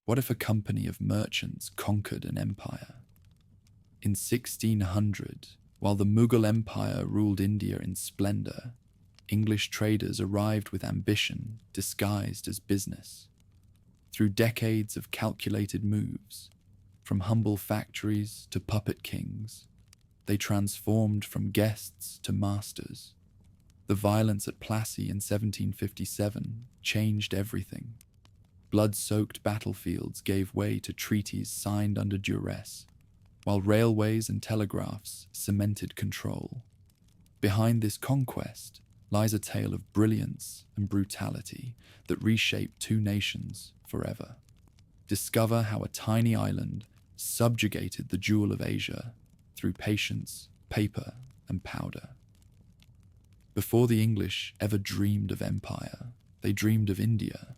What if a company of merchants conquered an empire? In 1600, while the Mughal Empire ruled India in splendor, English traders arrived with ambition disguised as business. Through decades of calculated moves, from humble factories to puppet kings, they transformed from guests to masters. The violence at Plassey in 1757 changed everything. Blood-soaked battlefields gave way to treaties signed under duress, while railways and telegraphs cemented control. Behind this conquest lies a tale of brilliance and brutality that reshaped two nations forever. Discover how a tiny island subjugated the jewel of Asia through patience, paper, and powder. Before the English ever dreamed of empire, they dreamed of India.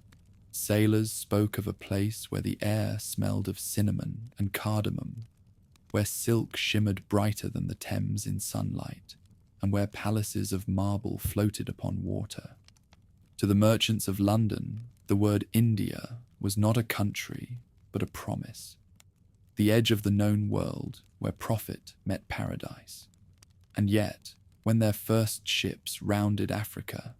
Sailors spoke of a place where the air smelled of cinnamon and cardamom, where silk shimmered brighter than the Thames in sunlight, and where palaces of marble floated upon water. To the merchants of London, the word India was not a country, but a promise. The edge of the known world where profit met paradise. And yet, when their first ships rounded Africa,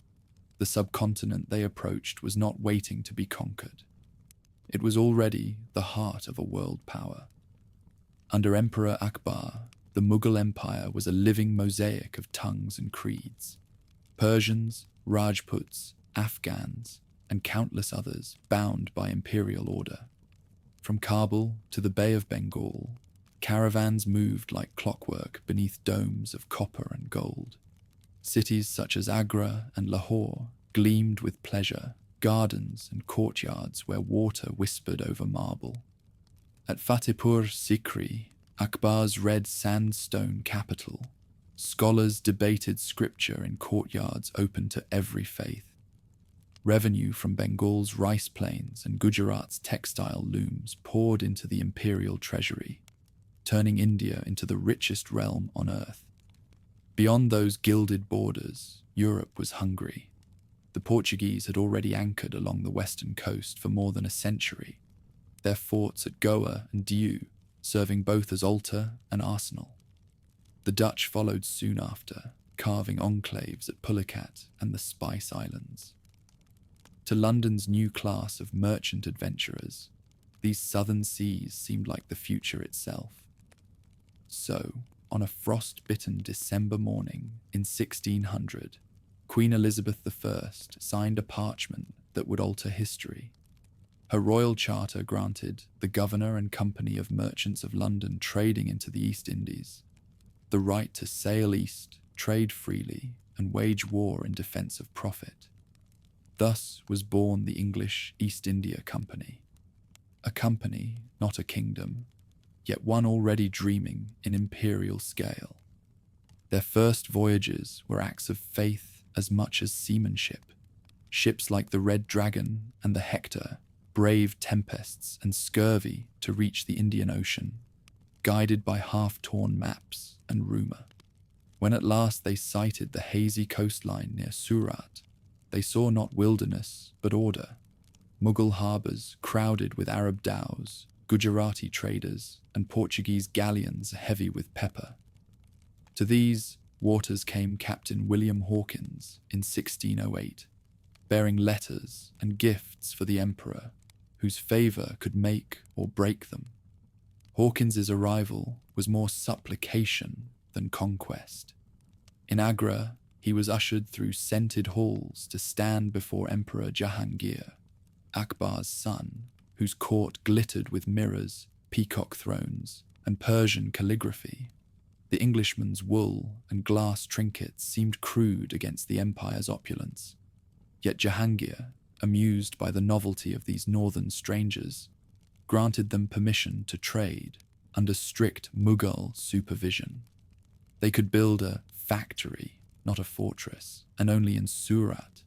the subcontinent they approached was not waiting to be conquered. It was already the heart of a world power. Under Emperor Akbar, the Mughal Empire was a living mosaic of tongues and creeds. Persians, Rajputs, Afghans, and countless others bound by imperial order. From Kabul to the Bay of Bengal, caravans moved like clockwork beneath domes of copper and gold. Cities such as Agra and Lahore gleamed with pleasure, gardens and courtyards where water whispered over marble. At Fatehpur Sikri, Akbar's red sandstone capital, scholars debated scripture in courtyards open to every faith. Revenue from Bengal's rice plains and Gujarat's textile looms poured into the imperial treasury, turning India into the richest realm on earth. Beyond those gilded borders, Europe was hungry. The Portuguese had already anchored along the western coast for more than a century, their forts at Goa and Diu serving both as altar and arsenal. The Dutch followed soon after, carving enclaves at Pulicat and the Spice Islands. To London's new class of merchant adventurers, these southern seas seemed like the future itself. So, on a frost-bitten December morning in 1600, Queen Elizabeth I signed a parchment that would alter history. Her royal charter granted the Governor and Company of Merchants of London trading into the East Indies the right to sail east, trade freely, and wage war in defense of profit. Thus was born the English East India Company. A company, not a kingdom, yet one already dreaming in imperial scale. Their first voyages were acts of faith as much as seamanship. Ships like the Red Dragon and the Hector braved tempests and scurvy to reach the Indian Ocean, guided by half-torn maps and rumour. When at last they sighted the hazy coastline near Surat, they saw not wilderness but order. Mughal harbours crowded with Arab dhows, Gujarati traders, and Portuguese galleons heavy with pepper. To these waters came Captain William Hawkins in 1608, bearing letters and gifts for the emperor, whose favour could make or break them. Hawkins's arrival was more supplication than conquest. In Agra, he was ushered through scented halls to stand before Emperor Jahangir, Akbar's son, whose court glittered with mirrors, peacock thrones, and Persian calligraphy. The Englishman's wool and glass trinkets seemed crude against the empire's opulence. Yet Jahangir, amused by the novelty of these northern strangers, granted them permission to trade under strict Mughal supervision. They could build a factory, not a fortress, and only in Surat.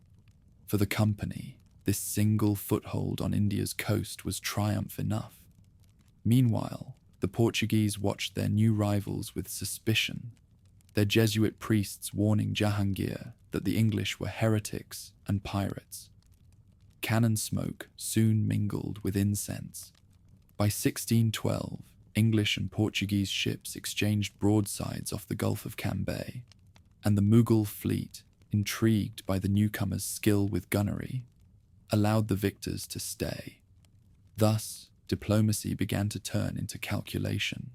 For the company, this single foothold on India's coast was triumph enough. Meanwhile, the Portuguese watched their new rivals with suspicion, their Jesuit priests warning Jahangir that the English were heretics and pirates. cannon smoke soon mingled with incense. By 1612, English and Portuguese ships exchanged broadsides off the Gulf of Cambay, and the Mughal fleet, intrigued by the newcomers' skill with gunnery, allowed the victors to stay. Thus, diplomacy began to turn into calculation.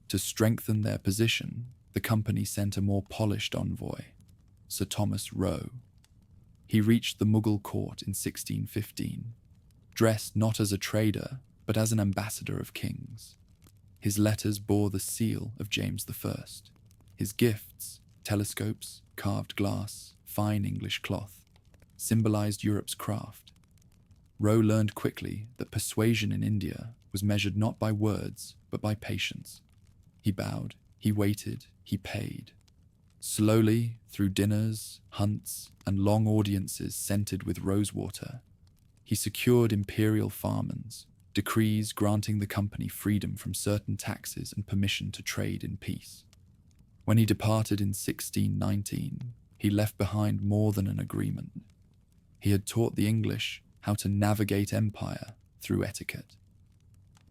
To strengthen their position, the company sent a more polished envoy, Sir Thomas Roe. He reached the Mughal court in 1615, dressed not as a trader, but as an ambassador of kings. His letters bore the seal of James I. His gifts, telescopes, carved glass, fine English cloth, symbolized Europe's craft. Roe learned quickly that persuasion in India was measured not by words, but by patience. He bowed, he waited, he paid. Slowly, through dinners, hunts, and long audiences scented with rosewater, he secured imperial farmans, decrees granting the company freedom from certain taxes and permission to trade in peace. When he departed in 1619, he left behind more than an agreement. He had taught the English how to navigate empire through etiquette.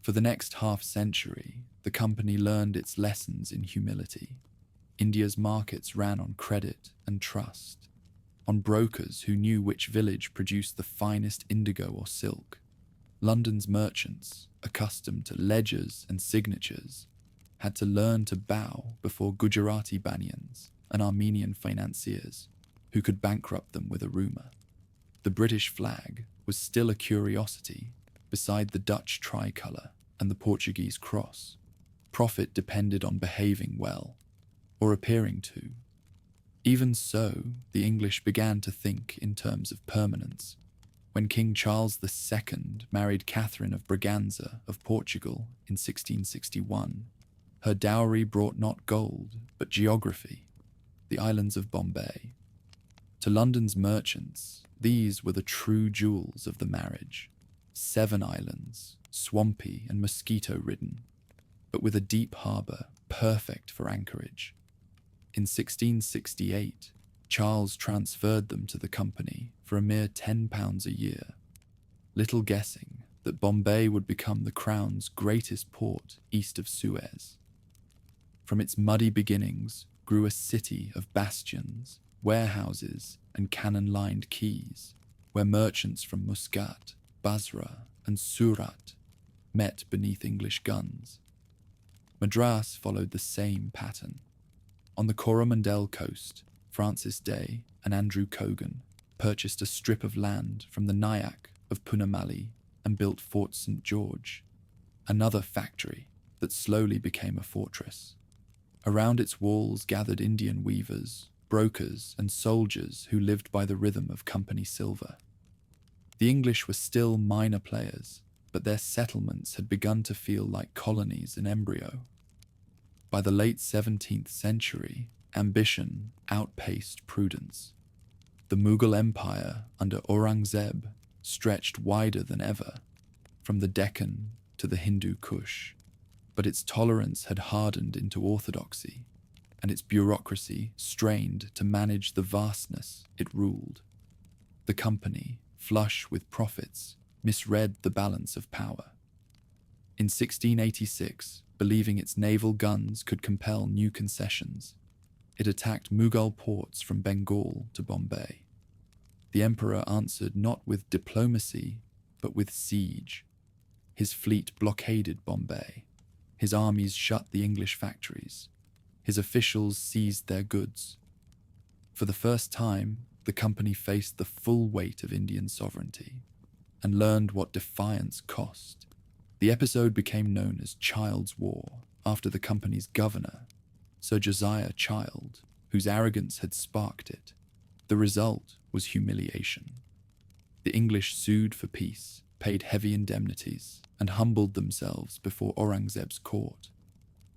For the next half-century, the company learned its lessons in humility. India's markets ran on credit and trust, on brokers who knew which village produced the finest indigo or silk. London's merchants, accustomed to ledgers and signatures, had to learn to bow before Gujarati banyans and Armenian financiers who could bankrupt them with a rumour. The British flag was still a curiosity beside the Dutch tricolour and the Portuguese cross. Profit depended on behaving well, or appearing to. Even so, the English began to think in terms of permanence. When King Charles II married Catherine of Braganza of Portugal in 1661, her dowry brought not gold, but geography, the islands of Bombay. To London's merchants, these were the true jewels of the marriage. 7 islands, swampy and mosquito-ridden, but with a deep harbour perfect for anchorage. In 1668, Charles transferred them to the company for a mere £10 a year, little guessing that Bombay would become the Crown's greatest port east of Suez. From its muddy beginnings grew a city of bastions, warehouses, and cannon-lined quays, where merchants from Muscat, Basra, and Surat met beneath English guns. Madras followed the same pattern. On the Coromandel coast, Francis Day and Andrew Cogan purchased a strip of land from the Nayak of Punamali and built Fort St. George, another factory that slowly became a fortress. Around its walls gathered Indian weavers, brokers, and soldiers who lived by the rhythm of company silver. The English were still minor players, but their settlements had begun to feel like colonies in embryo. By the late 17th century, ambition outpaced prudence. The Mughal Empire under Aurangzeb stretched wider than ever, from the Deccan to the Hindu Kush, but its tolerance had hardened into orthodoxy, and its bureaucracy strained to manage the vastness it ruled. The company, flush with profits, misread the balance of power. In 1686, believing its naval guns could compel new concessions, it attacked Mughal ports from Bengal to Bombay. The emperor answered not with diplomacy, but with siege. His fleet blockaded Bombay. His armies shut the English factories. His officials seized their goods. For the first time, the company faced the full weight of Indian sovereignty and learned what defiance cost. The episode became known as Child's War after the company's governor, Sir Josiah Child, whose arrogance had sparked it. The result was humiliation. The English sued for peace, paid heavy indemnities, and humbled themselves before Aurangzeb's court.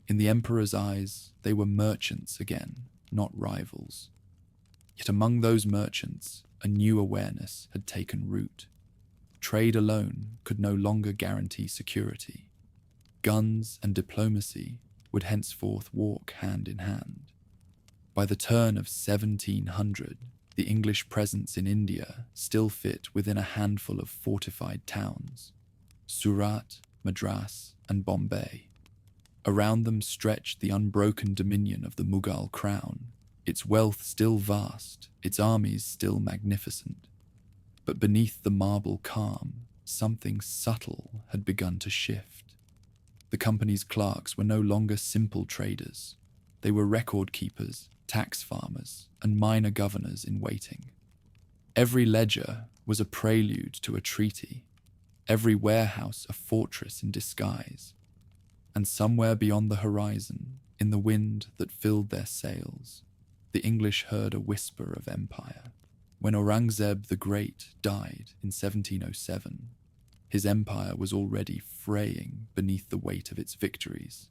In the emperor's eyes, they were merchants again, not rivals. Yet among those merchants, a new awareness had taken root. Trade alone could no longer guarantee security. Guns and diplomacy would henceforth walk hand in hand. By the turn of 1700, the English presence in India still fit within a handful of fortified towns: Surat, Madras, and Bombay. Around them stretched the unbroken dominion of the Mughal crown, its wealth still vast, its armies still magnificent. But beneath the marble calm, something subtle had begun to shift. The company's clerks were no longer simple traders. They were record keepers, tax farmers, and minor governors in waiting. Every ledger was a prelude to a treaty, every warehouse a fortress in disguise. And somewhere beyond the horizon, in the wind that filled their sails, the English heard a whisper of empire. When Aurangzeb the Great died in 1707, his empire was already fraying beneath the weight of its victories.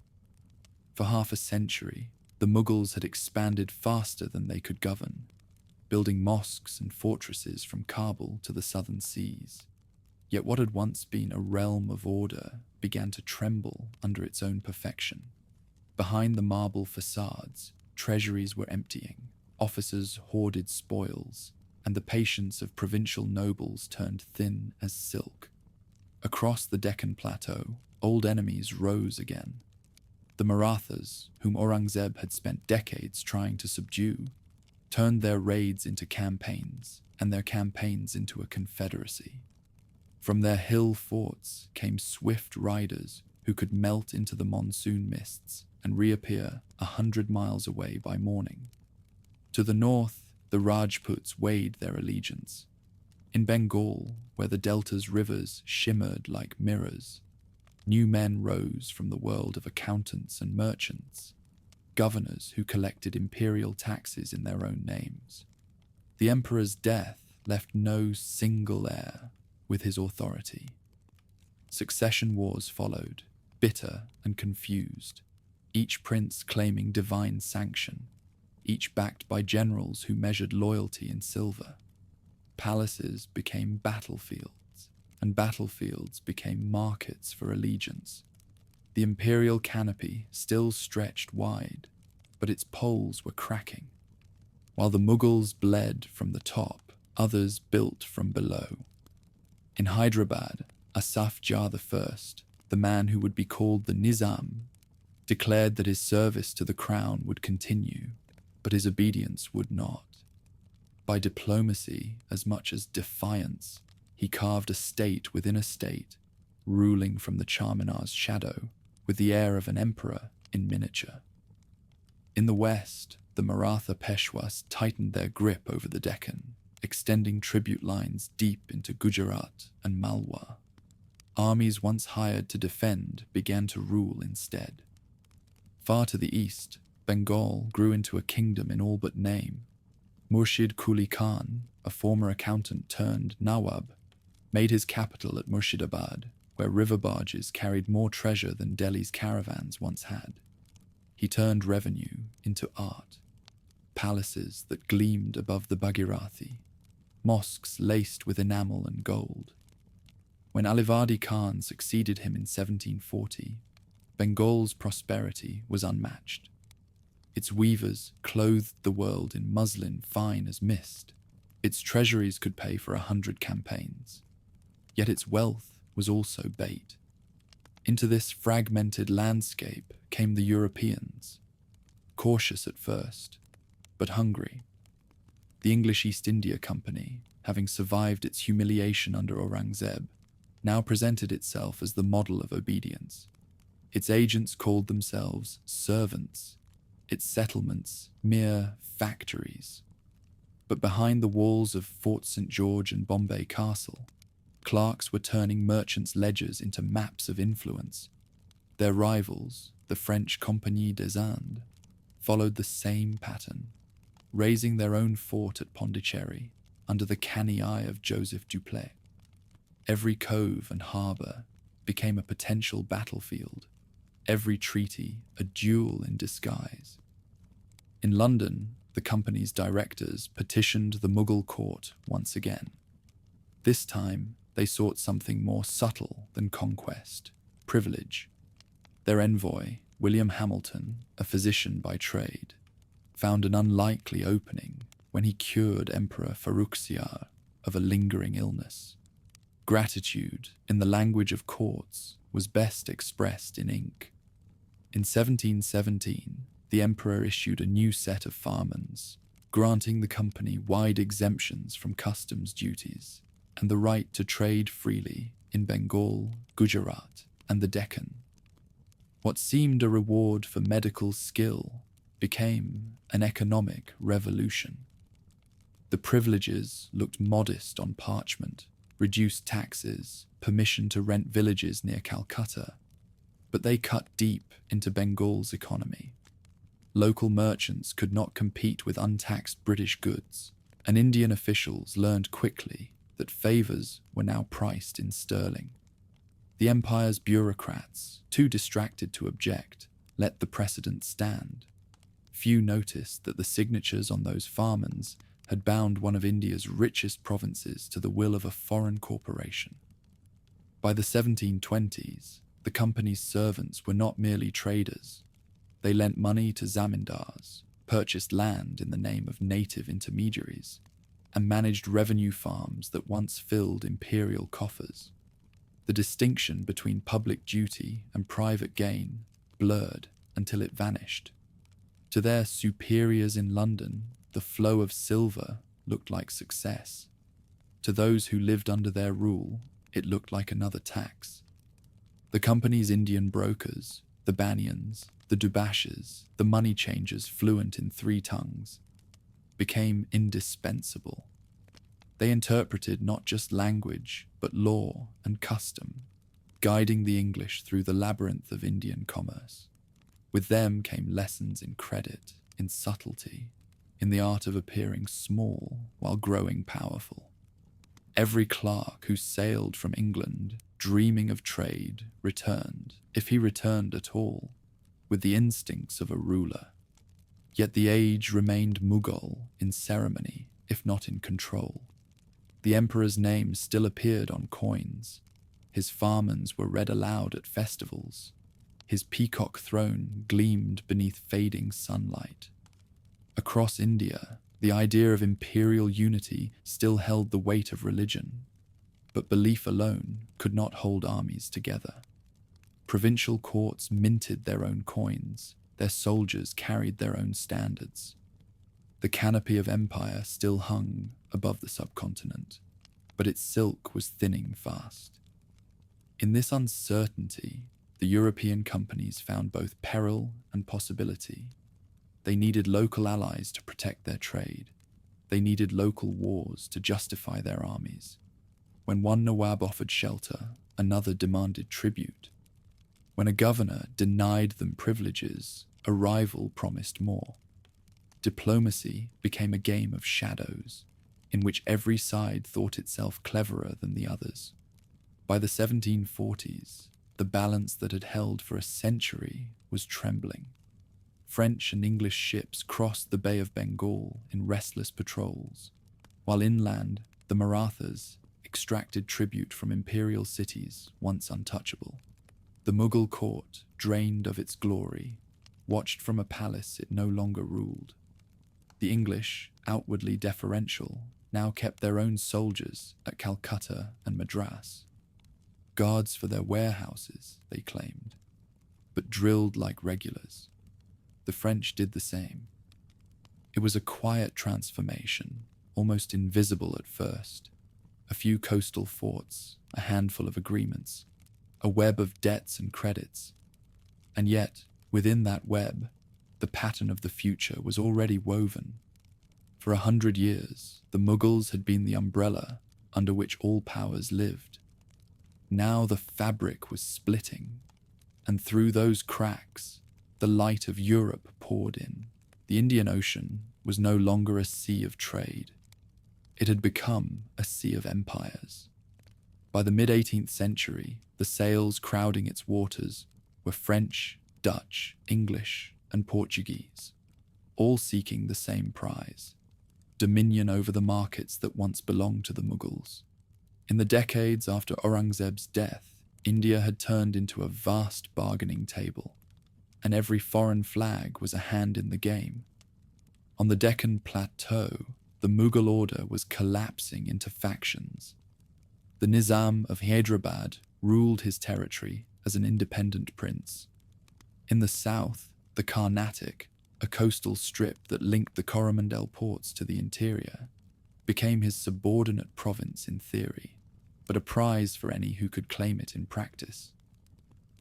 For half a century, the Mughals had expanded faster than they could govern, building mosques and fortresses from Kabul to the southern seas. Yet what had once been a realm of order began to tremble under its own perfection. Behind the marble facades, treasuries were emptying, officers hoarded spoils, and the patience of provincial nobles turned thin as silk. Across the Deccan Plateau, old enemies rose again. The Marathas, whom Aurangzeb had spent decades trying to subdue, turned their raids into campaigns, and their campaigns into a confederacy. From their hill forts came swift riders who could melt into the monsoon mists and reappear 100 miles away by morning. To the north, the Rajputs weighed their allegiance. In Bengal, where the delta's rivers shimmered like mirrors, new men rose from the world of accountants and merchants, governors who collected imperial taxes in their own names. The emperor's death left no single heir with his authority. Succession wars followed, bitter and confused, each prince claiming divine sanction, each backed by generals who measured loyalty in silver. Palaces became battlefields, and battlefields became markets for allegiance. The imperial canopy still stretched wide, but its poles were cracking. While the Mughals bled from the top, others built from below. In Hyderabad, Asaf Jah I, the man who would be called the Nizam, declared that his service to the crown would continue, but his obedience would not. By diplomacy as much as defiance, he carved a state within a state, ruling from the Charminar's shadow, with the air of an emperor in miniature. In the west, the Maratha Peshwas tightened their grip over the Deccan, extending tribute lines deep into Gujarat and Malwa. Armies once hired to defend began to rule instead. Far to the east, Bengal grew into a kingdom in all but name. Murshid Quli Khan, a former accountant turned Nawab, made his capital at Murshidabad, where river barges carried more treasure than Delhi's caravans once had. He turned revenue into art, palaces that gleamed above the Bhagirathi, mosques laced with enamel and gold. When Alivadi Khan succeeded him in 1740, Bengal's prosperity was unmatched. Its weavers clothed the world in muslin fine as mist. Its treasuries could pay for 100 campaigns. Yet its wealth was also bait. Into this fragmented landscape came the Europeans, cautious at first, but hungry. The English East India Company, having survived its humiliation under Aurangzeb, now presented itself as the model of obedience. Its agents called themselves servants, its settlements mere factories. But behind the walls of Fort St. George and Bombay Castle, clerks were turning merchants' ledgers into maps of influence. Their rivals, the French Compagnie des Indes, followed the same pattern, raising their own fort at Pondicherry under the canny eye of Joseph Dupleix. Every cove and harbour became a potential battlefield, every treaty a duel in disguise. In London, the company's directors petitioned the Mughal court once again. This time, they sought something more subtle than conquest, privilege. Their envoy, William Hamilton, a physician by trade, found an unlikely opening when he cured Emperor Farrukhsiyar of a lingering illness. Gratitude, in the language of courts, was best expressed in ink. In 1717, the emperor issued a new set of farmans, granting the company wide exemptions from customs duties and the right to trade freely in Bengal, Gujarat, and the Deccan. What seemed a reward for medical skill became an economic revolution. The privileges looked modest on parchment: reduced taxes, permission to rent villages near Calcutta, but they cut deep into Bengal's economy. Local merchants could not compete with untaxed British goods, and Indian officials learned quickly that favours were now priced in sterling. The empire's bureaucrats, too distracted to object, let the precedent stand. Few noticed that the signatures on those farmans had bound one of India's richest provinces to the will of a foreign corporation. By the 1720s, the company's servants were not merely traders. They lent money to zamindars, purchased land in the name of native intermediaries, and managed revenue farms that once filled imperial coffers. The distinction between public duty and private gain blurred until it vanished. To their superiors in London, the flow of silver looked like success. To those who lived under their rule, it looked like another tax. The company's Indian brokers, the Banyans, the Dubashes, the money changers fluent in 3 tongues, became indispensable. They interpreted not just language, but law and custom, guiding the English through the labyrinth of Indian commerce. With them came lessons in credit, in subtlety, in the art of appearing small while growing powerful. Every clerk who sailed from England, dreaming of trade, returned, if he returned at all, with the instincts of a ruler. Yet the age remained Mughal in ceremony, if not in control. The emperor's name still appeared on coins. His farmans were read aloud at festivals. His peacock throne gleamed beneath fading sunlight. Across India, the idea of imperial unity still held the weight of religion, but belief alone could not hold armies together. Provincial courts minted their own coins, their soldiers carried their own standards. The canopy of empire still hung above the subcontinent, but its silk was thinning fast. In this uncertainty, the European companies found both peril and possibility. They needed local allies to protect their trade. They needed local wars to justify their armies. When one Nawab offered shelter, another demanded tribute. When a governor denied them privileges, a rival promised more. Diplomacy became a game of shadows, in which every side thought itself cleverer than the others. By the 1740s, the balance that had held for a century was trembling. French and English ships crossed the Bay of Bengal in restless patrols, while inland the Marathas extracted tribute from imperial cities once untouchable. The Mughal court, drained of its glory, watched from a palace it no longer ruled. The English, outwardly deferential, now kept their own soldiers at Calcutta and Madras. Guards for their warehouses, they claimed, but drilled like regulars. The French did the same. It was a quiet transformation, almost invisible at first. A few coastal forts, a handful of agreements, a web of debts and credits. And yet, within that web, the pattern of the future was already woven. For 100 years, the Mughals had been the umbrella under which all powers lived. Now the fabric was splitting, and through those cracks, the light of Europe poured in. The Indian Ocean was no longer a sea of trade. It had become a sea of empires. By the mid-18th century, the sails crowding its waters were French, Dutch, English, and Portuguese, all seeking the same prize: dominion over the markets that once belonged to the Mughals. In the decades after Aurangzeb's death, India had turned into a vast bargaining table, and every foreign flag was a hand in the game. On the Deccan Plateau, the Mughal order was collapsing into factions. The Nizam of Hyderabad ruled his territory as an independent prince. In the south, the Carnatic, a coastal strip that linked the Coromandel ports to the interior, became his subordinate province in theory, but a prize for any who could claim it in practice.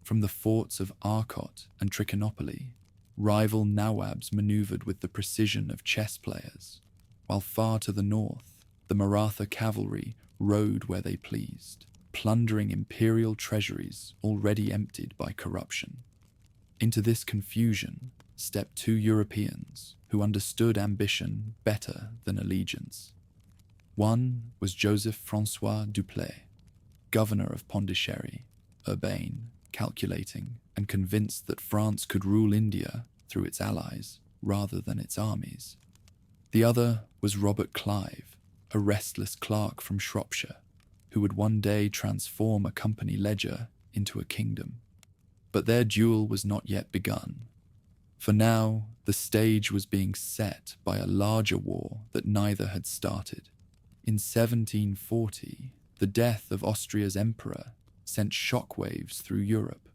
From the forts of Arcot and Trichinopoly, rival Nawabs maneuvered with the precision of chess players, while far to the north, the Maratha cavalry rode where they pleased, plundering imperial treasuries already emptied by corruption. Into this confusion stepped two Europeans who understood ambition better than allegiance. One was Joseph-Francois Dupleix, governor of Pondicherry, urbane, calculating, and convinced that France could rule India through its allies rather than its armies. The other was Robert Clive, a restless clerk from Shropshire, who would one day transform a company ledger into a kingdom. But their duel was not yet begun, for now the stage was being set by a larger war that neither had started. In 1740, the death of Austria's emperor sent shockwaves through Europe.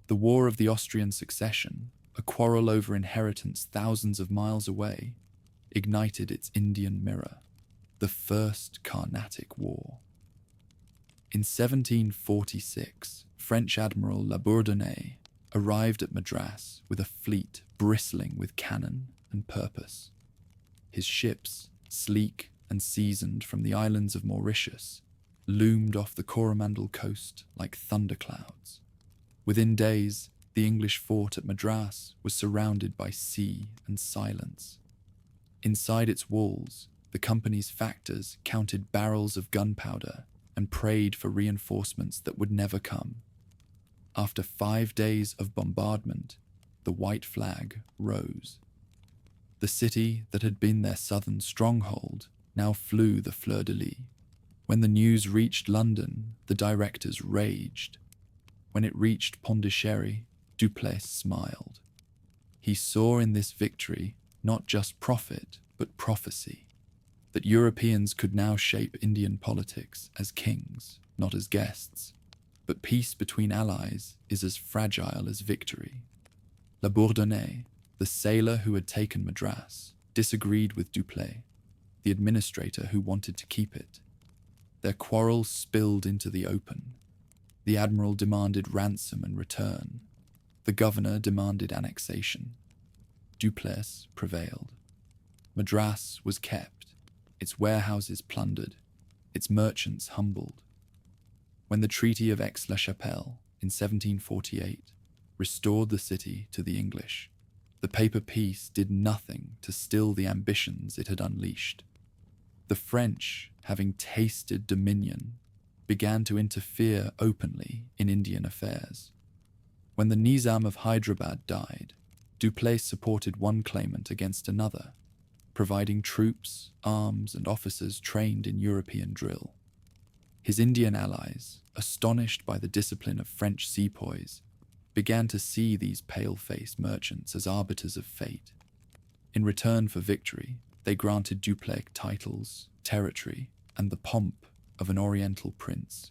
The War of the Austrian Succession, a quarrel over inheritance thousands of miles away, ignited its Indian mirror, the First Carnatic War. In 1746, French Admiral Labourdonnais arrived at Madras with a fleet bristling with cannon and purpose. His ships, sleek and seasoned from the islands of Mauritius, loomed off the Coromandel coast like thunderclouds. Within days, the English fort at Madras was surrounded by sea and silence. Inside its walls, the company's factors counted barrels of gunpowder and prayed for reinforcements that would never come. After 5 days of bombardment, the white flag rose. The city that had been their southern stronghold now flew the fleur-de-lis. When the news reached London, the directors raged. When it reached Pondicherry, Dupleix smiled. He saw in this victory not just profit, but prophecy, that Europeans could now shape Indian politics as kings, not as guests. But peace between allies is as fragile as victory. Labourdonnais, the sailor who had taken Madras, disagreed with Dupleix, the administrator who wanted to keep it. Their quarrel spilled into the open. The admiral demanded ransom and return. The governor demanded annexation. Dupleix prevailed. Madras was kept, its warehouses plundered, its merchants humbled. When the Treaty of Aix-la-Chapelle in 1748 restored the city to the English, the paper peace did nothing to still the ambitions it had unleashed. The French, having tasted dominion, began to interfere openly in Indian affairs. When the Nizam of Hyderabad died, Dupleix supported one claimant against another, providing troops, arms, and officers trained in European drill. His Indian allies, astonished by the discipline of French sepoys, began to see these pale-faced merchants as arbiters of fate. In return for victory, they granted Dupleix titles, territory, and the pomp of an Oriental prince.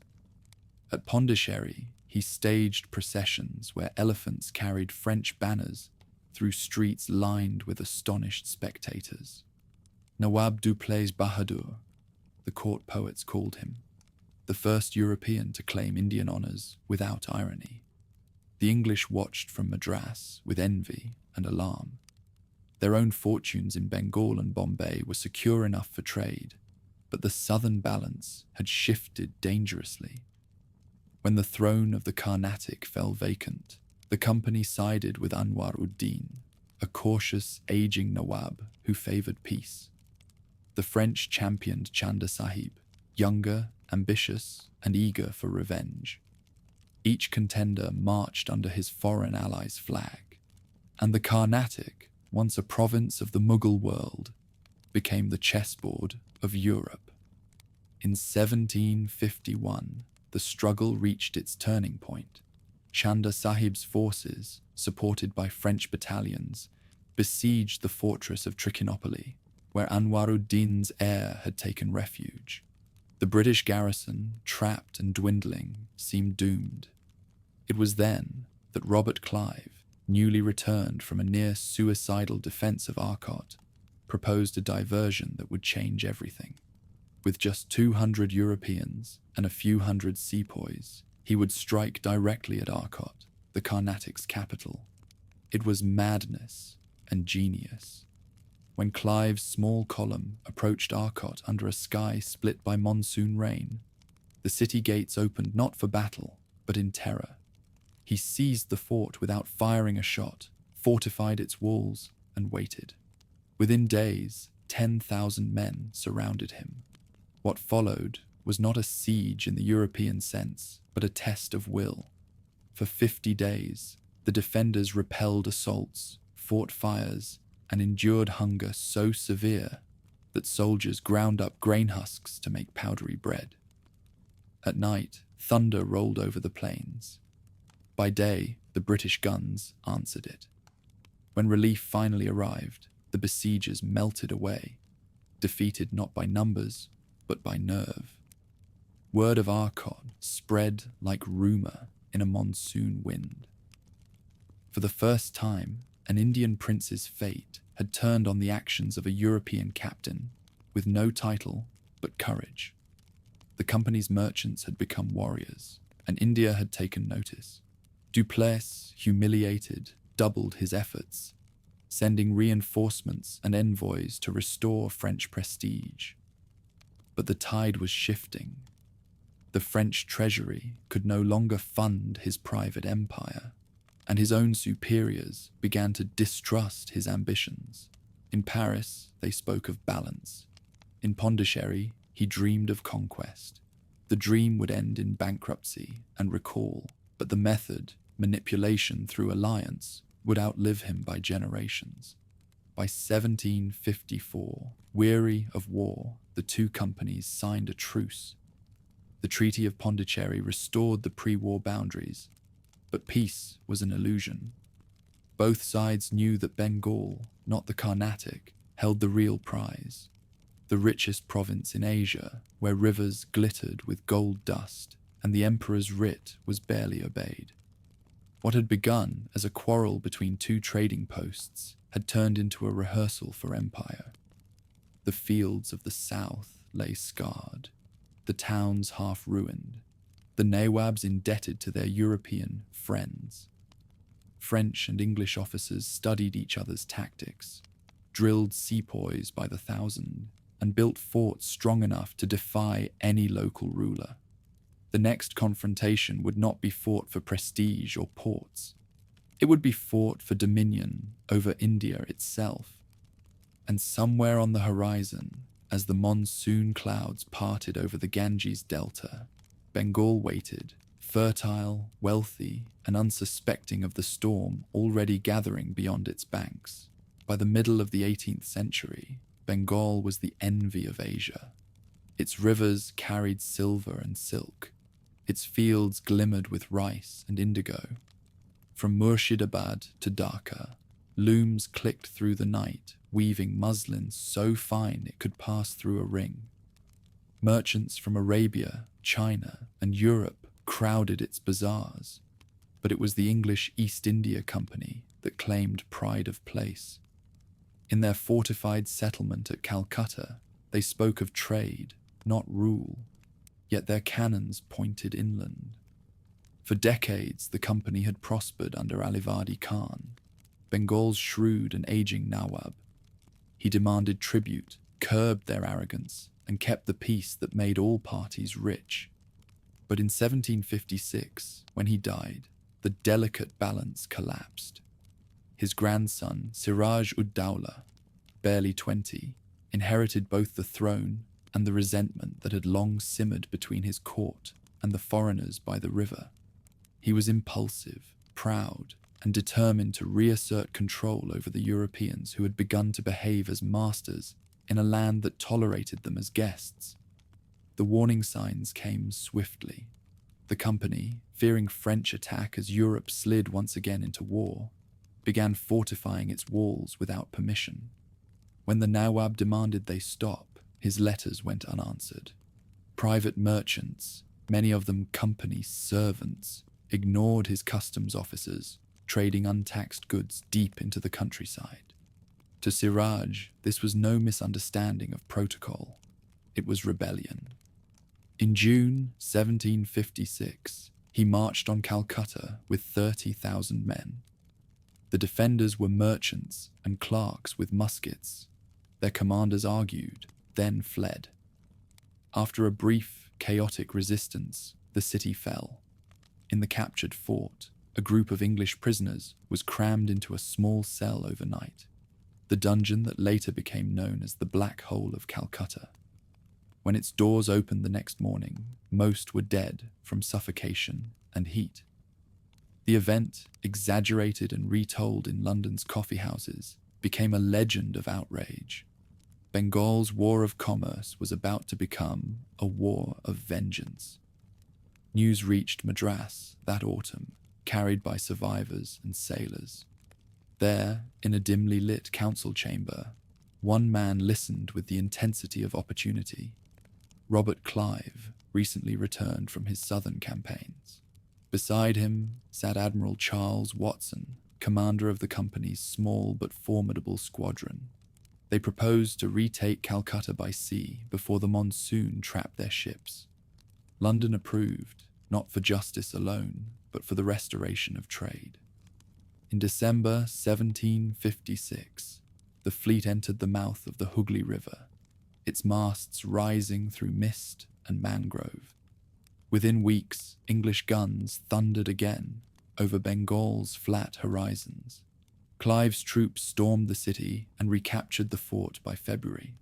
At Pondicherry, he staged processions where elephants carried French banners through streets lined with astonished spectators. Nawab Dupleix Bahadur, the court poets called him, the first European to claim Indian honours without irony. The English watched from Madras with envy and alarm. Their own fortunes in Bengal and Bombay were secure enough for trade, but the southern balance had shifted dangerously. When the throne of the Carnatic fell vacant, the company sided with Anwar ud-Din, a cautious, aging Nawab who favoured peace. The French championed Chanda Sahib, younger, ambitious, and eager for revenge. Each contender marched under his foreign ally's flag, and the Carnatic, once a province of the Mughal world, became the chessboard of Europe. In 1751, the struggle reached its turning point. Chanda Sahib's forces, supported by French battalions, besieged the fortress of Trichinopoly, where Anwaruddin's heir had taken refuge. The British garrison, trapped and dwindling, seemed doomed. It was then that Robert Clive, newly returned from a near-suicidal defence of Arcot, proposed a diversion that would change everything. With just 200 Europeans and a few hundred sepoys, he would strike directly at Arcot, the Carnatic's capital. It was madness and genius. When Clive's small column approached Arcot under a sky split by monsoon rain, the city gates opened not for battle, but in terror. He seized the fort without firing a shot, fortified its walls, and waited. Within days, 10,000 men surrounded him. What followed was not a siege in the European sense, but a test of will. For 50 days, the defenders repelled assaults, fought fires, and endured hunger so severe that soldiers ground up grain husks to make powdery bread. At night, thunder rolled over the plains. By day, the British guns answered it. When relief finally arrived, the besiegers melted away, defeated not by numbers, but by nerve. Word of Arcot spread like rumour in a monsoon wind. For the first time, an Indian prince's fate had turned on the actions of a European captain with no title but courage. The company's merchants had become warriors, and India had taken notice. Duplessis, humiliated, doubled his efforts, sending reinforcements and envoys to restore French prestige. But the tide was shifting. The French treasury could no longer fund his private empire, and his own superiors began to distrust his ambitions. In Paris, they spoke of balance. In Pondicherry, he dreamed of conquest. The dream would end in bankruptcy and recall, but the method, manipulation through alliance, would outlive him by generations. By 1754, weary of war, the two companies signed a truce. The Treaty of Pondicherry restored the pre-war boundaries, but peace was an illusion. Both sides knew that Bengal, not the Carnatic, held the real prize, the richest province in Asia, where rivers glittered with gold dust and the emperor's writ was barely obeyed. What had begun as a quarrel between two trading posts had turned into a rehearsal for empire. The fields of the south lay scarred, the towns half ruined, the nawabs indebted to their European friends. French and English officers studied each other's tactics, drilled sepoys by the thousand, and built forts strong enough to defy any local ruler. The next confrontation would not be fought for prestige or ports. It would be fought for dominion over India itself. And somewhere on the horizon, as the monsoon clouds parted over the Ganges Delta, Bengal waited, fertile, wealthy, and unsuspecting of the storm already gathering beyond its banks. By the middle of the 18th century, Bengal was the envy of Asia. Its rivers carried silver and silk. Its fields glimmered with rice and indigo. From Murshidabad to Dhaka, looms clicked through the night, weaving muslin so fine it could pass through a ring. Merchants from Arabia, China, and Europe crowded its bazaars, but it was the English East India Company that claimed pride of place. In their fortified settlement at Calcutta, they spoke of trade, not rule, yet their cannons pointed inland. For decades, the company had prospered under Alivadi Khan, Bengal's shrewd and aging Nawab. He demanded tribute, curbed their arrogance, and kept the peace that made all parties rich. But in 1756, when he died, the delicate balance collapsed. His grandson, Siraj-ud-Dawla, barely 20, inherited both the throne and the resentment that had long simmered between his court and the foreigners by the river. He was impulsive, proud, and determined to reassert control over the Europeans who had begun to behave as masters in a land that tolerated them as guests. The warning signs came swiftly. The company, fearing French attack as Europe slid once again into war, began fortifying its walls without permission. When the Nawab demanded they stop, his letters went unanswered. Private merchants, many of them company servants, ignored his customs officers, trading untaxed goods deep into the countryside. To Siraj, this was no misunderstanding of protocol. It was rebellion. In June 1756, he marched on Calcutta with 30,000 men. The defenders were merchants and clerks with muskets. Their commanders argued, then fled. After a brief, chaotic resistance, the city fell. In the captured fort, a group of English prisoners was crammed into a small cell overnight, the dungeon that later became known as the Black Hole of Calcutta. When its doors opened the next morning, most were dead from suffocation and heat. The event, exaggerated and retold in London's coffeehouses, became a legend of outrage. Bengal's war of commerce was about to become a war of vengeance. News reached Madras that autumn, carried by survivors and sailors. There, in a dimly lit council chamber, one man listened with the intensity of opportunity. Robert Clive, recently returned from his southern campaigns. Beside him sat Admiral Charles Watson, commander of the company's small but formidable squadron. They proposed to retake Calcutta by sea before the monsoon trapped their ships. London approved, not for justice alone, but for the restoration of trade. In December 1756, the fleet entered the mouth of the Hooghly River, its masts rising through mist and mangrove. Within weeks, English guns thundered again over Bengal's flat horizons. Clive's troops stormed the city and recaptured the fort by February.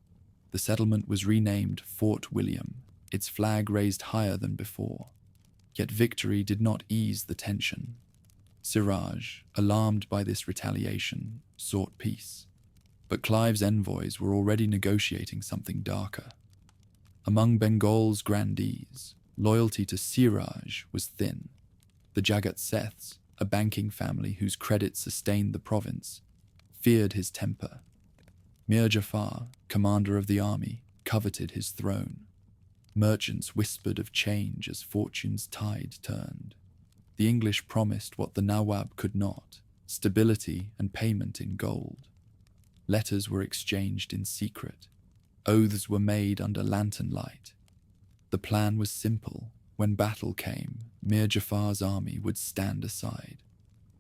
The settlement was renamed Fort William, its flag raised higher than before. Yet victory did not ease the tension. Siraj, alarmed by this retaliation, sought peace. But Clive's envoys were already negotiating something darker. Among Bengal's grandees, loyalty to Siraj was thin. The Jagat Seths, a banking family whose credit sustained the province, feared his temper. Mir Jafar, commander of the army, coveted his throne. Merchants whispered of change as fortune's tide turned. The English promised what the Nawab could not, stability and payment in gold. Letters were exchanged in secret. Oaths were made under lantern light. The plan was simple. When battle came, Mir Jafar's army would stand aside.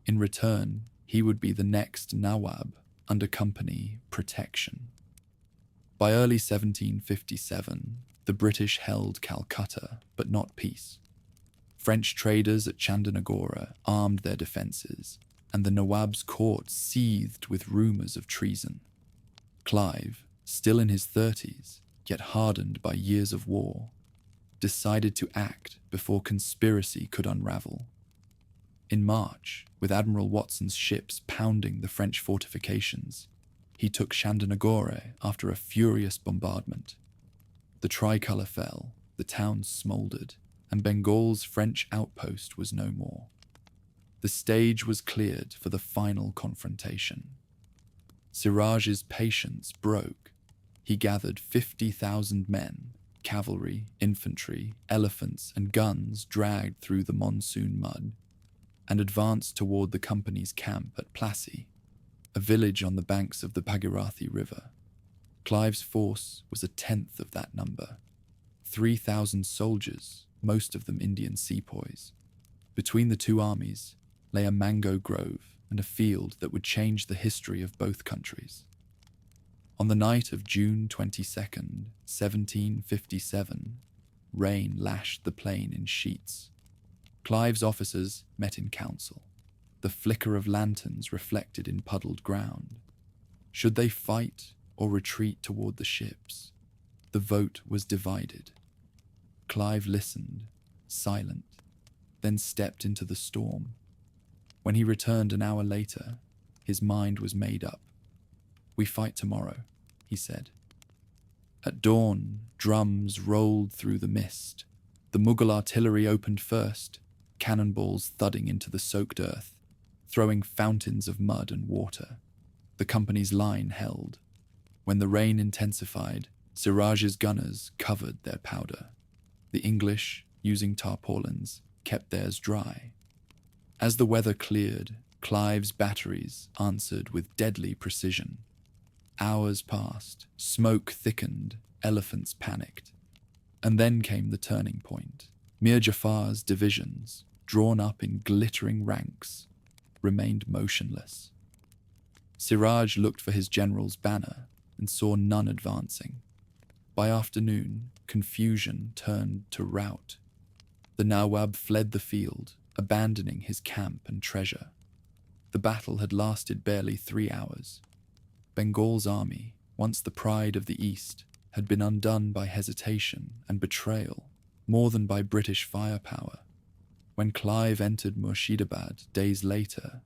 In return, he would be the next Nawab under company protection. By early 1757, the British held Calcutta, but not peace. French traders at Chandernagora armed their defences, and the Nawab's court seethed with rumours of treason. Clive, still in his 30s, yet hardened by years of war, decided to act before conspiracy could unravel. In March, with Admiral Watson's ships pounding the French fortifications, he took Chandernagore after a furious bombardment. The tricolour fell, the town smouldered, and Bengal's French outpost was no more. The stage was cleared for the final confrontation. Siraj's patience broke. He gathered 50,000 men, cavalry, infantry, elephants, and guns dragged through the monsoon mud, and advanced toward the company's camp at Plassey, a village on the banks of the Bhagirathi River. Clive's force was a tenth of that number, 3,000 soldiers, most of them Indian sepoys. Between the two armies lay a mango grove and a field that would change the history of both countries. On the night of June 22nd, 1757, rain lashed the plain in sheets. Clive's officers met in council. The flicker of lanterns reflected in puddled ground. Should they fight or retreat toward the ships? The vote was divided. Clive listened, silent, then stepped into the storm. When he returned an hour later, his mind was made up. "We fight tomorrow," he said. At dawn, drums rolled through the mist. The Mughal artillery opened first, cannonballs thudding into the soaked earth, throwing fountains of mud and water. The company's line held. When the rain intensified, Siraj's gunners covered their powder. The English, using tarpaulins, kept theirs dry. As the weather cleared, Clive's batteries answered with deadly precision. Hours passed, smoke thickened, elephants panicked. And then came the turning point. Mir Jafar's divisions, drawn up in glittering ranks, remained motionless. Siraj looked for his general's banner and saw none advancing. By afternoon, confusion turned to rout. The Nawab fled the field, abandoning his camp and treasure. The battle had lasted barely 3 hours. Bengal's army, once the pride of the East, had been undone by hesitation and betrayal more than by British firepower. When Clive entered Murshidabad days later,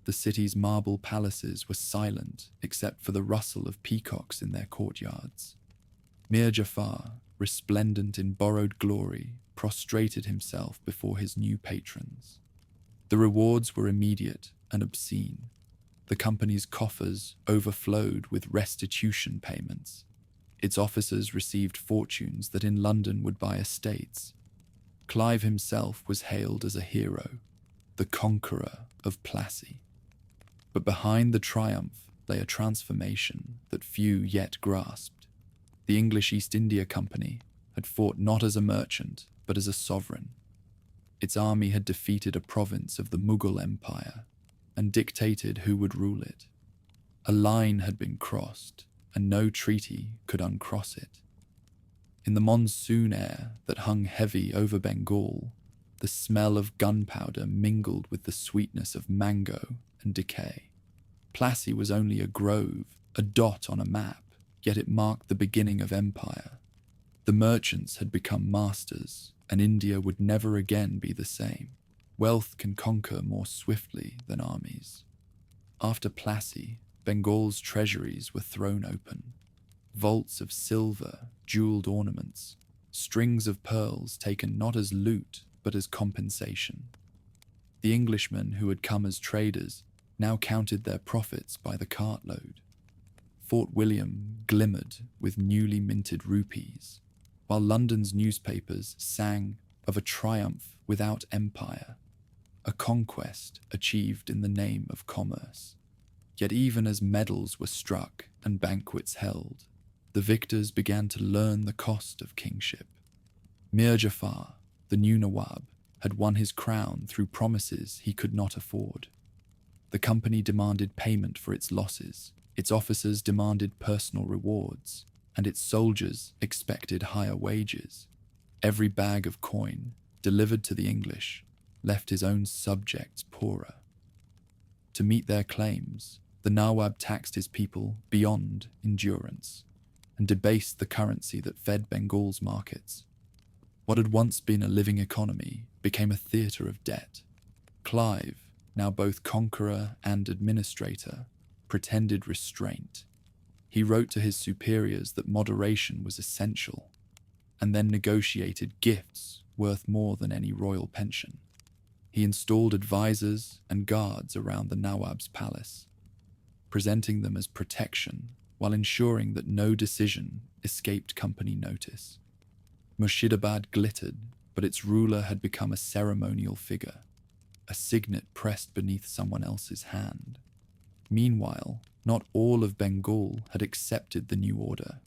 the city's marble palaces were silent except for the rustle of peacocks in their courtyards. Mir Jafar, resplendent in borrowed glory, prostrated himself before his new patrons. The rewards were immediate and obscene. The company's coffers overflowed with restitution payments. Its officers received fortunes that in London would buy estates. Clive himself was hailed as a hero, the conqueror of Plassey. But behind the triumph lay a transformation that few yet grasped. The English East India Company had fought not as a merchant, but as a sovereign. Its army had defeated a province of the Mughal Empire and dictated who would rule it. A line had been crossed, and no treaty could uncross it. In the monsoon air that hung heavy over Bengal, the smell of gunpowder mingled with the sweetness of mango and decay. Plassey was only a grove, a dot on a map, yet it marked the beginning of empire. The merchants had become masters, and India would never again be the same. Wealth can conquer more swiftly than armies. After Plassey, Bengal's treasuries were thrown open. Vaults of silver, jeweled ornaments, strings of pearls taken not as loot but as compensation. The Englishmen who had come as traders now counted their profits by the cartload. Fort William glimmered with newly minted rupees, while London's newspapers sang of a triumph without empire, a conquest achieved in the name of commerce. Yet even as medals were struck and banquets held, the victors began to learn the cost of kingship. Mir Jafar, the new Nawab, had won his crown through promises he could not afford. The company demanded payment for its losses, its officers demanded personal rewards, and its soldiers expected higher wages. Every bag of coin delivered to the English left his own subjects poorer. To meet their claims, the Nawab taxed his people beyond endurance and debased the currency that fed Bengal's markets. What had once been a living economy became a theatre of debt. Clive, now both conqueror and administrator, pretended restraint. He wrote to his superiors that moderation was essential, and then negotiated gifts worth more than any royal pension. He installed advisors and guards around the Nawab's palace, presenting them as protection while ensuring that no decision escaped company notice. Murshidabad glittered, but its ruler had become a ceremonial figure, a signet pressed beneath someone else's hand. Meanwhile, not all of Bengal had accepted the new order.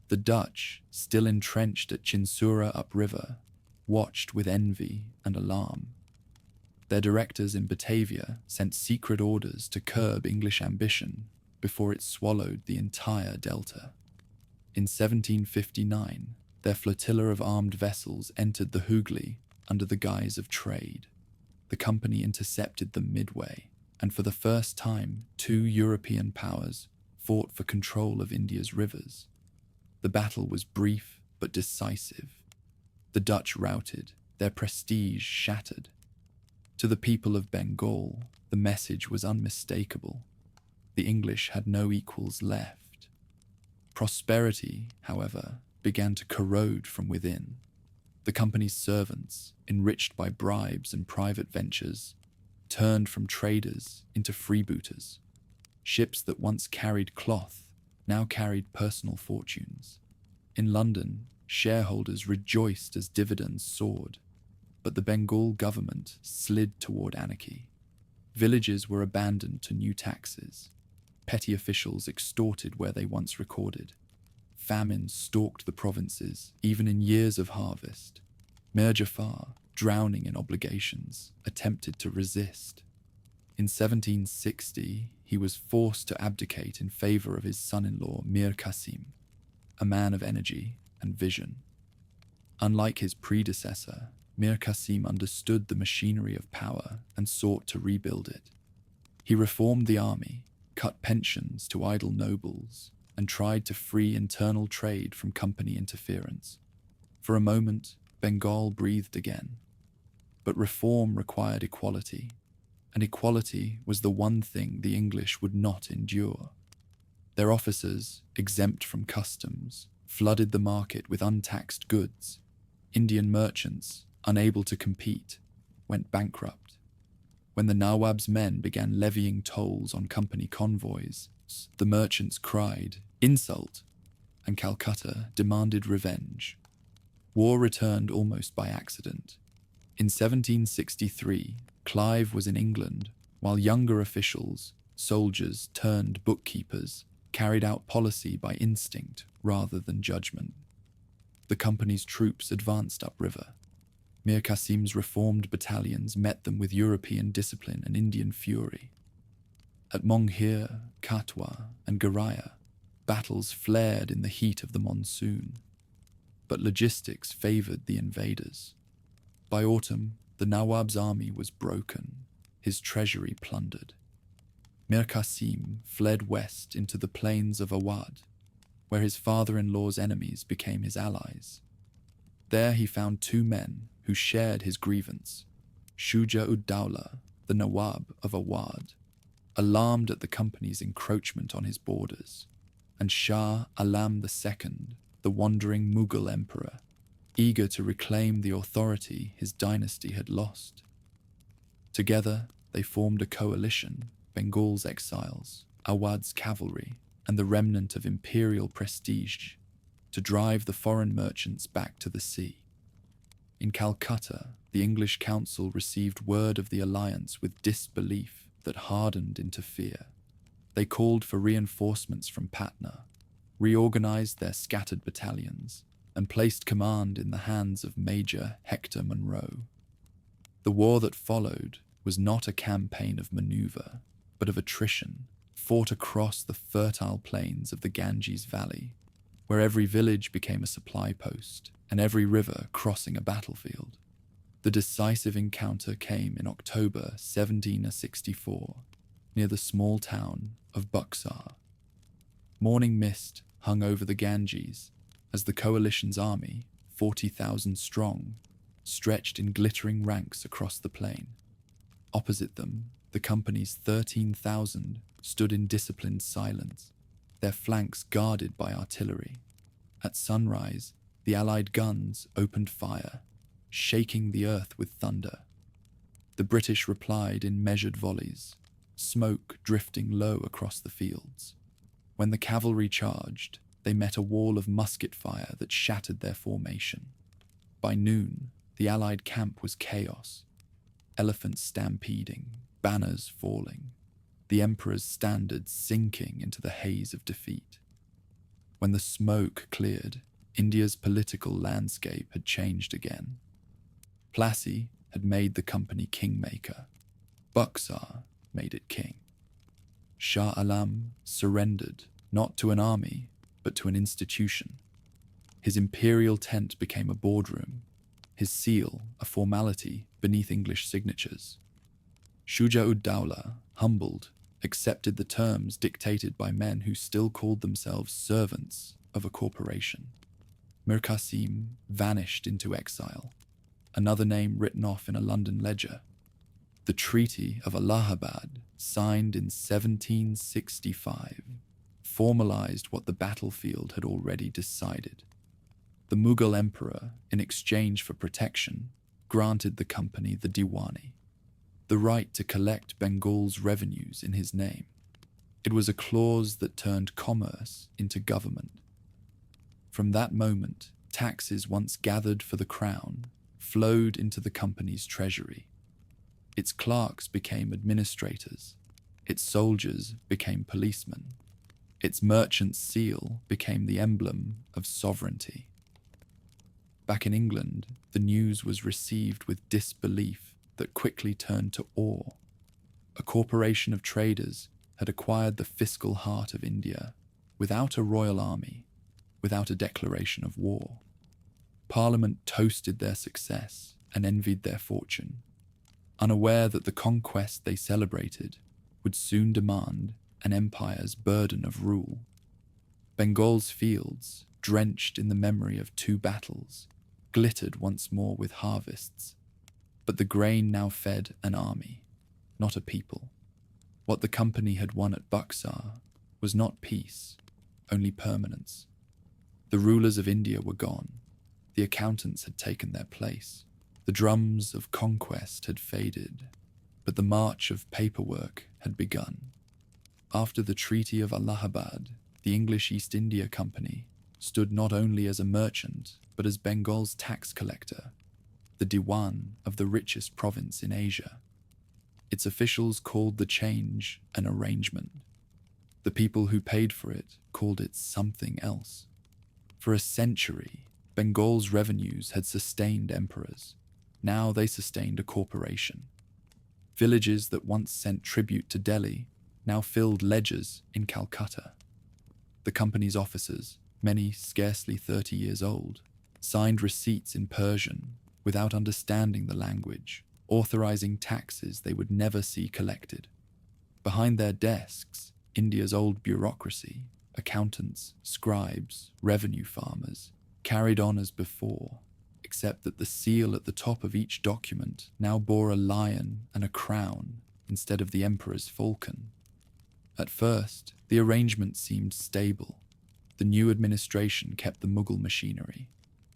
The Dutch, still entrenched at Chinsura upriver, watched with envy and alarm. Their directors in Batavia sent secret orders to curb English ambition before it swallowed the entire delta. In 1759, their flotilla of armed vessels entered the Hooghly under the guise of trade. The company intercepted them midway, and for the first time, 2 European powers fought for control of India's rivers. The battle was brief but decisive. The Dutch routed, their prestige shattered. To the people of Bengal, the message was unmistakable. The English had no equals left. Prosperity, however, began to corrode from within. The company's servants, enriched by bribes and private ventures, turned from traders into freebooters. Ships that once carried cloth now carried personal fortunes. In London, shareholders rejoiced as dividends soared, but the Bengal government slid toward anarchy. Villages were abandoned to new taxes. Petty officials extorted where they once recorded. Famine stalked the provinces, even in years of harvest. Mir Jafar, drowning in obligations, attempted to resist. In 1760, he was forced to abdicate in favor of his son-in-law Mir Qasim, a man of energy and vision. Unlike his predecessor, Mir Qasim understood the machinery of power and sought to rebuild it. He reformed the army, cut pensions to idle nobles, and tried to free internal trade from company interference. For a moment, Bengal breathed again. But reform required equality, and equality was the one thing the English would not endure. Their officers, exempt from customs, flooded the market with untaxed goods. Indian merchants, unable to compete, went bankrupt. When the Nawab's men began levying tolls on company convoys, the merchants cried, "Insult!" and Calcutta demanded revenge. War returned almost by accident. In 1763, Clive was in England, while younger officials, soldiers turned bookkeepers, carried out policy by instinct rather than judgment. The company's troops advanced upriver. Mir Qasim's reformed battalions met them with European discipline and Indian fury. At Monghir, Katwa, and Garaya, battles flared in the heat of the monsoon. But logistics favoured the invaders. By autumn, the Nawab's army was broken, his treasury plundered. Mir Qasim fled west into the plains of Awadh, where his father-in-law's enemies became his allies. There he found two men who shared his grievance: Shuja-ud-Dawla, the Nawab of Awadh, alarmed at the company's encroachment on his borders, and Shah Alam II, the wandering Mughal emperor, eager to reclaim the authority his dynasty had lost. Together, they formed a coalition: Bengal's exiles, Awadh's cavalry, and the remnant of imperial prestige, to drive the foreign merchants back to the sea. In Calcutta, the English council received word of the alliance with disbelief that hardened into fear. They called for reinforcements from Patna, reorganized their scattered battalions, and placed command in the hands of Major Hector Munro. The war that followed was not a campaign of maneuver, but of attrition, fought across the fertile plains of the Ganges Valley, where every village became a supply post and every river crossing a battlefield. The decisive encounter came in October 1764, near the small town of Buxar. Morning mist hung over the Ganges as the coalition's army, 40,000 strong, stretched in glittering ranks across the plain. Opposite them, the company's 13,000 stood in disciplined silence, their flanks guarded by artillery. At sunrise, the Allied guns opened fire, shaking the earth with thunder. The British replied in measured volleys, smoke drifting low across the fields. When the cavalry charged, they met a wall of musket fire that shattered their formation. By noon, the Allied camp was chaos. Elephants stampeding, banners falling, the Emperor's standards sinking into the haze of defeat. When the smoke cleared, India's political landscape had changed again. Plassey had made the company kingmaker. Buxar made it king. Shah Alam surrendered not to an army, but to an institution. His imperial tent became a boardroom, his seal a formality beneath English signatures. Shuja-ud-Dawla, humbled, accepted the terms dictated by men who still called themselves servants of a corporation. Mir Qasim vanished into exile, another name written off in a London ledger. The Treaty of Allahabad, signed in 1765, formalized what the battlefield had already decided. The Mughal Emperor, in exchange for protection, granted the company the Diwani, the right to collect Bengal's revenues in his name. It was a clause that turned commerce into government. From that moment, taxes once gathered for the crown flowed into the company's treasury. Its clerks became administrators, its soldiers became policemen, its merchant's seal became the emblem of sovereignty. Back in England, the news was received with disbelief that quickly turned to awe. A corporation of traders had acquired the fiscal heart of India without a royal army, without a declaration of war. Parliament toasted their success and envied their fortune, unaware that the conquest they celebrated would soon demand an empire's burden of rule. Bengal's fields, drenched in the memory of 2 battles, glittered once more with harvests, but the grain now fed an army, not a people. What the company had won at Buxar was not peace, only permanence. The rulers of India were gone. The accountants had taken their place. The drums of conquest had faded, but the march of paperwork had begun. After the Treaty of Allahabad, the English East India Company stood not only as a merchant, but as Bengal's tax collector, the Diwan of the richest province in Asia. Its officials called the change an arrangement. The people who paid for it called it something else. For a century, Bengal's revenues had sustained emperors. Now they sustained a corporation. Villages that once sent tribute to Delhi now filled ledgers in Calcutta. The company's officers, many scarcely 30 years old, signed receipts in Persian without understanding the language, authorizing taxes they would never see collected. Behind their desks, India's old bureaucracy, accountants, scribes, revenue farmers, carried on as before, except that the seal at the top of each document now bore a lion and a crown instead of the emperor's falcon. At first, the arrangement seemed stable. The new administration kept the Mughal machinery.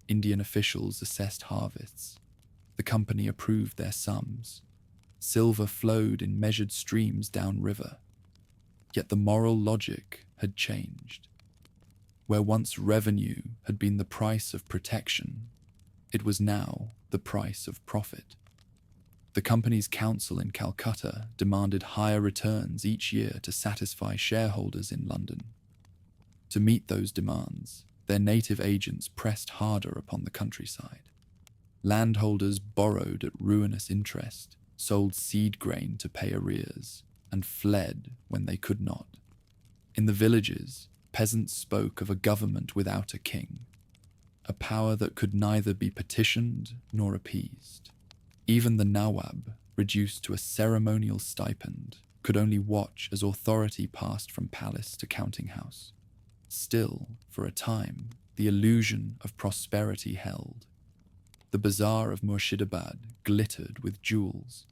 Indian officials assessed harvests. The company approved their sums. Silver flowed in measured streams downriver. Yet the moral logic had changed. Where once revenue had been the price of protection, it was now the price of profit. The company's council in Calcutta demanded higher returns each year to satisfy shareholders in London. To meet those demands, their native agents pressed harder upon the countryside. Landholders borrowed at ruinous interest, sold seed grain to pay arrears, and fled when they could not. In the villages, peasants spoke of a government without a king, a power that could neither be petitioned nor appeased. Even the Nawab, reduced to a ceremonial stipend, could only watch as authority passed from palace to counting house. Still, for a time, the illusion of prosperity held. The bazaar of Murshidabad glittered with jewels.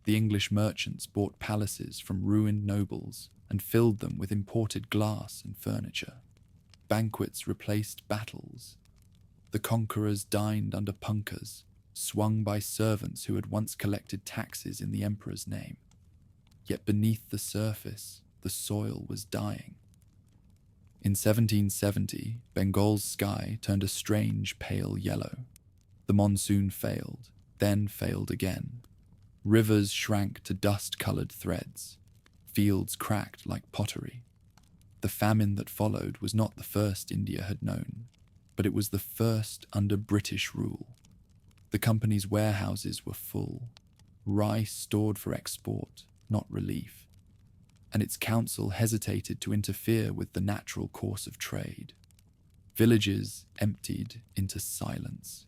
The English merchants bought palaces from ruined nobles and filled them with imported glass and furniture. Banquets replaced battles. The conquerors dined under punkahs, swung by servants who had once collected taxes in the emperor's name. Yet beneath the surface, the soil was dying. In 1770, Bengal's sky turned a strange pale yellow. The monsoon failed, then failed again. Rivers shrank to dust-coloured threads. Fields cracked like pottery. The famine that followed was not the first India had known, but it was the first under British rule. The company's warehouses were full, rice stored for export, not relief, and its council hesitated to interfere with the natural course of trade. Villages emptied into silence.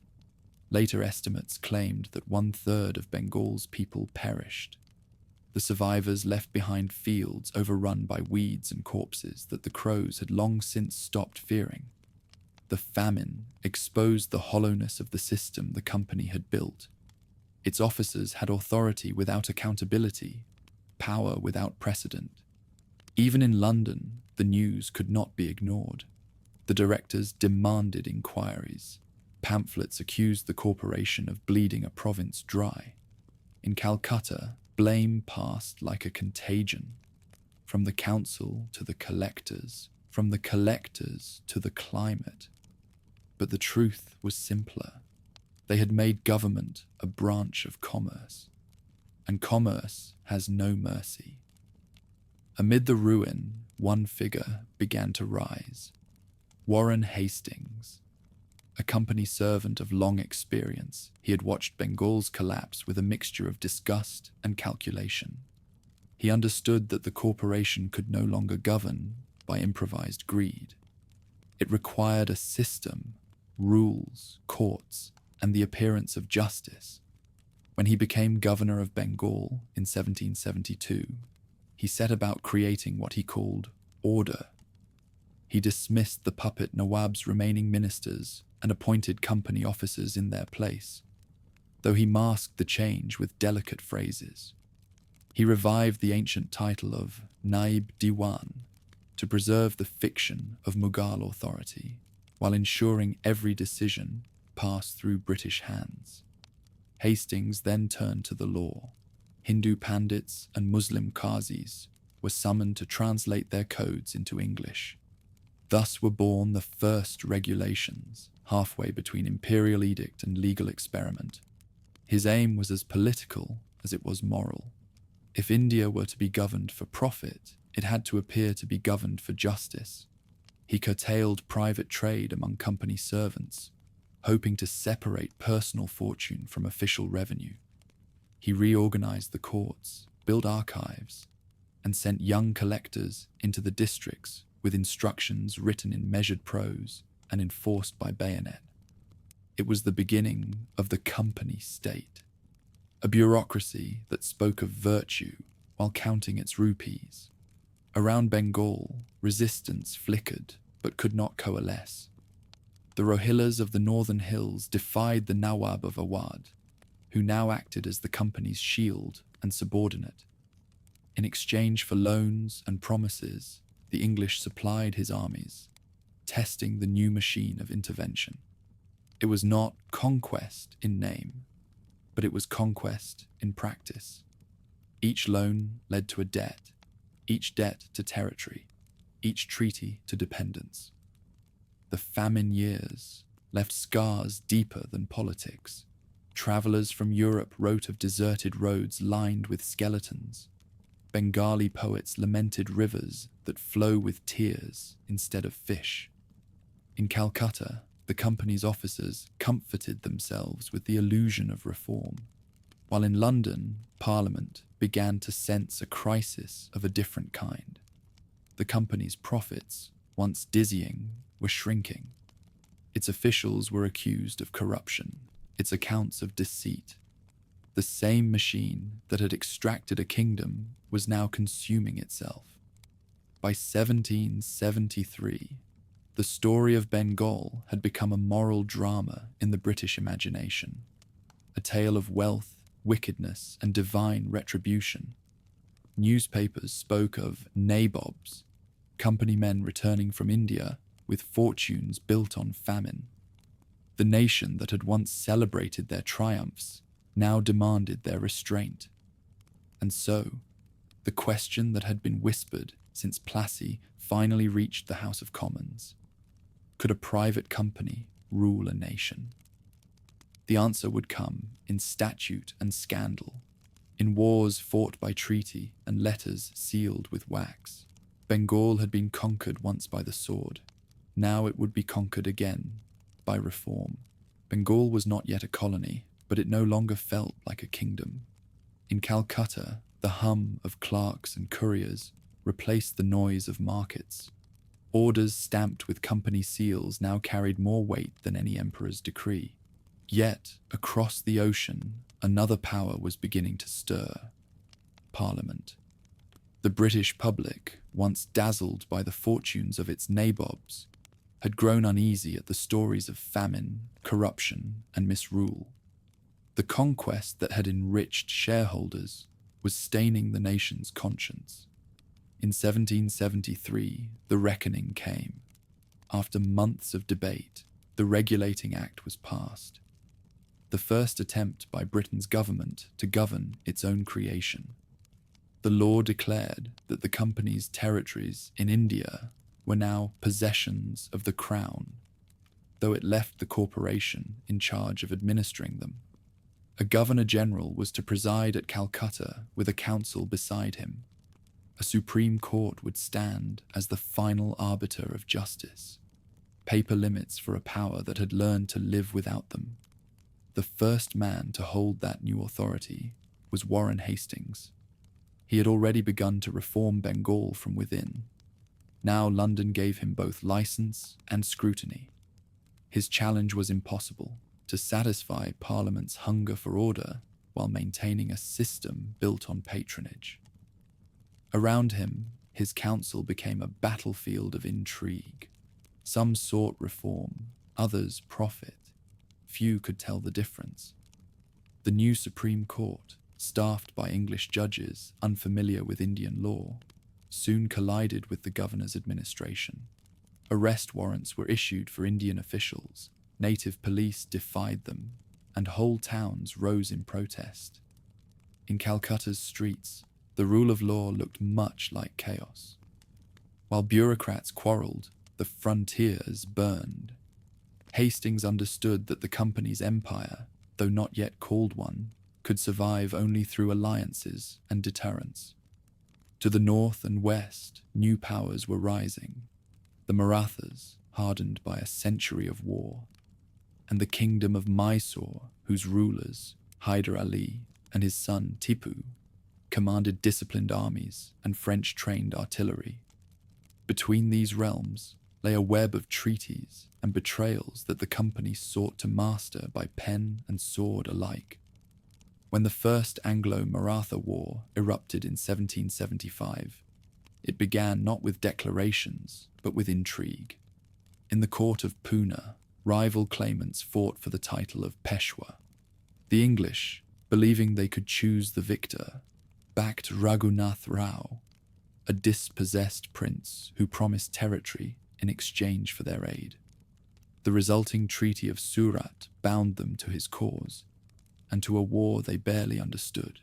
Later estimates claimed that 1/3 of Bengal's people perished. The survivors left behind fields overrun by weeds and corpses that the crows had long since stopped fearing. The famine exposed the hollowness of the system the company had built. Its officers had authority without accountability, power without precedent. Even in London, the news could not be ignored. The directors demanded inquiries. Pamphlets accused the corporation of bleeding a province dry. In Calcutta, blame passed like a contagion. from the council to the collectors, from the collectors to the climate. But the truth was simpler. They had made government a branch of commerce, and commerce has no mercy. Amid the ruin, one figure began to rise. Warren Hastings. A company servant of long experience, he had watched Bengal's collapse with a mixture of disgust and calculation. He understood that the corporation could no longer govern by improvised greed. It required a system, rules, courts, and the appearance of justice. When he became governor of Bengal in 1772, he set about creating what he called order. He dismissed the puppet Nawab's remaining ministers and appointed company officers in their place, though he masked the change with delicate phrases. He revived the ancient title of Naib Diwan to preserve the fiction of Mughal authority, while ensuring every decision passed through British hands. Hastings then turned to the law. Hindu pandits and Muslim qazis were summoned to translate their codes into English. Thus were born the first regulations, halfway between imperial edict and legal experiment. His aim was as political as it was moral. If India were to be governed for profit, it had to appear to be governed for justice. He curtailed private trade among company servants, hoping to separate personal fortune from official revenue. He reorganized the courts, built archives, and sent young collectors into the districts with instructions written in measured prose and enforced by bayonet. It was the beginning of the company state, a bureaucracy that spoke of virtue while counting its rupees. Around Bengal, resistance flickered but could not coalesce. The Rohillas of the northern hills defied the Nawab of Awadh, who now acted as the company's shield and subordinate. In exchange for loans and promises, the English supplied his armies, testing the new machine of intervention. It was not conquest in name, but it was conquest in practice. Each loan led to a debt, each debt to territory, each treaty to dependence. The famine years left scars deeper than politics. Travelers from Europe wrote of deserted roads lined with skeletons. Bengali poets lamented rivers that flow with tears instead of fish. In Calcutta, the company's officers comforted themselves with the illusion of reform, while in London, Parliament began to sense a crisis of a different kind. The company's profits, once dizzying, were shrinking. Its officials were accused of corruption, its accounts of deceit. The same machine that had extracted a kingdom was now consuming itself. By 1773, the story of Bengal had become a moral drama in the British imagination, a tale of wealth, wickedness, and divine retribution. Newspapers spoke of nabobs, company men returning from India with fortunes built on famine. The nation that had once celebrated their triumphs now demanded their restraint. And so, the question that had been whispered since Plassey finally reached the House of Commons: could a private company rule a nation? The answer would come in statute and scandal, in wars fought by treaty and letters sealed with wax. Bengal had been conquered once by the sword. Now it would be conquered again by reform. Bengal was not yet a colony, but it no longer felt like a kingdom. In Calcutta, the hum of clerks and couriers replaced the noise of markets. Orders stamped with company seals now carried more weight than any emperor's decree. Yet, across the ocean, another power was beginning to stir: Parliament. The British public, once dazzled by the fortunes of its nabobs, had grown uneasy at the stories of famine, corruption, and misrule. The conquest that had enriched shareholders was staining the nation's conscience. In 1773, the reckoning came. After months of debate, the Regulating Act was passed, the first attempt by Britain's government to govern its own creation. The law declared that the company's territories in India were now possessions of the crown, though it left the corporation in charge of administering them. A governor-general was to preside at Calcutta with a council beside him. A supreme court would stand as the final arbiter of justice. Paper limits for a power that had learned to live without them. The first man to hold that new authority was Warren Hastings. He had already begun to reform Bengal from within. Now London gave him both license and scrutiny. His challenge was impossible: to satisfy Parliament's hunger for order while maintaining a system built on patronage. Around him, his council became a battlefield of intrigue. Some sought reform, others profit. Few could tell the difference. The new Supreme Court, staffed by English judges unfamiliar with Indian law, soon collided with the governor's administration. Arrest warrants were issued for Indian officials, native police defied them, and whole towns rose in protest. In Calcutta's streets, the rule of law looked much like chaos. While bureaucrats quarreled, the frontiers burned. Hastings understood that the company's empire, though not yet called one, could survive only through alliances and deterrence. To the north and west, new powers were rising. The Marathas, hardened by a century of war, and the kingdom of Mysore, whose rulers, Hyder Ali and his son Tipu, commanded disciplined armies and French-trained artillery. Between these realms lay a web of treaties and betrayals that the company sought to master by pen and sword alike. When the First Anglo-Maratha War erupted in 1775, it began not with declarations, but with intrigue. In the court of Poona, rival claimants fought for the title of Peshwa. The English, believing they could choose the victor, backed Raghunath Rao, a dispossessed prince who promised territory in exchange for their aid. The resulting Treaty of Surat bound them to his cause, and to a war they barely understood.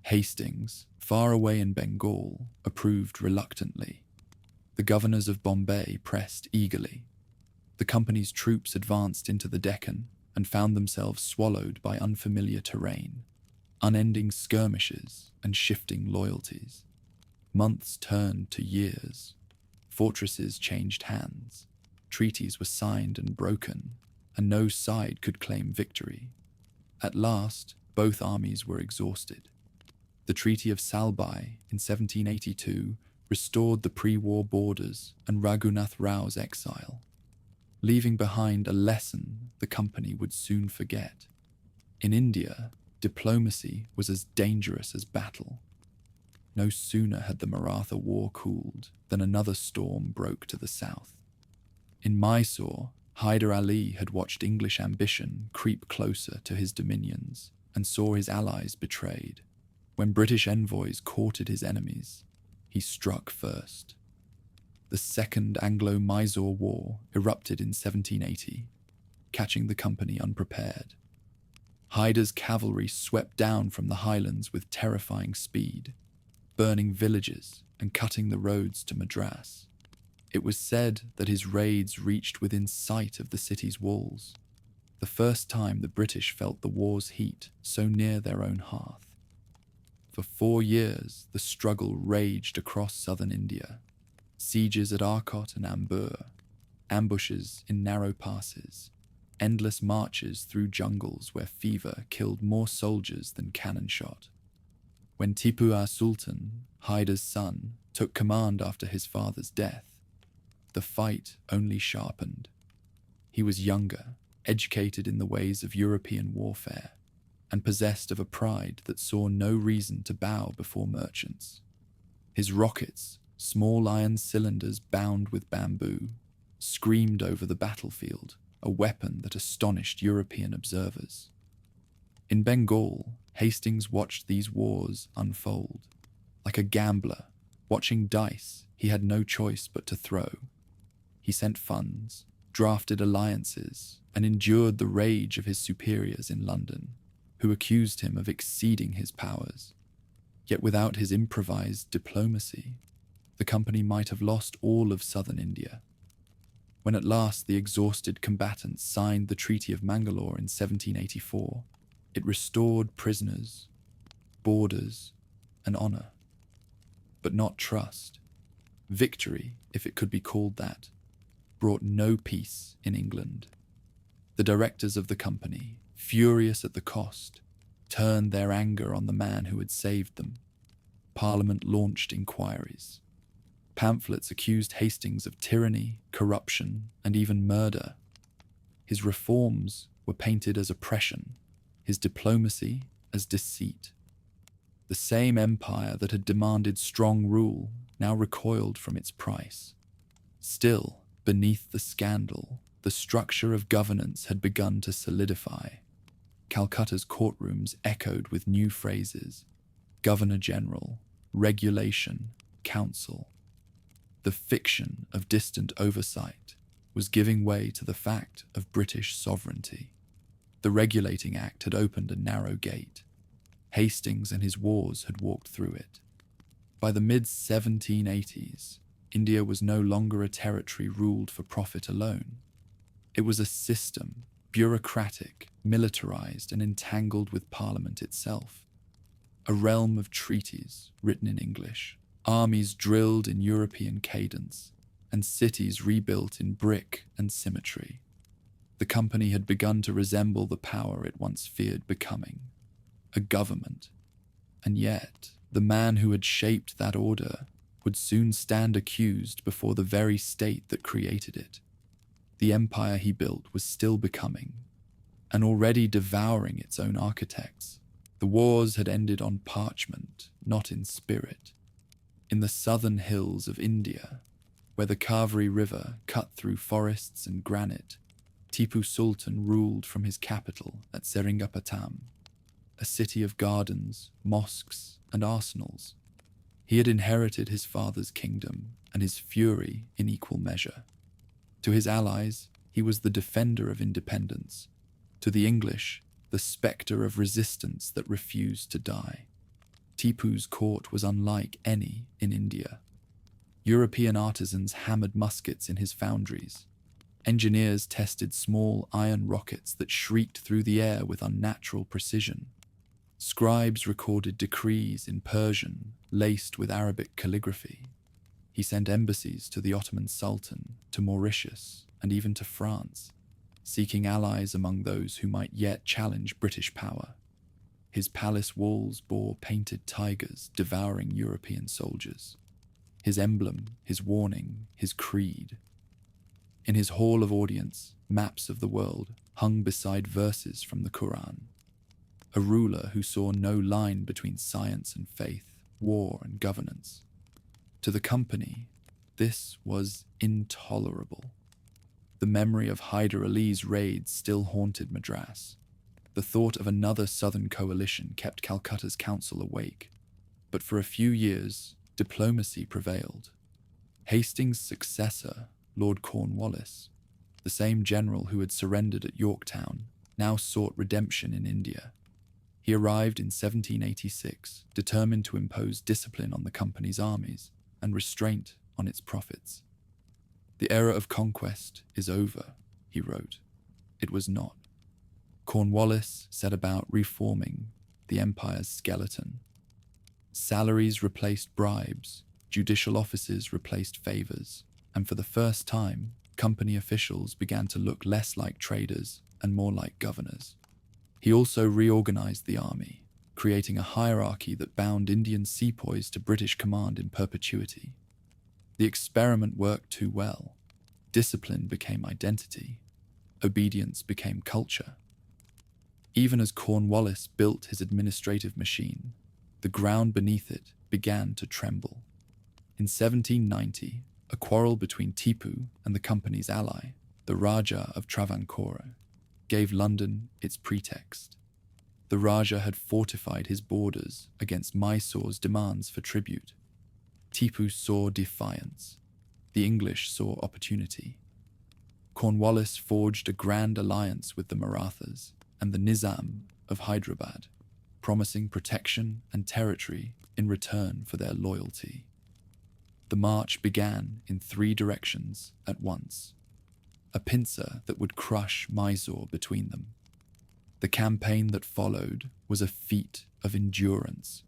Hastings, far away in Bengal, approved reluctantly. The governors of Bombay pressed eagerly. The company's troops advanced into the Deccan and found themselves swallowed by unfamiliar terrain, unending skirmishes and shifting loyalties. Months turned to years. Fortresses changed hands. Treaties were signed and broken, and no side could claim victory. At last, both armies were exhausted. The Treaty of Salbai in 1782 restored the pre-war borders and Raghunath Rao's exile, leaving behind a lesson the company would soon forget. In India, diplomacy was as dangerous as battle. No sooner had the Maratha War cooled than another storm broke to the south. In Mysore, Hyder Ali had watched English ambition creep closer to his dominions and saw his allies betrayed. When British envoys courted his enemies, he struck first. The Second Anglo-Mysore War erupted in 1780, catching the company unprepared. Hyder's cavalry swept down from the highlands with terrifying speed, burning villages and cutting the roads to Madras. It was said that his raids reached within sight of the city's walls, the first time the British felt the war's heat so near their own hearth. For 4 years, the struggle raged across southern India. Sieges at Arcot and Ambur, ambushes in narrow passes, endless marches through jungles where fever killed more soldiers than cannon shot. When Tipu Sultan, Hyder's son, took command after his father's death, the fight only sharpened. He was younger, educated in the ways of European warfare, and possessed of a pride that saw no reason to bow before merchants. His rockets, small iron cylinders bound with bamboo, screamed over the battlefield, a weapon that astonished European observers. In Bengal, Hastings watched these wars unfold. Like a gambler, watching dice, he had no choice but to throw. He sent funds, drafted alliances, and endured the rage of his superiors in London, who accused him of exceeding his powers. Yet without his improvised diplomacy, the company might have lost all of southern India. When at last the exhausted combatants signed the Treaty of Mangalore in 1784, it restored prisoners, borders, and honor, but not trust. Victory, if it could be called that, brought no peace in England. The directors of the company, furious at the cost, turned their anger on the man who had saved them. Parliament launched inquiries. Pamphlets accused Hastings of tyranny, corruption, and even murder. His reforms were painted as oppression, his diplomacy as deceit. The same empire that had demanded strong rule now recoiled from its price. Still, beneath the scandal, the structure of governance had begun to solidify. Calcutta's courtrooms echoed with new phrases: Governor-General, regulation, council. The fiction of distant oversight was giving way to the fact of British sovereignty. The Regulating Act had opened a narrow gate. Hastings and his wars had walked through it. By the mid-1780s, India was no longer a territory ruled for profit alone. It was a system, bureaucratic, militarized, and entangled with Parliament itself. A realm of treaties written in English, armies drilled in European cadence, and cities rebuilt in brick and symmetry. The company had begun to resemble the power it once feared becoming, a government. And yet, the man who had shaped that order would soon stand accused before the very state that created it. The empire he built was still becoming, and already devouring its own architects. The wars had ended on parchment, not in spirit. In the southern hills of India, where the Kaveri River cut through forests and granite, Tipu Sultan ruled from his capital at Seringapatam, a city of gardens, mosques, and arsenals. He had inherited his father's kingdom and his fury in equal measure. To his allies, he was the defender of independence. To the English, the spectre of resistance that refused to die. Tipu's court was unlike any in India. European artisans hammered muskets in his foundries. Engineers tested small iron rockets that shrieked through the air with unnatural precision. Scribes recorded decrees in Persian, laced with Arabic calligraphy. He sent embassies to the Ottoman Sultan, to Mauritius, and even to France, seeking allies among those who might yet challenge British power. His palace walls bore painted tigers devouring European soldiers. His emblem, his warning, his creed. In his hall of audience, maps of the world hung beside verses from the Quran. A ruler who saw no line between science and faith, war and governance. To the company, this was intolerable. The memory of Hyder Ali's raids still haunted Madras. The thought of another southern coalition kept Calcutta's council awake. But for a few years, diplomacy prevailed. Hastings' successor, Lord Cornwallis, the same general who had surrendered at Yorktown, now sought redemption in India. He arrived in 1786, determined to impose discipline on the company's armies and restraint on its profits. The era of conquest is over, he wrote. It was not. Cornwallis set about reforming the empire's skeleton. Salaries replaced bribes, judicial offices replaced favors, and for the first time, company officials began to look less like traders and more like governors. He also reorganized the army, creating a hierarchy that bound Indian sepoys to British command in perpetuity. The experiment worked too well. Discipline became identity. Obedience became culture. Even as Cornwallis built his administrative machine, the ground beneath it began to tremble. In 1790, a quarrel between Tipu and the company's ally, the Rajah of Travancore, gave London its pretext. The Rajah had fortified his borders against Mysore's demands for tribute. Tipu saw defiance. The English saw opportunity. Cornwallis forged a grand alliance with the Marathas and the Nizam of Hyderabad, promising protection and territory in return for their loyalty. The march began in 3 directions at once, a pincer that would crush Mysore between them. The campaign that followed was a feat of endurance.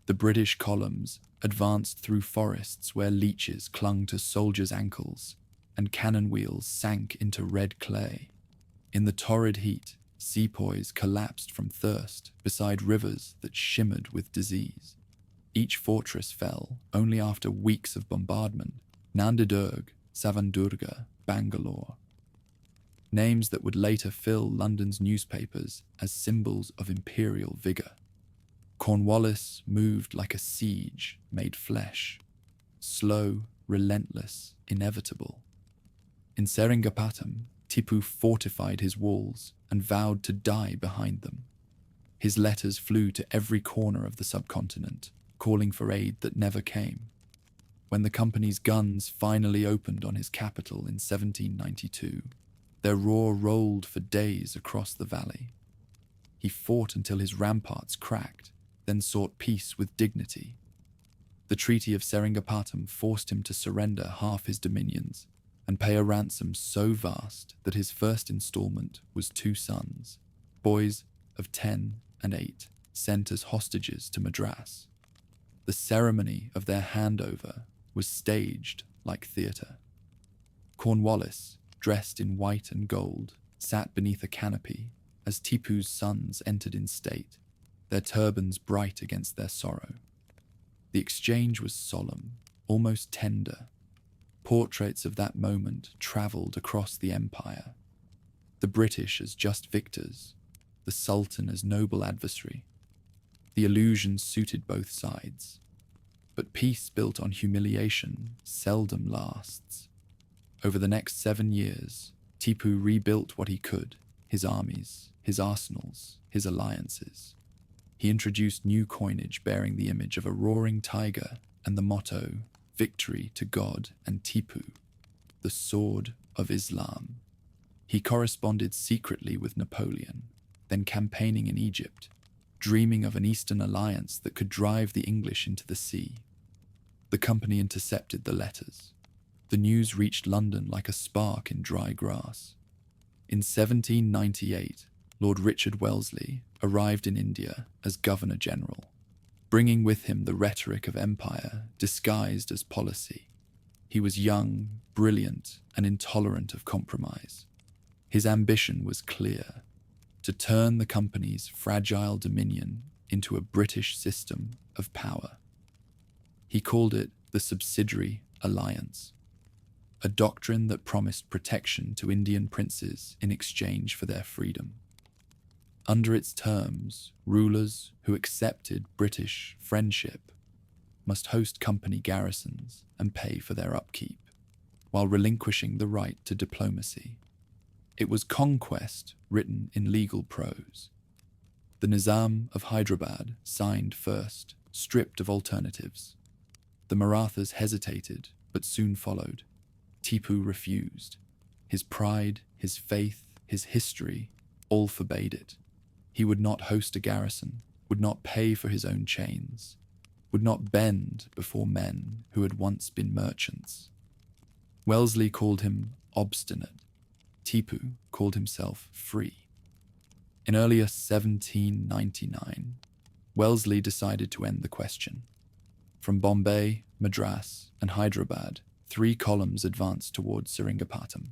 The British columns advanced through forests where leeches clung to soldiers' ankles and cannon wheels sank into red clay. In the torrid heat, sepoys collapsed from thirst beside rivers that shimmered with disease. Each fortress fell only after weeks of bombardment: Nandedurg, Savandurga, Bangalore. Names that would later fill London's newspapers as symbols of imperial vigour. Cornwallis moved like a siege made flesh, slow, relentless, inevitable. In Seringapatam, Tipu fortified his walls and vowed to die behind them. His letters flew to every corner of the subcontinent, calling for aid that never came. When the company's guns finally opened on his capital in 1792, their roar rolled for days across the valley. He fought until his ramparts cracked, then sought peace with dignity. The Treaty of Seringapatam forced him to surrender half his dominions and pay a ransom so vast that his first installment was 2 sons, boys of 10 and 8, sent as hostages to Madras. The ceremony of their handover was staged like theatre. Cornwallis, dressed in white and gold, sat beneath a canopy as Tipu's sons entered in state, their turbans bright against their sorrow. The exchange was solemn, almost tender. Portraits of that moment travelled across the empire. The British as just victors, the Sultan as noble adversary. The illusion suited both sides. But peace built on humiliation seldom lasts. Over the next 7 years, Tipu rebuilt what he could: his armies, his arsenals, his alliances. He introduced new coinage bearing the image of a roaring tiger and the motto, "Victory to God and Tipu," the sword of Islam. He corresponded secretly with Napoleon, then campaigning in Egypt, dreaming of an Eastern alliance that could drive the English into the sea. The company intercepted the letters. The news reached London like a spark in dry grass. In 1798, Lord Richard Wellesley arrived in India as Governor-General, bringing with him the rhetoric of empire disguised as policy. He was young, brilliant, and intolerant of compromise. His ambition was clear: to turn the company's fragile dominion into a British system of power. He called it the Subsidiary Alliance, a doctrine that promised protection to Indian princes in exchange for their freedom. Under its terms, rulers who accepted British friendship must host company garrisons and pay for their upkeep, while relinquishing the right to diplomacy. It was Conquest written in legal prose. The Nizam of Hyderabad signed first, stripped of alternatives. The Marathas hesitated, but soon followed. Tipu refused. His pride, his faith, his history all forbade it. He would not host a garrison, would not pay for his own chains, would not bend before men who had once been merchants. Wellesley called him obstinate. Tipu called himself free. In earlier 1799, Wellesley decided to end the question. From Bombay, Madras, and Hyderabad, 3 columns advanced towards Seringapatam.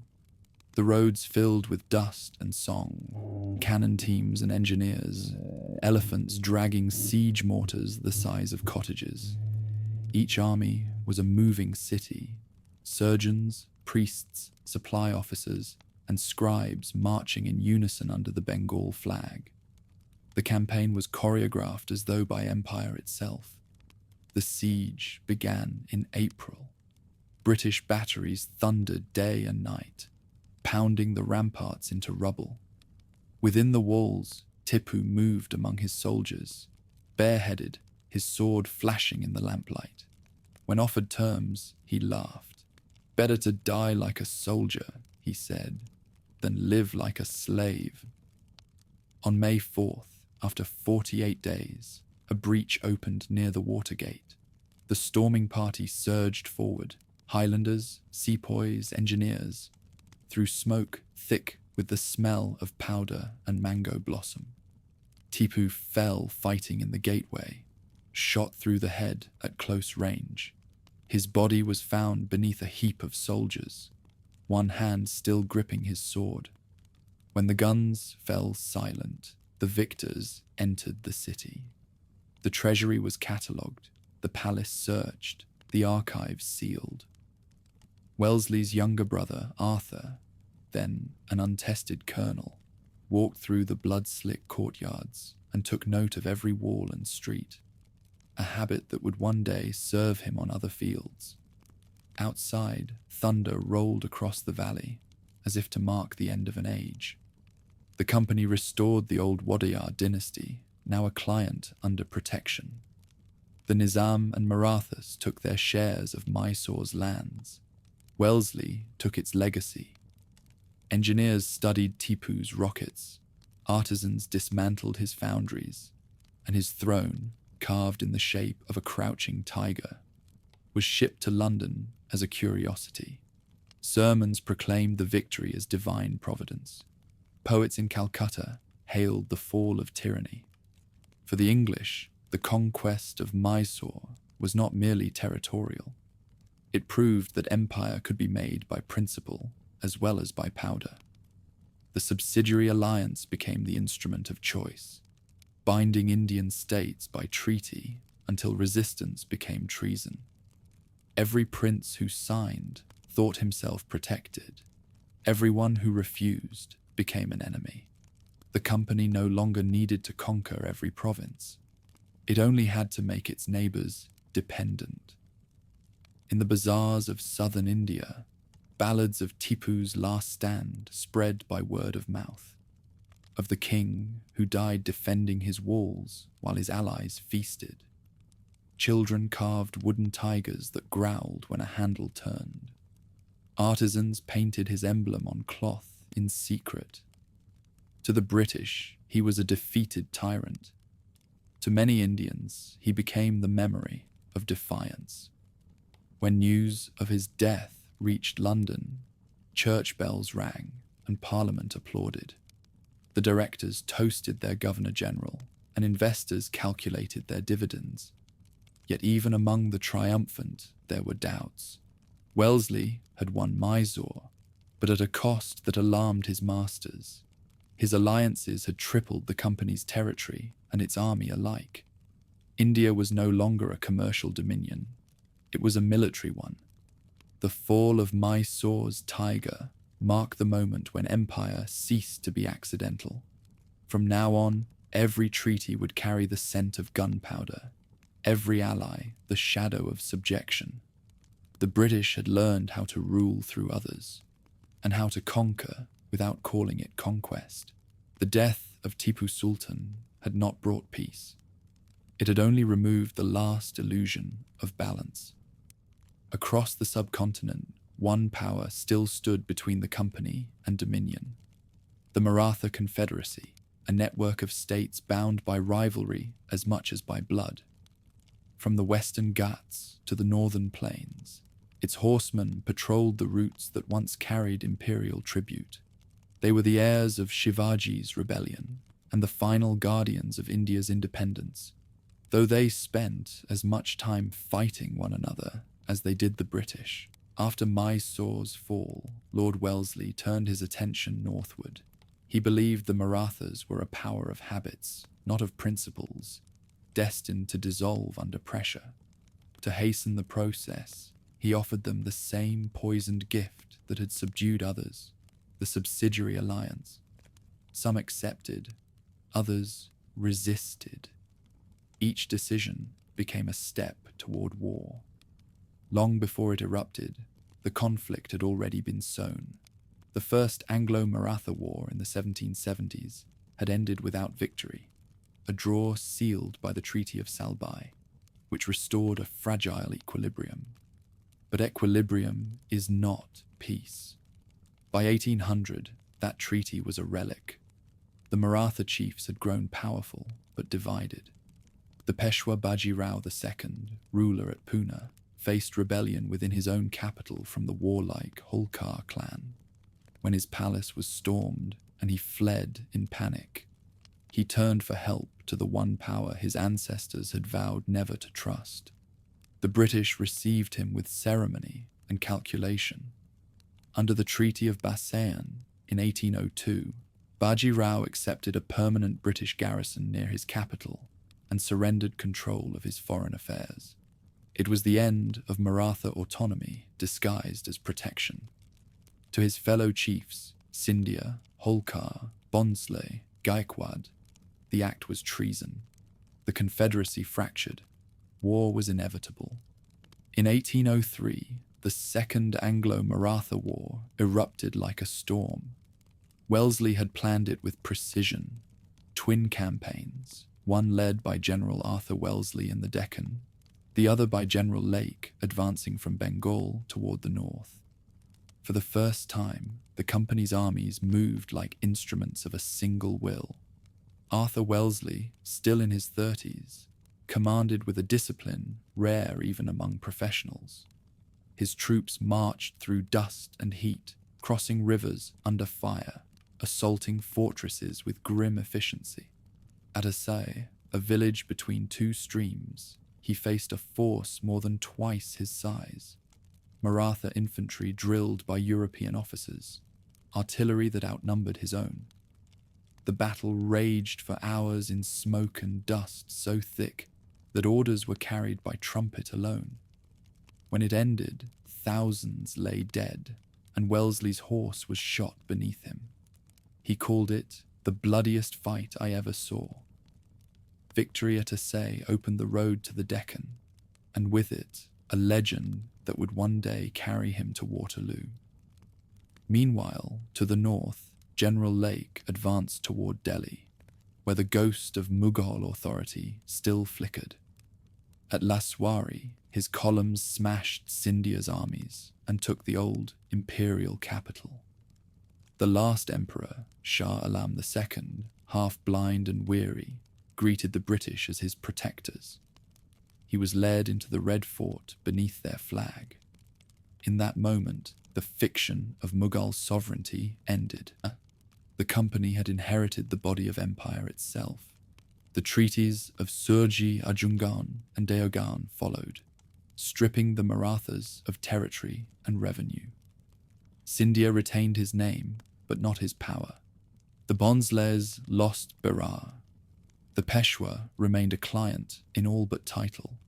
The roads filled with dust and song, cannon teams and engineers, elephants dragging siege mortars the size of cottages. Each army was a moving city: surgeons, priests, supply officers, and scribes marching in unison under the Bengal flag. The campaign was choreographed as though by empire itself. The siege began in April. British batteries thundered day and night, pounding the ramparts into rubble. Within the walls, Tipu moved among his soldiers, bareheaded, his sword flashing in the lamplight. When offered terms, he laughed. "Better to die like a soldier," he said, "than live like a slave." On May 4th, after 48 days, a breach opened near the Watergate. The storming party surged forward, Highlanders, sepoys, engineers, through smoke thick with the smell of powder and mango blossom. Tipu fell fighting in the gateway, shot through the head at close range. His body was found beneath a heap of soldiers, one hand still gripping his sword. When the guns fell silent, the victors entered the city. The treasury was catalogued, the palace searched, the archives sealed. Wellesley's younger brother, Arthur, then an untested colonel, walked through the blood-slick courtyards and took note of every wall and street, a habit that would one day serve him on other fields. Outside, thunder rolled across the valley, as if to mark the end of an age. The company restored the old Wadiyar dynasty, now a client under protection. The Nizam and Marathas took their shares of Mysore's lands. Wellesley took its legacy. Engineers studied Tipu's rockets, artisans dismantled his foundries, and his throne, carved in the shape of a crouching tiger, was shipped to London as a curiosity. Sermons proclaimed the victory as divine providence. Poets in Calcutta hailed the fall of tyranny. For the English, the conquest of Mysore was not merely territorial. It proved that empire could be made by principle as well as by powder. The subsidiary alliance became the instrument of choice, binding Indian states by treaty until resistance became treason. Every prince who signed thought himself protected. Everyone who refused became an enemy. The company no longer needed to conquer every province. It only had to make its neighbors dependent. In the bazaars of southern India, ballads of Tipu's last stand spread by word of mouth, of the king who died defending his walls while his allies feasted. Children carved wooden tigers that growled when a handle turned. Artisans painted his emblem on cloth in secret. To the British, he was a defeated tyrant. To many Indians, he became the memory of defiance. When news of his death reached London, church bells rang and Parliament applauded. The directors toasted their Governor-General and investors calculated their dividends. Yet even among the triumphant, there were doubts. Wellesley had won Mysore, but at a cost that alarmed his masters. His alliances had tripled the company's territory and its army alike. India was no longer a commercial dominion. It was a military one. The fall of Mysore's tiger marked the moment when empire ceased to be accidental. From now on, every treaty would carry the scent of gunpowder, every ally the shadow of subjection. The British had learned how to rule through others, and how to conquer without calling it conquest. The death of Tipu Sultan had not brought peace. It had only removed the last illusion of balance. Across the subcontinent, one power still stood between the company and dominion. The Maratha Confederacy, a network of states bound by rivalry as much as by blood. From the western Ghats to the northern plains, its horsemen patrolled the routes that once carried imperial tribute. They were the heirs of Shivaji's rebellion and the final guardians of India's independence. Though they spent as much time fighting one another as they did the British, after Mysore's fall, Lord Wellesley turned his attention northward. He believed the Marathas were a power of habits, not of principles, destined to dissolve under pressure. To hasten the process, he offered them the same poisoned gift that had subdued others, the subsidiary alliance. Some accepted, others resisted. Each decision became a step toward war. Long before it erupted, the conflict had already been sown. The First Anglo-Maratha War in the 1770s had ended without victory, a draw sealed by the Treaty of Salbai, which restored a fragile equilibrium. But equilibrium is not peace. By 1800, that treaty was a relic. The Maratha chiefs had grown powerful, but divided. The Peshwa Baji Rao II, ruler at Pune, faced rebellion within his own capital from the warlike Holkar clan. When his palace was stormed and he fled in panic, he turned for help to the one power his ancestors had vowed never to trust. The British received him with ceremony and calculation. Under the Treaty of Bassein in 1802, Baji Rao accepted a permanent British garrison near his capital and surrendered control of his foreign affairs. It was the end of Maratha autonomy disguised as protection. To his fellow chiefs, Scindia, Holkar, Bhonsle, Gaikwad, the act was treason. The Confederacy fractured. War was inevitable. In 1803, the Second Anglo-Maratha War erupted like a storm. Wellesley had planned it with precision. Twin campaigns, one led by General Arthur Wellesley in the Deccan, the other by General Lake advancing from Bengal toward the north. For the first time, the company's armies moved like instruments of a single will. Arthur Wellesley, still in his 30s, commanded with a discipline rare even among professionals. His troops marched through dust and heat, crossing rivers under fire, assaulting fortresses with grim efficiency. At Asai, a village between two streams, he faced a force more than twice his size. Maratha infantry drilled by European officers, artillery that outnumbered his own. The battle raged for hours in smoke and dust so thick that orders were carried by trumpet alone. When it ended, thousands lay dead, and Wellesley's horse was shot beneath him. He called it the bloodiest fight I ever saw. Victory at Assaye opened the road to the Deccan, and with it, a legend that would one day carry him to Waterloo. Meanwhile, to the north, General Lake advanced toward Delhi, where the ghost of Mughal authority still flickered. At Laswari, his columns smashed Scindia's armies and took the old imperial capital. The last emperor, Shah Alam II, half blind and weary, greeted the British as his protectors. He was led into the Red Fort beneath their flag. In that moment, the fiction of Mughal sovereignty ended. The company had inherited the body of empire itself. The treaties of Surji Ajungan and Deogan followed, stripping the Marathas of territory and revenue. Scindia retained his name, but not his power. The Bhonsles lost Berar. The Peshwa remained a client in all but title.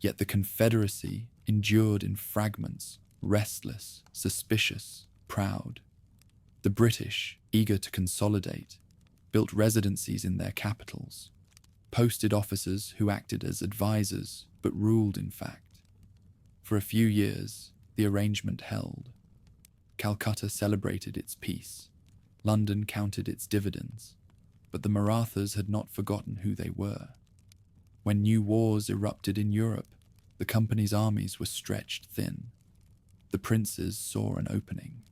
Yet the Confederacy endured in fragments, restless, suspicious, proud. The British, eager to consolidate, built residencies in their capitals, posted officers who acted as advisors but ruled in fact. For a few years, the arrangement held. Calcutta celebrated its peace. London counted its dividends. But the Marathas had not forgotten who they were. When new wars erupted in Europe, the company's armies were stretched thin. The princes saw an opening.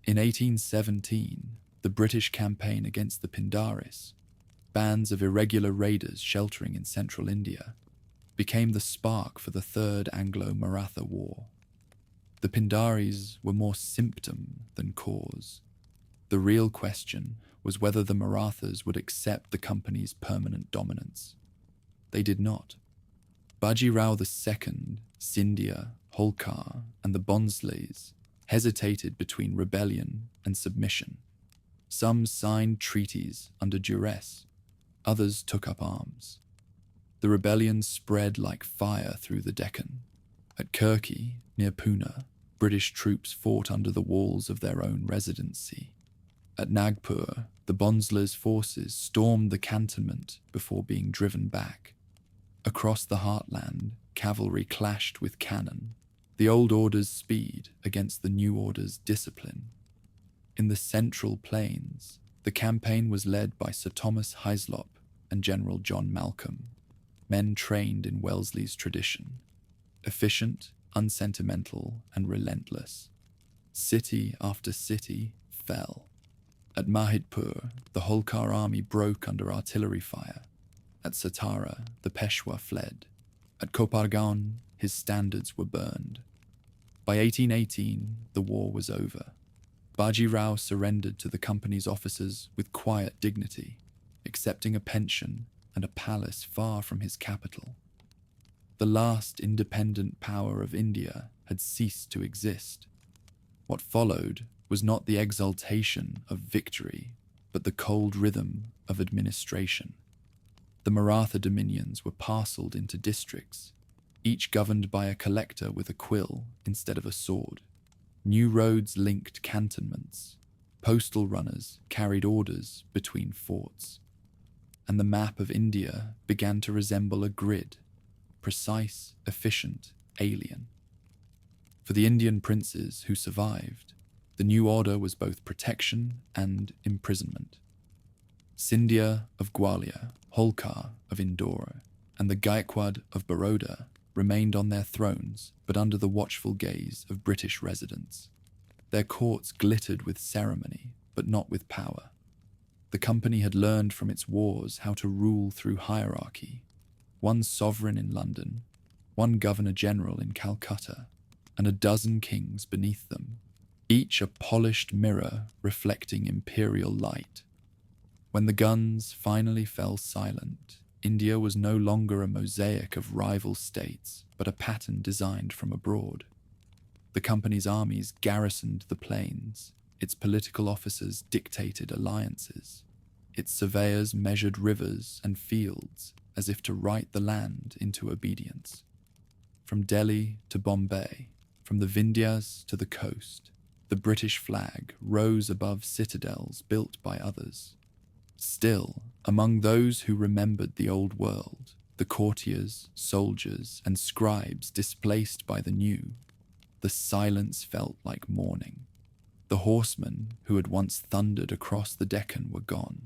In 1817, the British campaign against the Pindaris, bands of irregular raiders sheltering in central India, became the spark for the Third Anglo-Maratha War. The Pindaris were more symptom than cause. The real question was whether the Marathas would accept the company's permanent dominance. They did not. Baji Rao II, Scindia, Holkar, and the Bhonsles hesitated between rebellion and submission. Some signed treaties under duress, others took up arms. The rebellion spread like fire through the Deccan. At Kirki, near Pune, British troops fought under the walls of their own residency. At Nagpur, the Bhonsles' forces stormed the cantonment before being driven back. Across the heartland, cavalry clashed with cannon, the old order's speed against the new order's discipline. In the central plains, the campaign was led by Sir Thomas Hyslop and General John Malcolm, men trained in Wellesley's tradition. Efficient, unsentimental, and relentless. City after city fell. At Mahidpur, the Holkar army broke under artillery fire. At Satara, the Peshwa fled. At Kopargaon, his standards were burned. By 1818, the war was over. Baji Rao surrendered to the company's officers with quiet dignity, accepting a pension and a palace far from his capital. The last independent power of India had ceased to exist. What followed was not the exultation of victory, but the cold rhythm of administration. The Maratha dominions were parcelled into districts, each governed by a collector with a quill instead of a sword. New roads linked cantonments. Postal runners carried orders between forts. And the map of India began to resemble a grid, precise, efficient, alien. For the Indian princes who survived, the new order was both protection and imprisonment. Scindia of Gwalior, Holkar of Indore, and the Gaikwad of Baroda remained on their thrones, but under the watchful gaze of British residents. Their courts glittered with ceremony, but not with power. The company had learned from its wars how to rule through hierarchy. One sovereign in London, one governor-general in Calcutta, and a dozen kings beneath them, each a polished mirror reflecting imperial light. When the guns finally fell silent, India was no longer a mosaic of rival states, but a pattern designed from abroad. The company's armies garrisoned the plains, its political officers dictated alliances, its surveyors measured rivers and fields as if to write the land into obedience. From Delhi to Bombay, from the Vindhyas to the coast, the British flag rose above citadels built by others. Still, among those who remembered the old world, the courtiers, soldiers, and scribes displaced by the new, the silence felt like mourning. The horsemen who had once thundered across the Deccan were gone.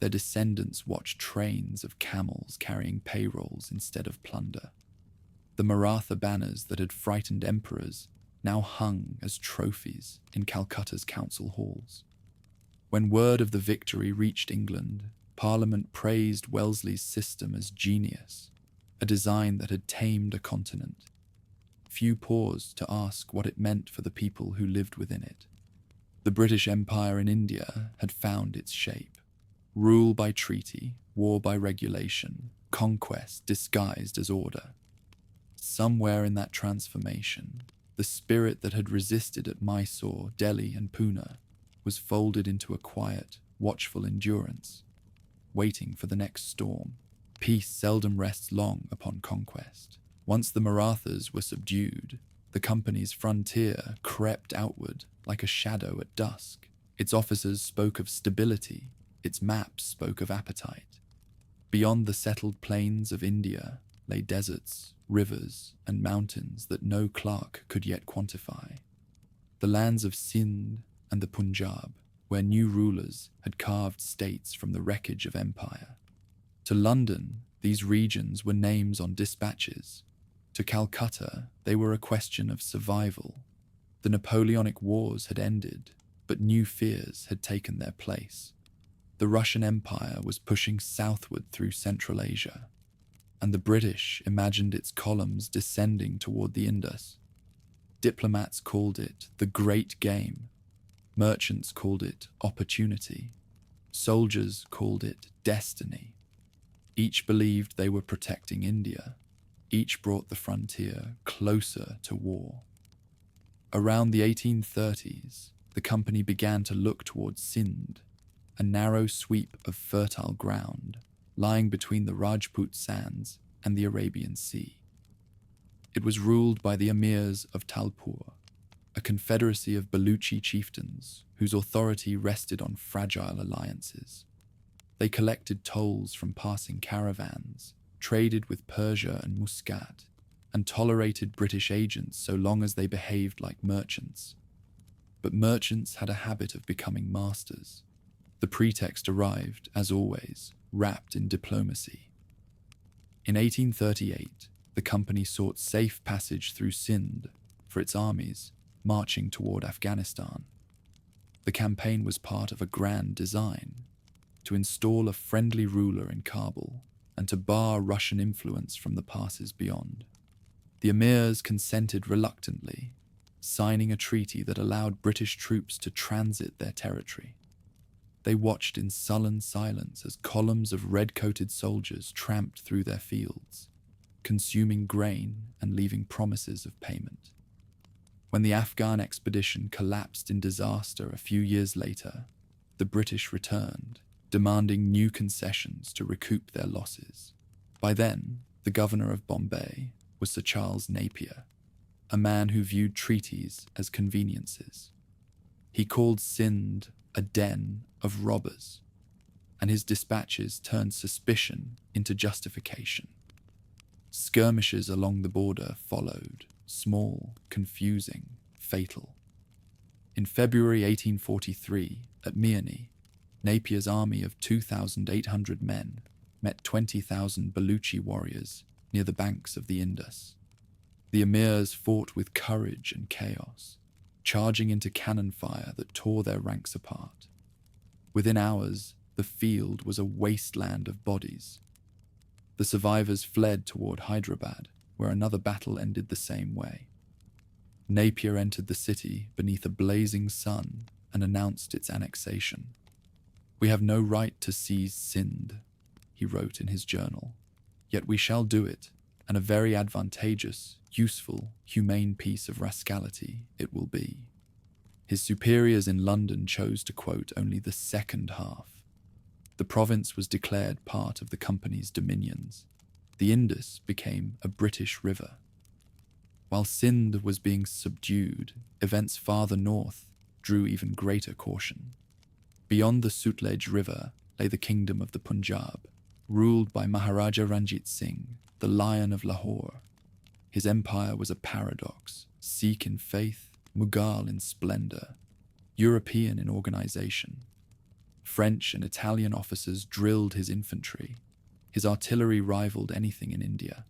Their descendants watched trains of camels carrying payrolls instead of plunder. The Maratha banners that had frightened emperors now hung as trophies in Calcutta's council halls. When word of the victory reached England, Parliament praised Wellesley's system as genius, a design that had tamed a continent. Few paused to ask what it meant for the people who lived within it. The British Empire in India had found its shape. Rule by treaty, war by regulation, conquest disguised as order. Somewhere in that transformation, the spirit that had resisted at Mysore, Delhi, and Pune was folded into a quiet, watchful endurance, waiting for the next storm. Peace seldom rests long upon conquest. Once the Marathas were subdued, the company's frontier crept outward like a shadow at dusk. Its officers spoke of stability, its maps spoke of appetite. Beyond the settled plains of India lay deserts, rivers, and mountains that no clerk could yet quantify. The lands of Sindh and the Punjab, where new rulers had carved states from the wreckage of empire. To London, these regions were names on dispatches. To Calcutta, they were a question of survival. The Napoleonic Wars had ended, but new fears had taken their place. The Russian Empire was pushing southward through Central Asia, and the British imagined its columns descending toward the Indus. Diplomats called it the Great Game. Merchants called it opportunity. Soldiers called it destiny. Each believed they were protecting India. Each brought the frontier closer to war. Around the 1830s, the company began to look towards Sindh, a narrow sweep of fertile ground lying between the Rajput sands and the Arabian Sea. It was ruled by the emirs of Talpur, a confederacy of Baluchi chieftains whose authority rested on fragile alliances. They collected tolls from passing caravans, traded with Persia and Muscat, and tolerated British agents so long as they behaved like merchants. But merchants had a habit of becoming masters. The pretext arrived, as always, wrapped in diplomacy. In 1838, the company sought safe passage through Sindh for its armies marching toward Afghanistan. The campaign was part of a grand design to install a friendly ruler in Kabul and to bar Russian influence from the passes beyond. The emirs consented reluctantly, signing a treaty that allowed British troops to transit their territory. They watched in sullen silence as columns of red-coated soldiers tramped through their fields, consuming grain and leaving promises of payment. When the Afghan expedition collapsed in disaster a few years later, the British returned, demanding new concessions to recoup their losses. By then, the governor of Bombay was Sir Charles Napier, a man who viewed treaties as conveniences. He called Sindh a den of robbers, and his dispatches turned suspicion into justification. Skirmishes along the border followed, small, confusing, fatal. In February 1843, at Miani, Napier's army of 2,800 men met 20,000 Baluchi warriors near the banks of the Indus. The emirs fought with courage and chaos, charging into cannon fire that tore their ranks apart. Within hours, the field was a wasteland of bodies. The survivors fled toward Hyderabad, where another battle ended the same way. Napier entered the city beneath a blazing sun and announced its annexation. "We have no right to seize Sindh," he wrote in his journal, "yet we shall do it, and a very advantageous, useful, humane piece of rascality it will be." His superiors in London chose to quote only the second half. The province was declared part of the company's dominions. The Indus became a British river. While Sindh was being subdued, events farther north drew even greater caution. Beyond the Sutlej River lay the kingdom of the Punjab, ruled by Maharaja Ranjit Singh, the Lion of Lahore. His empire was a paradox, Sikh in faith, Mughal in splendor, European in organization. French and Italian officers drilled his infantry. His artillery rivaled anything in India.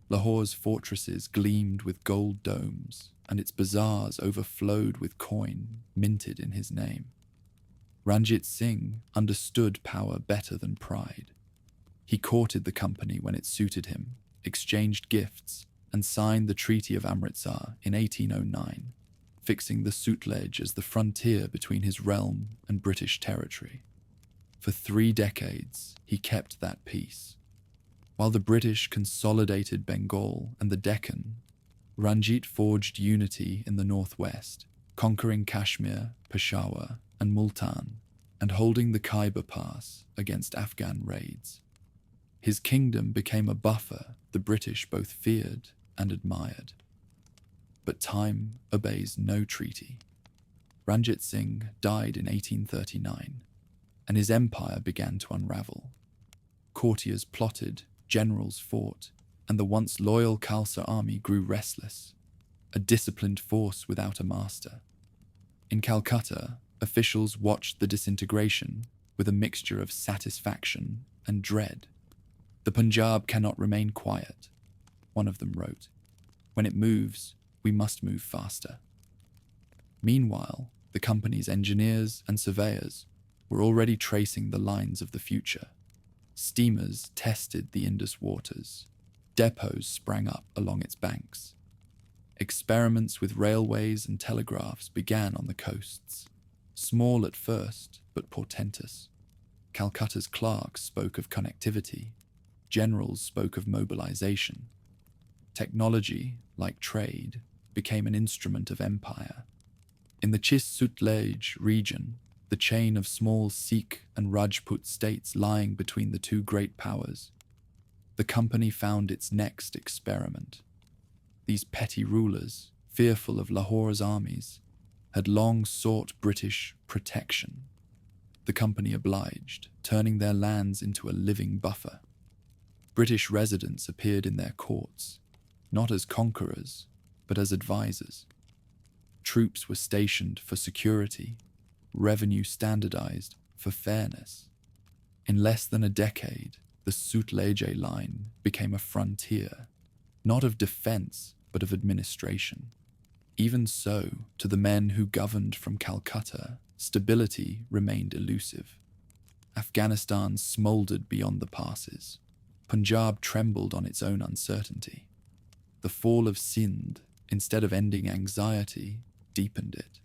Lahore's fortresses gleamed with gold domes, and its bazaars overflowed with coin minted in his name. Ranjit Singh understood power better than pride. He courted the company when it suited him, exchanged gifts, and signed the Treaty of Amritsar in 1809, fixing the Sutlej as the frontier between his realm and British territory. For 3 decades, he kept that peace. While the British consolidated Bengal and the Deccan, Ranjit forged unity in the northwest, conquering Kashmir, Peshawar, and Multan, and holding the Khyber Pass against Afghan raids. His kingdom became a buffer the British both feared and admired. But time obeys no treaty. Ranjit Singh died in 1839, and his empire began to unravel. Courtiers plotted, generals fought, and the once loyal Khalsa army grew restless, a disciplined force without a master. In Calcutta, officials watched the disintegration with a mixture of satisfaction and dread. "The Punjab cannot remain quiet," one of them wrote. "When it moves, we must move faster." Meanwhile, the company's engineers and surveyors were already tracing the lines of the future. Steamers tested the Indus waters. Depots sprang up along its banks. Experiments with railways and telegraphs began on the coasts. Small at first, but portentous. Calcutta's clerks spoke of connectivity. Generals spoke of mobilization. Technology, like trade, became an instrument of empire. In the Sutlej region, the chain of small Sikh and Rajput states lying between the two great powers, the company found its next experiment. These petty rulers, fearful of Lahore's armies, had long sought British protection. The company obliged, turning their lands into a living buffer. British residents appeared in their courts, not as conquerors, but as advisors. Troops were stationed for security, revenue standardized for fairness. In less than a decade, the Sutlej line became a frontier, not of defense, but of administration. Even so, to the men who governed from Calcutta, stability remained elusive. Afghanistan smoldered beyond the passes. Punjab trembled on its own uncertainty. The fall of Sindh, instead of ending anxiety, deepened it.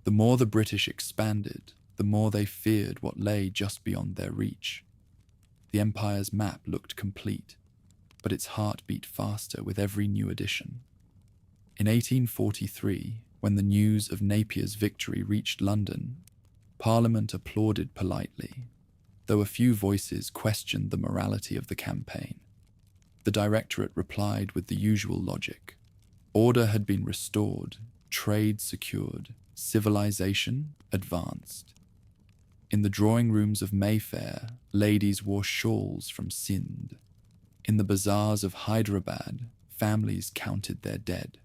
The more the British expanded, the more they feared what lay just beyond their reach. The empire's map looked complete, but its heart beat faster with every new addition. In 1843, when the news of Napier's victory reached London, Parliament applauded politely, though a few voices questioned the morality of the campaign. The Directorate replied with the usual logic. Order had been restored, trade secured, civilization advanced. In the drawing rooms of Mayfair, ladies wore shawls from Sindh. In the bazaars of Hyderabad, families counted their dead.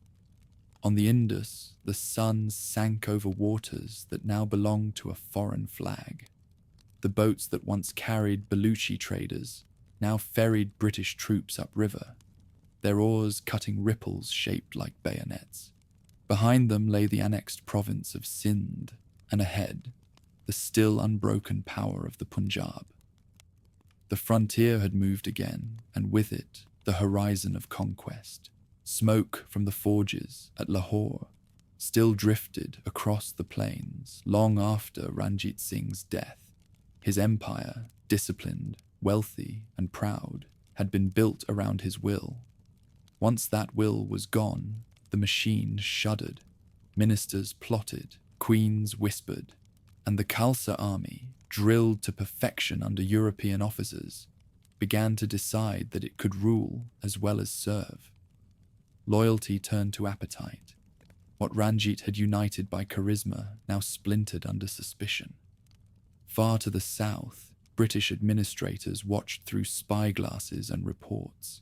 On the Indus, the sun sank over waters that now belonged to a foreign flag. The boats that once carried Baluchi traders now ferried British troops upriver, their oars cutting ripples shaped like bayonets. Behind them lay the annexed province of Sindh, and ahead, the still unbroken power of the Punjab. The frontier had moved again, and with it, the horizon of conquest. Smoke from the forges at Lahore still drifted across the plains long after Ranjit Singh's death. His empire, disciplined, wealthy, and proud, had been built around his will. Once that will was gone, the machine shuddered. Ministers plotted, queens whispered, and the Khalsa army, drilled to perfection under European officers, began to decide that it could rule as well as serve. Loyalty turned to appetite. What Ranjit had united by charisma now splintered under suspicion. Far to the south, British administrators watched through spyglasses and reports.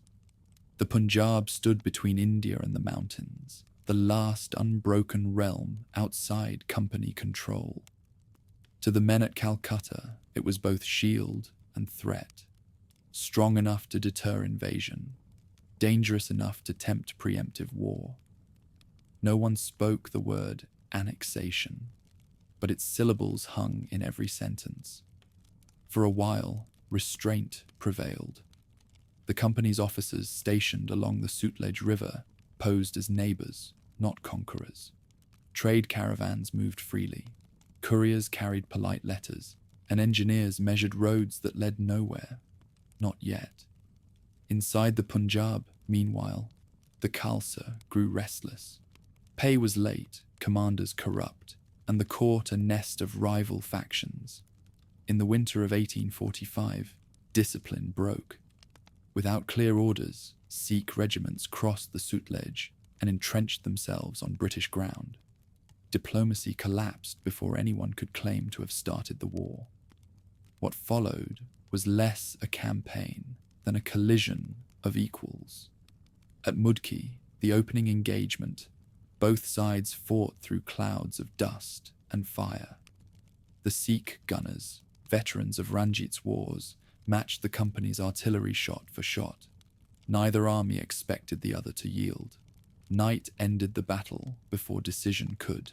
The Punjab stood between India and the mountains, the last unbroken realm outside company control. To the men at Calcutta, it was both shield and threat, strong enough to deter invasion, dangerous enough to tempt preemptive war. No one spoke the word annexation, but its syllables hung in every sentence. For a while, restraint prevailed. The company's officers stationed along the Sutlej River posed as neighbors, not conquerors. Trade caravans moved freely. Couriers carried polite letters, and engineers measured roads that led nowhere. Not yet. Inside the Punjab, meanwhile, the Khalsa grew restless. Pay was late, commanders corrupt, and the court a nest of rival factions. In the winter of 1845, discipline broke. Without clear orders, Sikh regiments crossed the Sutlej and entrenched themselves on British ground. Diplomacy collapsed before anyone could claim to have started the war. What followed was less a campaign than a collision of equals. At Mudki, the opening engagement, both sides fought through clouds of dust and fire. The Sikh gunners, veterans of Ranjit's wars, matched the company's artillery shot for shot. Neither army expected the other to yield. Night ended the battle before decision could.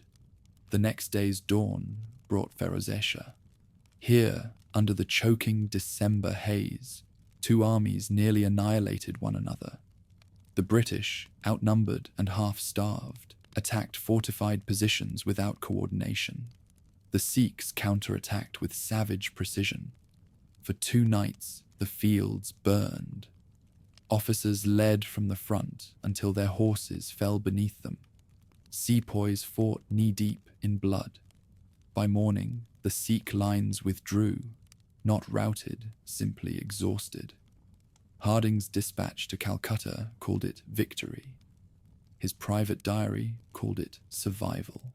The next day's dawn brought Ferozesha. Here, under the choking December haze, two armies nearly annihilated one another. The British, outnumbered and half-starved, attacked fortified positions without coordination. The Sikhs counterattacked with savage precision. For 2 nights, the fields burned. Officers led from the front until their horses fell beneath them. Sepoys fought knee-deep in blood. By morning, the Sikh lines withdrew, not routed, simply exhausted. Harding's dispatch to Calcutta called it victory. His private diary called it survival.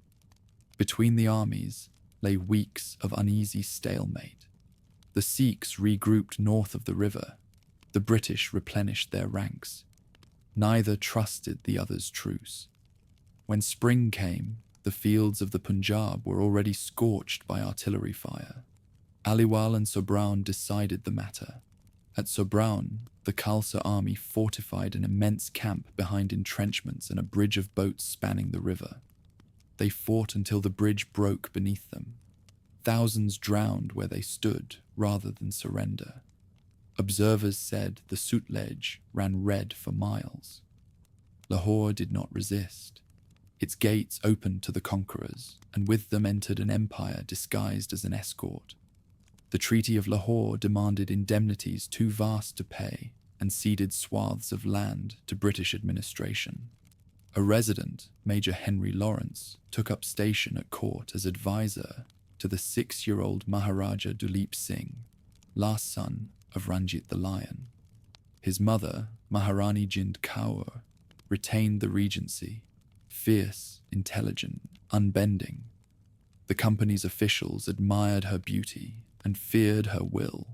Between the armies lay weeks of uneasy stalemate. The Sikhs regrouped north of the river. The British replenished their ranks. Neither trusted the other's truce. When spring came, the fields of the Punjab were already scorched by artillery fire. Aliwal and Sobraon decided the matter. At Sobraon, the Khalsa army fortified an immense camp behind entrenchments and a bridge of boats spanning the river. They fought until the bridge broke beneath them. Thousands drowned where they stood rather than surrender. Observers said the Sutlej ran red for miles. Lahore did not resist. Its gates opened to the conquerors, and with them entered an empire disguised as an escort. The Treaty of Lahore demanded indemnities too vast to pay and ceded swaths of land to British administration. A resident, Major Henry Lawrence, took up station at court as advisor to the 6-year-old Maharaja Duleep Singh, last son of Ranjit the Lion. His mother, Maharani Jind Kaur, retained the regency, fierce, intelligent, unbending. The company's officials admired her beauty and feared her will.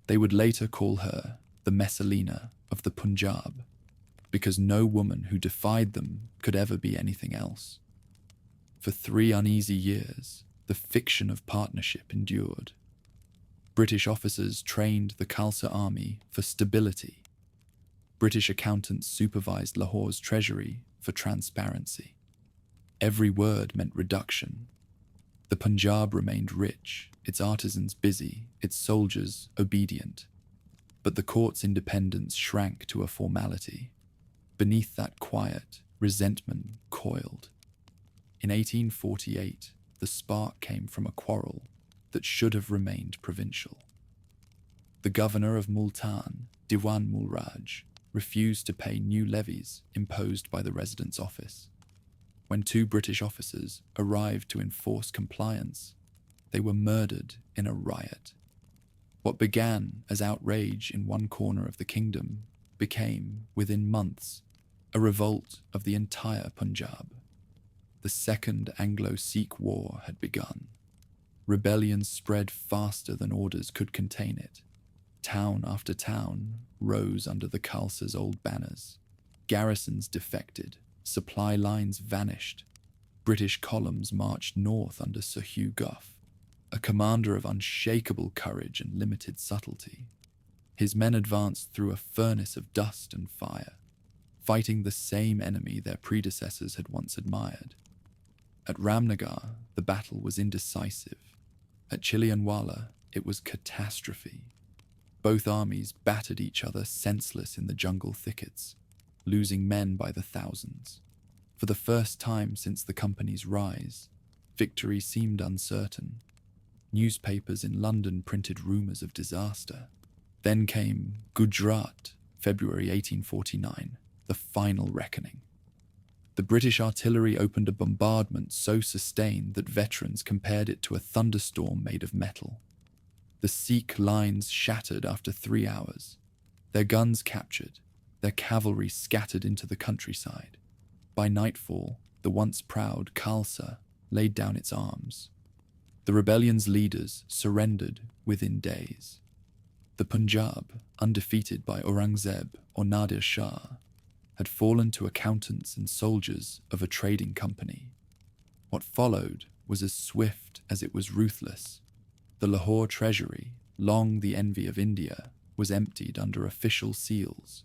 They would later call her the Messalina of the Punjab, because no woman who defied them could ever be anything else. For 3 uneasy years, the fiction of partnership endured. British officers trained the Khalsa army for stability. British accountants supervised Lahore's treasury for transparency. Every word meant reduction. The Punjab remained rich, its artisans busy, its soldiers obedient. But the court's independence shrank to a formality. Beneath that quiet, resentment coiled. In 1848, the spark came from a quarrel that should have remained provincial. The governor of Multan, Diwan Mulraj, refused to pay new levies imposed by the residence office. When 2 British officers arrived to enforce compliance, they were murdered in a riot. What began as outrage in one corner of the kingdom became, within months, a revolt of the entire Punjab. The Second Anglo-Sikh War had begun. Rebellion spread faster than orders could contain it. Town after town rose under the Khalsa's old banners. Garrisons defected, supply lines vanished. British columns marched north under Sir Hugh Gough, a commander of unshakable courage and limited subtlety. His men advanced through a furnace of dust and fire, fighting the same enemy their predecessors had once admired. At Ramnagar, the battle was indecisive. At Chilianwala, it was catastrophe. Both armies battered each other senseless in the jungle thickets, losing men by the thousands. For the first time since the company's rise, victory seemed uncertain. Newspapers in London printed rumours of disaster. Then came Gujarat, February 1849, the final reckoning. The British artillery opened a bombardment so sustained that veterans compared it to a thunderstorm made of metal. The Sikh lines shattered after 3 hours, their guns captured, their cavalry scattered into the countryside. By nightfall, the once proud Khalsa laid down its arms. The rebellion's leaders surrendered within days. The Punjab, undefeated by Aurangzeb or Nadir Shah, had fallen to accountants and soldiers of a trading company. What followed was as swift as it was ruthless. The Lahore treasury, long the envy of India, was emptied under official seals.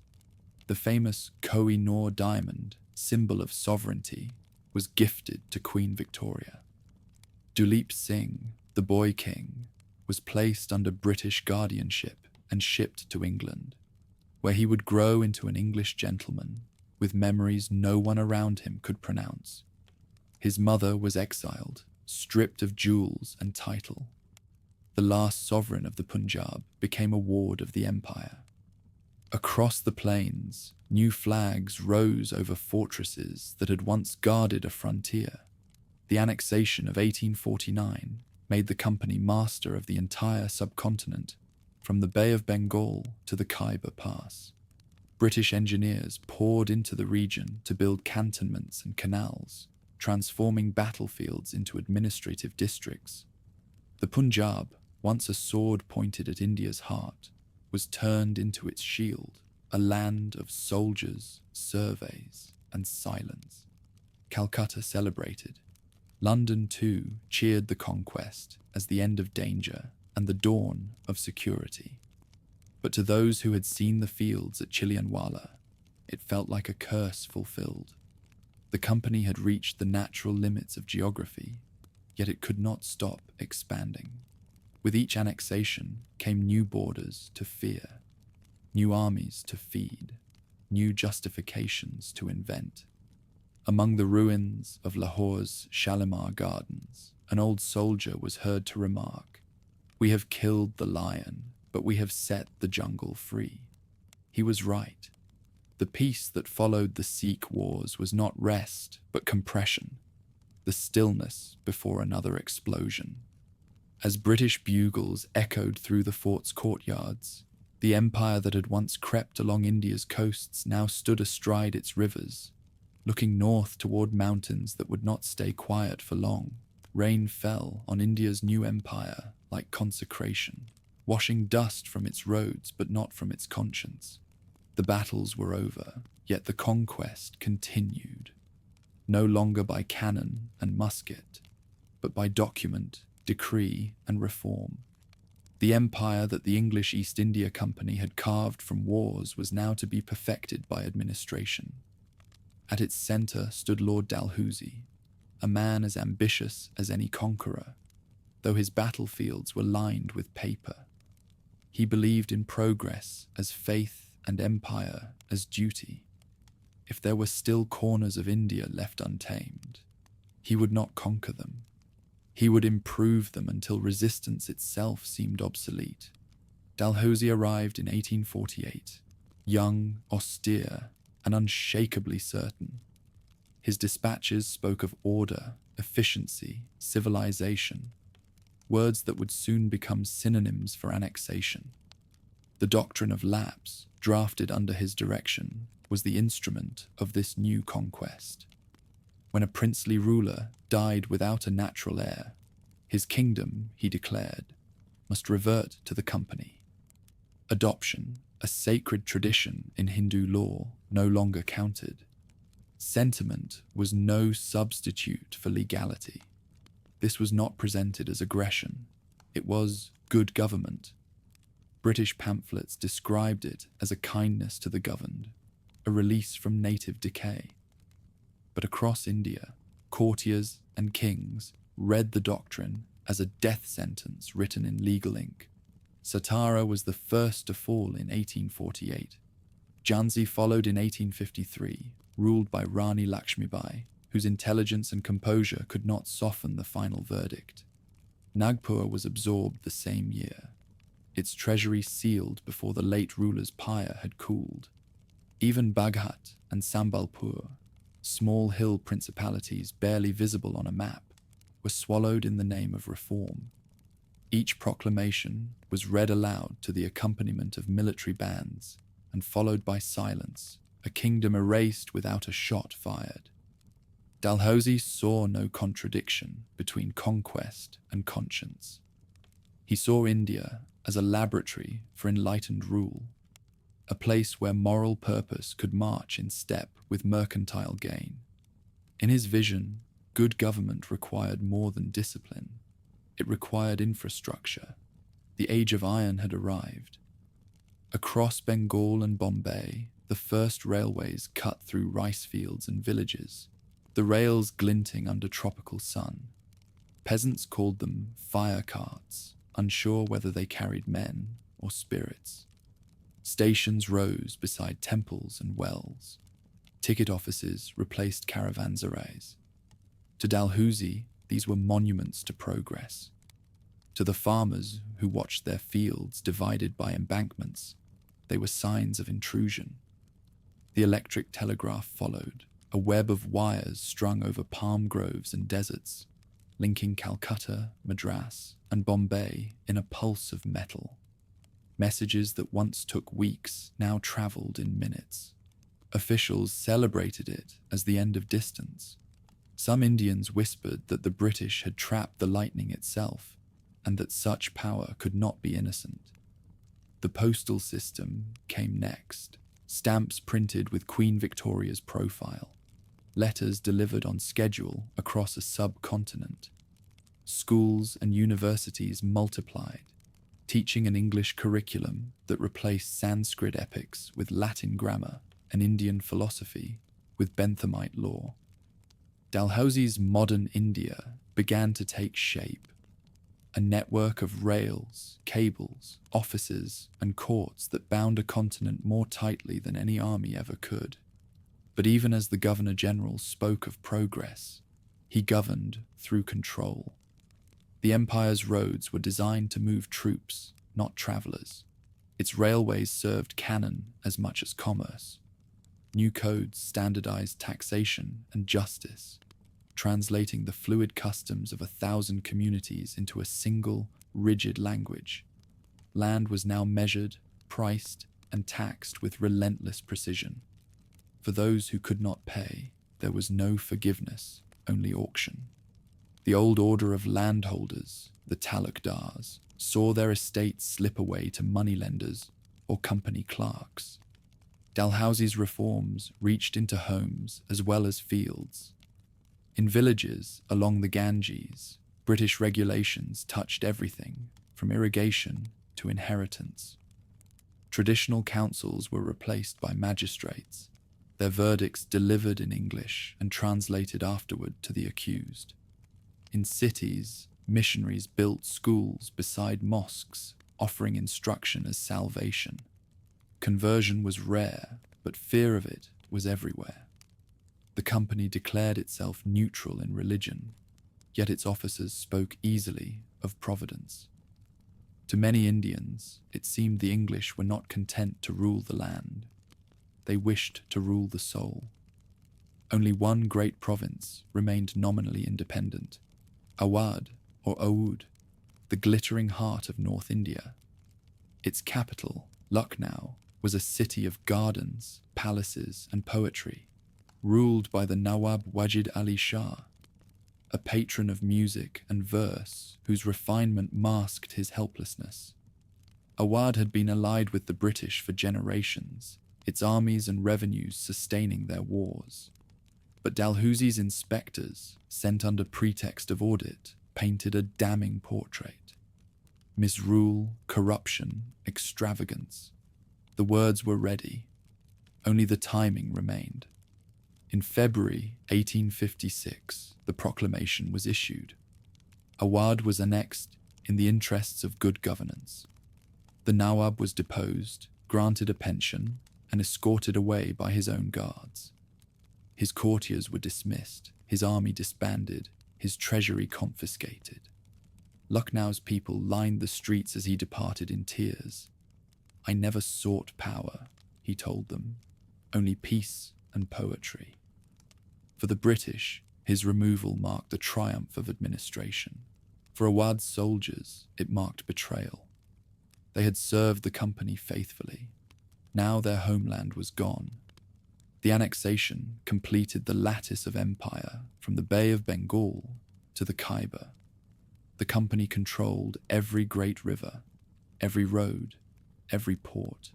The famous Koh-i-Noor diamond, symbol of sovereignty, was gifted to Queen Victoria. Duleep Singh, the boy king, was placed under British guardianship and shipped to England, where he would grow into an English gentleman with memories no one around him could pronounce. His mother was exiled, stripped of jewels and title. The last sovereign of the Punjab became a ward of the empire. Across the plains, new flags rose over fortresses that had once guarded a frontier. The annexation of 1849 made the company master of the entire subcontinent, from the Bay of Bengal to the Khyber Pass. British engineers poured into the region to build cantonments and canals, transforming battlefields into administrative districts. The Punjab, once a sword pointed at India's heart, was turned into its shield, a land of soldiers, surveys, and silence. Calcutta celebrated. London, too, cheered the conquest as the end of danger and the dawn of security. But to those who had seen the fields at Chilianwala, it felt like a curse fulfilled. The company had reached the natural limits of geography, yet it could not stop expanding. With each annexation came new borders to fear, new armies to feed, new justifications to invent. Among the ruins of Lahore's Shalimar Gardens, an old soldier was heard to remark, "We have killed the lion, but we have set the jungle free." He was right. The peace that followed the Sikh wars was not rest, but compression, the stillness before another explosion. As British bugles echoed through the fort's courtyards, the empire that had once crept along India's coasts now stood astride its rivers, looking north toward mountains that would not stay quiet for long. Rain fell on India's new empire like consecration, washing dust from its roads but not from its conscience. The battles were over, yet the conquest continued, no longer by cannon and musket, but by document, decree, and reform. The empire that the English East India Company had carved from wars was now to be perfected by administration. At its centre stood Lord Dalhousie, a man as ambitious as any conqueror, though his battlefields were lined with paper. He believed in progress as faith and empire as duty. If there were still corners of India left untamed, he would not conquer them. He would improve them until resistance itself seemed obsolete. Dalhousie arrived in 1848, young, austere, and unshakably certain. His dispatches spoke of order, efficiency, civilization, words that would soon become synonyms for annexation. The doctrine of Lapse, drafted under his direction, was the instrument of this new conquest. When a princely ruler died without a natural heir, his kingdom, he declared, must revert to the company. Adoption, a sacred tradition in Hindu law, no longer counted. Sentiment was no substitute for legality. This was not presented as aggression. It was good government. British pamphlets described it as a kindness to the governed, a release from native decay. But across India, courtiers and kings read the doctrine as a death sentence written in legal ink. Satara was the first to fall in 1848. Jhansi followed in 1853, ruled by Rani Lakshmibai, whose intelligence and composure could not soften the final verdict. Nagpur was absorbed the same year, its treasury sealed before the late ruler's pyre had cooled. Even Baghat and Sambalpur, small hill principalities barely visible on a map, were swallowed in the name of reform. Each proclamation was read aloud to the accompaniment of military bands and followed by silence, a kingdom erased without a shot fired. Dalhousie saw no contradiction between conquest and conscience. He saw India as a laboratory for enlightened rule, a place where moral purpose could march in step with mercantile gain. In his vision, good government required more than discipline. It required infrastructure. The age of iron had arrived. Across Bengal and Bombay, the first railways cut through rice fields and villages, the rails glinting under tropical sun. Peasants called them fire carts, unsure whether they carried men or spirits. Stations rose beside temples and wells. Ticket offices replaced caravanserais. To Dalhousie, these were monuments to progress. To the farmers who watched their fields divided by embankments, they were signs of intrusion. The electric telegraph followed, a web of wires strung over palm groves and deserts, linking Calcutta, Madras, and Bombay in a pulse of metal. Messages that once took weeks now travelled in minutes. Officials celebrated it as the end of distance. Some Indians whispered that the British had trapped the lightning itself, and that such power could not be innocent. The postal system came next, stamps printed with Queen Victoria's profile, letters delivered on schedule across a subcontinent. Schools and universities multiplied, teaching an English curriculum that replaced Sanskrit epics with Latin grammar and Indian philosophy with Benthamite law. Dalhousie's modern India began to take shape. a network of rails, cables, offices, and courts that bound a continent more tightly than any army ever could. But even as the Governor-General spoke of progress, he governed through control. The empire's roads were designed to move troops, not travelers. Its railways served cannon as much as commerce. New codes standardized taxation and justice, translating the fluid customs of 1,000 communities into a single, rigid language. Land was now measured, priced, and taxed with relentless precision. For those who could not pay, there was no forgiveness, only auction. The old order of landholders, the talukdars, saw their estates slip away to moneylenders or company clerks. Dalhousie's reforms reached into homes as well as fields. In villages along the Ganges, British regulations touched everything from irrigation to inheritance. Traditional councils were replaced by magistrates, their verdicts delivered in English and translated afterward to the accused. In cities, missionaries built schools beside mosques, offering instruction as salvation. Conversion was rare, but fear of it was everywhere. The company declared itself neutral in religion, yet its officers spoke easily of providence. To many Indians, it seemed the English were not content to rule the land. They wished to rule the soul. Only one great province remained nominally independent, Awadh or Awadh, the glittering heart of North India. Its capital, Lucknow, was a city of gardens, palaces, and poetry, ruled by the Nawab Wajid Ali Shah, a patron of music and verse whose refinement masked his helplessness. Awadh had been allied with the British for generations, its armies and revenues sustaining their wars. But Dalhousie's inspectors, sent under pretext of audit, painted a damning portrait. Misrule, corruption, extravagance. The words were ready. Only the timing remained. In February 1856, the proclamation was issued. Awadh was annexed in the interests of good governance. The Nawab was deposed, granted a pension, and escorted away by his own guards. His courtiers were dismissed, his army disbanded, his treasury confiscated. Lucknow's people lined the streets as he departed in tears. "I never sought power," he told them, "only peace and poetry." For the British, his removal marked the triumph of administration. For Awadh's soldiers, it marked betrayal. They had served the company faithfully. Now their homeland was gone. The annexation completed the lattice of empire from the Bay of Bengal to the Khyber. The company controlled every great river, every road, every port.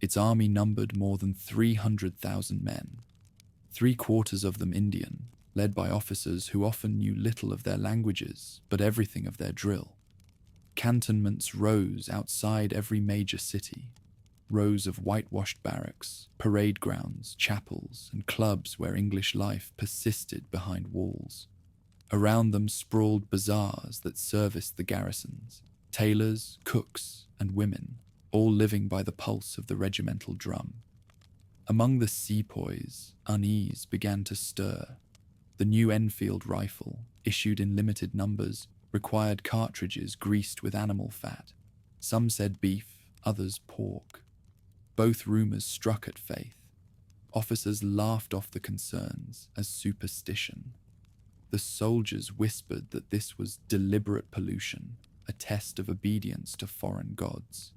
Its army numbered more than 300,000 men, 3/4 of them Indian, led by officers who often knew little of their languages but everything of their drill. Cantonments rose outside every major city, rows of whitewashed barracks, parade grounds, chapels, and clubs where English life persisted behind walls. Around them sprawled bazaars that serviced the garrisons, tailors, cooks, and women, all living by the pulse of the regimental drum. Among the sepoys, unease began to stir. The new Enfield rifle, issued in limited numbers, required cartridges greased with animal fat. Some said beef, others pork. Both rumors struck at faith. Officers laughed off the concerns as superstition. The soldiers whispered that this was deliberate pollution, a test of obedience to foreign gods.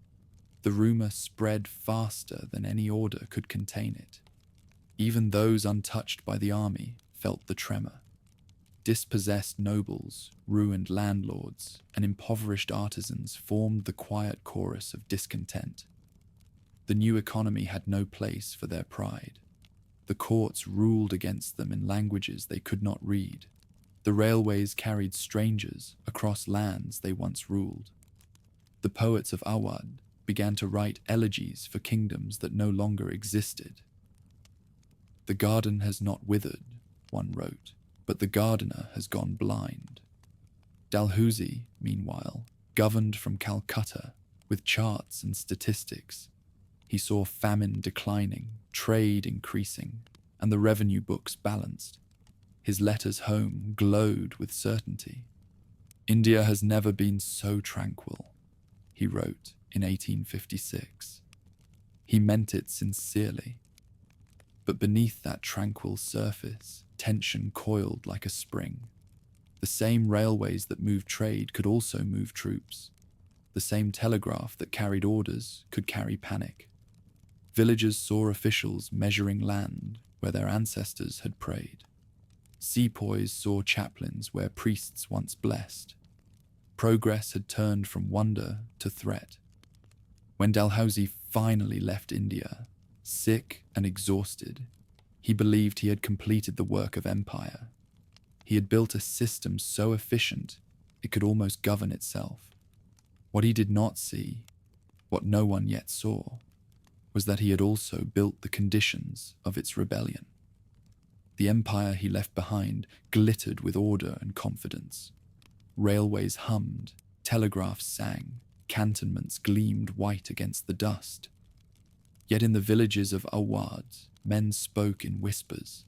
The rumor spread faster than any order could contain it. Even those untouched by the army felt the tremor. Dispossessed nobles, ruined landlords, and impoverished artisans formed the quiet chorus of discontent. The new economy had no place for their pride. The courts ruled against them in languages they could not read. The railways carried strangers across lands they once ruled. The poets of Awadh began to write elegies for kingdoms that no longer existed. "The garden has not withered," one wrote, "but the gardener has gone blind." Dalhousie, meanwhile, governed from Calcutta with charts and statistics. He saw famine declining, trade increasing, and the revenue books balanced. His letters home glowed with certainty. "India has never been so tranquil," he wrote in 1856. He meant it sincerely. But beneath that tranquil surface, tension coiled like a spring. The same railways that moved trade could also move troops. The same telegraph that carried orders could carry panic. Villagers saw officials measuring land where their ancestors had prayed. Sepoys saw chaplains where priests once blessed. Progress had turned from wonder to threat. When Dalhousie finally left India, sick and exhausted, he believed he had completed the work of empire. He had built a system so efficient it could almost govern itself. What he did not see, what no one yet saw, was that he had also built the conditions of its rebellion. The empire he left behind glittered with order and confidence. Railways hummed, telegraphs sang, cantonments gleamed white against the dust. Yet in the villages of Awadh, men spoke in whispers.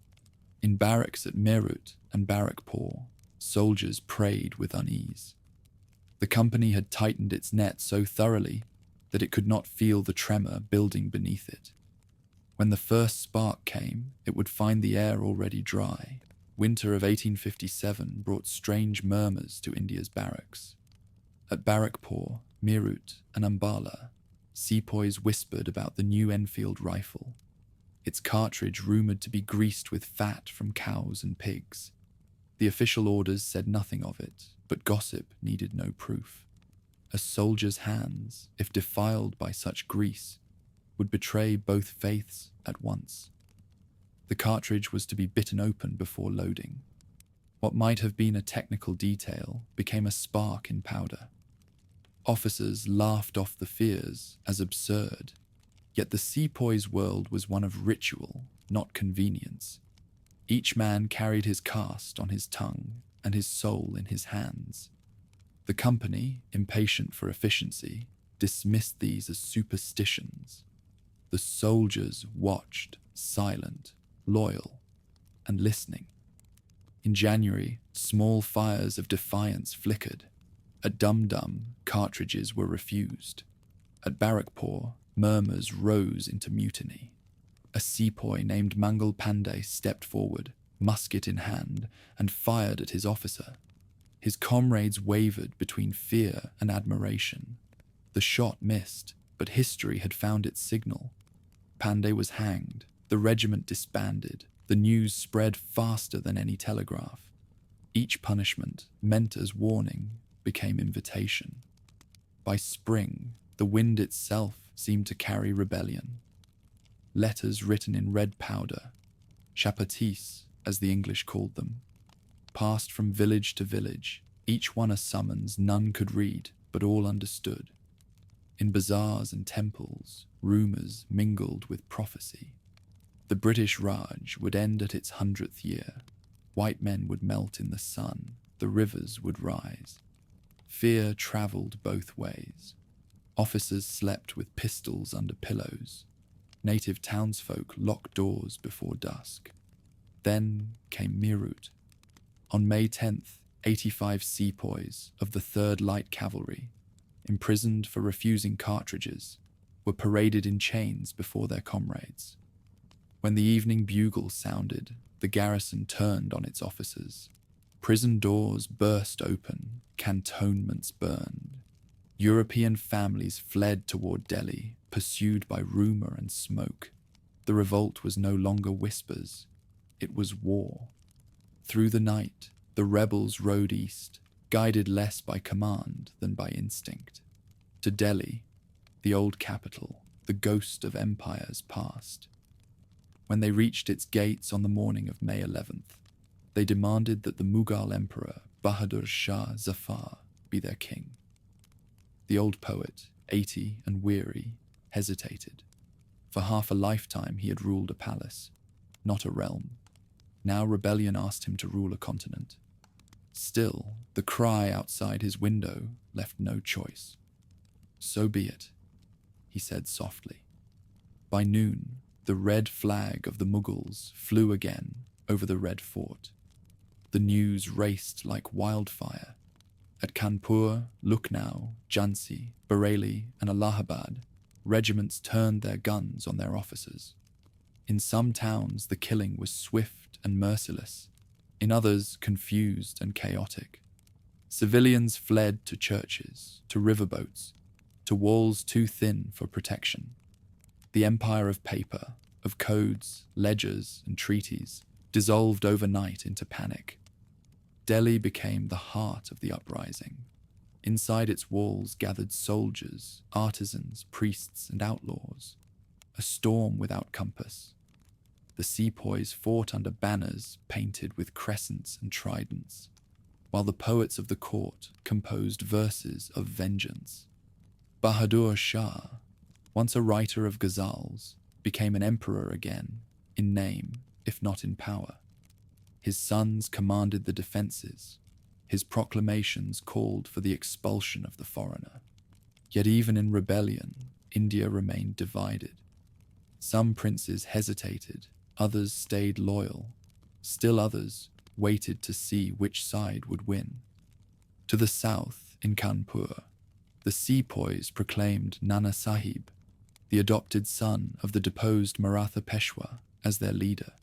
In barracks at Meerut and Barrackpore, soldiers prayed with unease. The company had tightened its net so thoroughly that it could not feel the tremor building beneath it. When the first spark came, it would find the air already dry. Winter of 1857 brought strange murmurs to India's barracks. At Barrackpore, Meerut, and Ambala, sepoys whispered about the new Enfield rifle, its cartridge rumoured to be greased with fat from cows and pigs. The official orders said nothing of it, but gossip needed no proof. A soldier's hands, if defiled by such grease, would betray both faiths at once. The cartridge was to be bitten open before loading. What might have been a technical detail became a spark in powder. Officers laughed off the fears as absurd, yet the sepoy's world was one of ritual, not convenience. Each man carried his caste on his tongue and his soul in his hands. The company, impatient for efficiency, dismissed these as superstitions. The soldiers watched, silent, loyal, and listening. In January, small fires of defiance flickered. At Dum Dum, cartridges were refused. At Barrackpore, murmurs rose into mutiny. A sepoy named Mangal Pandey stepped forward, musket in hand, and fired at his officer. His comrades wavered between fear and admiration. The shot missed, but history had found its signal. Pandey was hanged, the regiment disbanded, the news spread faster than any telegraph. Each punishment, meant as warning, became invitation. By spring, the wind itself seemed to carry rebellion. Letters written in red powder, chapatis, as the English called them, passed from village to village, each one a summons none could read, but all understood. In bazaars and temples, rumours mingled with prophecy. The British Raj would end at its 100th year. White men would melt in the sun, the rivers would rise. Fear travelled both ways. Officers slept with pistols under pillows. Native townsfolk locked doors before dusk. Then came Meerut. On May 10th, 85 sepoys of the 3rd Light Cavalry, imprisoned for refusing cartridges, were paraded in chains before their comrades. When the evening bugle sounded, the garrison turned on its officers. Prison doors burst open, cantonments burned. European families fled toward Delhi, pursued by rumour and smoke. The revolt was no longer whispers, it was war. Through the night, the rebels rode east, guided less by command than by instinct. To Delhi, the old capital, the ghost of empires past. When they reached its gates on the morning of May 11th, they demanded that the Mughal Emperor Bahadur Shah Zafar be their king. The old poet, 80 and weary, hesitated. For half a lifetime he had ruled a palace, not a realm. Now rebellion asked him to rule a continent. Still, the cry outside his window left no choice. "So be it," he said softly. By noon, the red flag of the Mughals flew again over the Red Fort. The news raced like wildfire. At Kanpur, Lucknow, Jhansi, Bareilly, and Allahabad, regiments turned their guns on their officers. In some towns, the killing was swift and merciless. In others, confused and chaotic. Civilians fled to churches, to riverboats, to walls too thin for protection. The empire of paper, of codes, ledgers, and treaties, dissolved overnight into panic. Delhi became the heart of the uprising. Inside its walls gathered soldiers, artisans, priests, and outlaws. A storm without compass. The sepoys fought under banners painted with crescents and tridents, while the poets of the court composed verses of vengeance. Bahadur Shah, once a writer of ghazals, became an emperor again, in name, if not in power. His sons commanded the defences. His proclamations called for the expulsion of the foreigner. Yet even in rebellion, India remained divided. Some princes hesitated, others stayed loyal. Still others waited to see which side would win. To the south, in Kanpur, the sepoys proclaimed Nana Sahib, the adopted son of the deposed Maratha Peshwa, as their leader.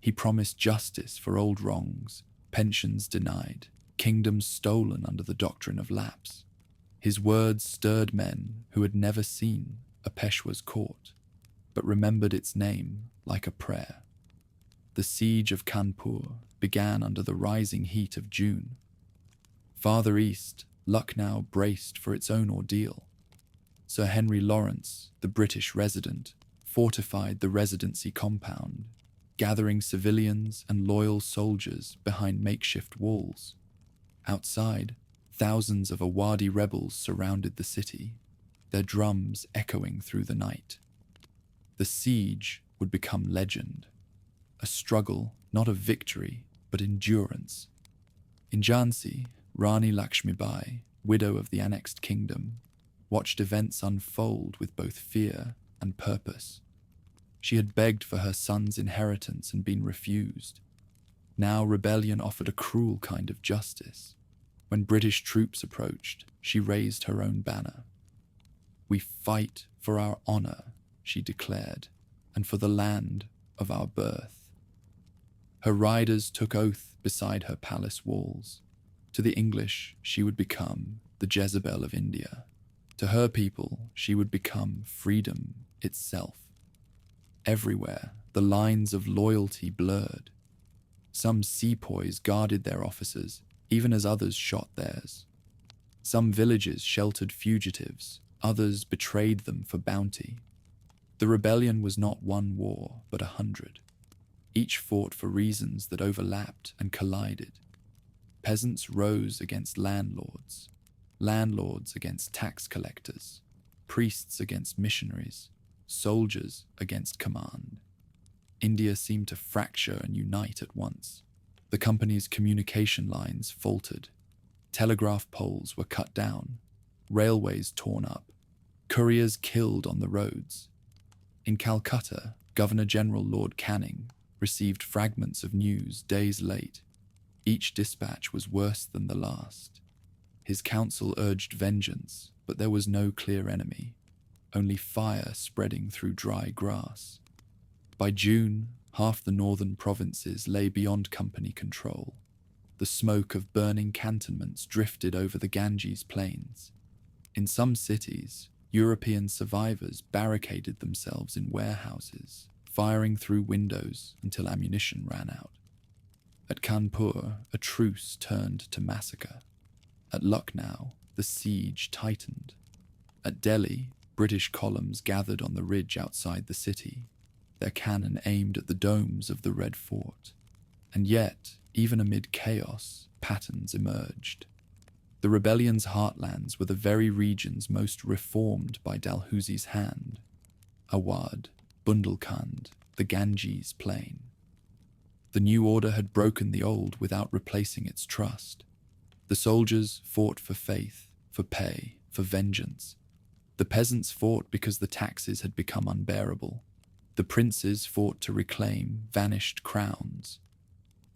He promised justice for old wrongs, pensions denied, kingdoms stolen under the doctrine of Lapse. His words stirred men who had never seen a Peshwa's court, but remembered its name like a prayer. The siege of Kanpur began under the rising heat of June. Farther east, Lucknow braced for its own ordeal. Sir Henry Lawrence, the British resident, fortified the residency compound, gathering civilians and loyal soldiers behind makeshift walls. Outside, thousands of Awadh rebels surrounded the city, their drums echoing through the night. The siege would become legend, a struggle not of victory but endurance. In Jhansi, Rani Lakshmibai, widow of the annexed kingdom, watched events unfold with both fear and purpose. She had begged for her son's inheritance and been refused. Now rebellion offered a cruel kind of justice. When British troops approached, she raised her own banner. "We fight for our honor," she declared, "and for the land of our birth." Her riders took oath beside her palace walls. To the English, she would become the Jezebel of India. To her people, she would become freedom itself. Everywhere, the lines of loyalty blurred. Some sepoys guarded their officers, even as others shot theirs. Some villages sheltered fugitives, others betrayed them for bounty. The rebellion was not one war, but 100. Each fought for reasons that overlapped and collided. Peasants rose against landlords, landlords against tax collectors, priests against missionaries, soldiers against command. India seemed to fracture and unite at once. The company's communication lines faltered. Telegraph poles were cut down, railways torn up, couriers killed on the roads. In Calcutta, Governor-General Lord Canning received fragments of news days late. Each dispatch was worse than the last. His council urged vengeance, but there was no clear enemy, only fire spreading through dry grass. By June, half the northern provinces lay beyond company control. The smoke of burning cantonments drifted over the Ganges plains. In some cities, European survivors barricaded themselves in warehouses, firing through windows until ammunition ran out. At Kanpur, a truce turned to massacre. At Lucknow, the siege tightened. At Delhi, British columns gathered on the ridge outside the city, their cannon aimed at the domes of the Red Fort. And yet, even amid chaos, patterns emerged. The rebellion's heartlands were the very regions most reformed by Dalhousie's hand. Awadh, Bundelkhand, the Ganges plain. The new order had broken the old without replacing its trust. The soldiers fought for faith, for pay, for vengeance. The peasants fought because the taxes had become unbearable. The princes fought to reclaim vanished crowns.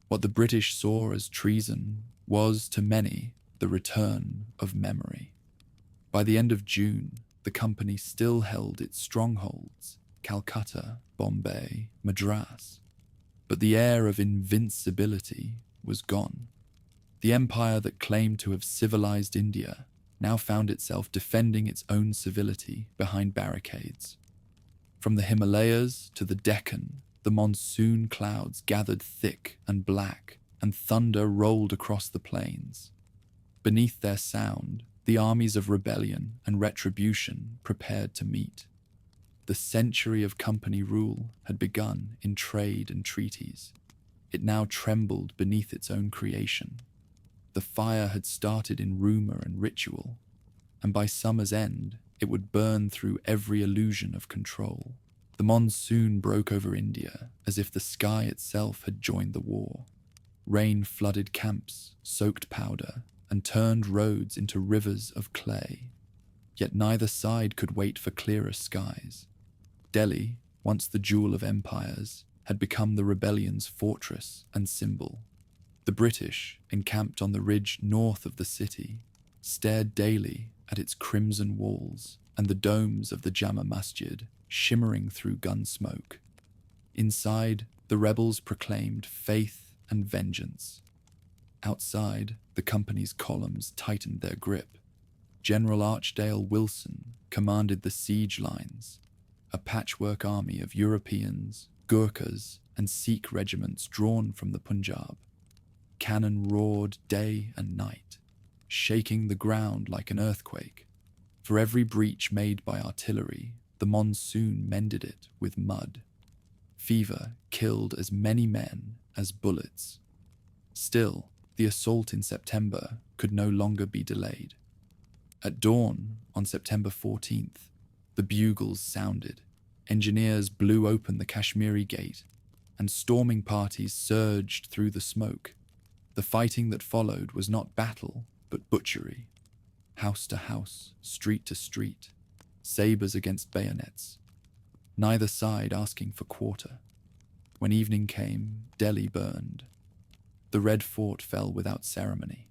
What the British saw as treason was, to many, the return of memory. By the end of June, the company still held its strongholds, Calcutta, Bombay, Madras. But the air of invincibility was gone. The empire that claimed to have civilized India now found itself defending its own civility behind barricades. From the Himalayas to the Deccan, the monsoon clouds gathered thick and black, and thunder rolled across the plains. Beneath their sound, the armies of rebellion and retribution prepared to meet. The century of company rule had begun in trade and treaties. It now trembled beneath its own creation. The fire had started in rumor and ritual, and by summer's end, it would burn through every illusion of control. The monsoon broke over India as if the sky itself had joined the war. Rain flooded camps, soaked powder, and turned roads into rivers of clay. Yet neither side could wait for clearer skies. Delhi, once the jewel of empires, had become the rebellion's fortress and symbol. The British, encamped on the ridge north of the city, stared daily at its crimson walls and the domes of the Jama Masjid shimmering through gun smoke. Inside, the rebels proclaimed faith and vengeance. Outside, the company's columns tightened their grip. General Archdale Wilson commanded the siege lines, a patchwork army of Europeans, Gurkhas, and Sikh regiments drawn from the Punjab. Cannon roared day and night, shaking the ground like an earthquake. For every breach made by artillery, the monsoon mended it with mud. Fever killed as many men as bullets. Still, the assault in September could no longer be delayed. At dawn on September 14th, the bugles sounded. Engineers blew open the Kashmiri Gate, and storming parties surged through the smoke. The fighting that followed was not battle, but butchery. House to house, street to street, sabres against bayonets, neither side asking for quarter. When evening came, Delhi burned. The Red Fort fell without ceremony.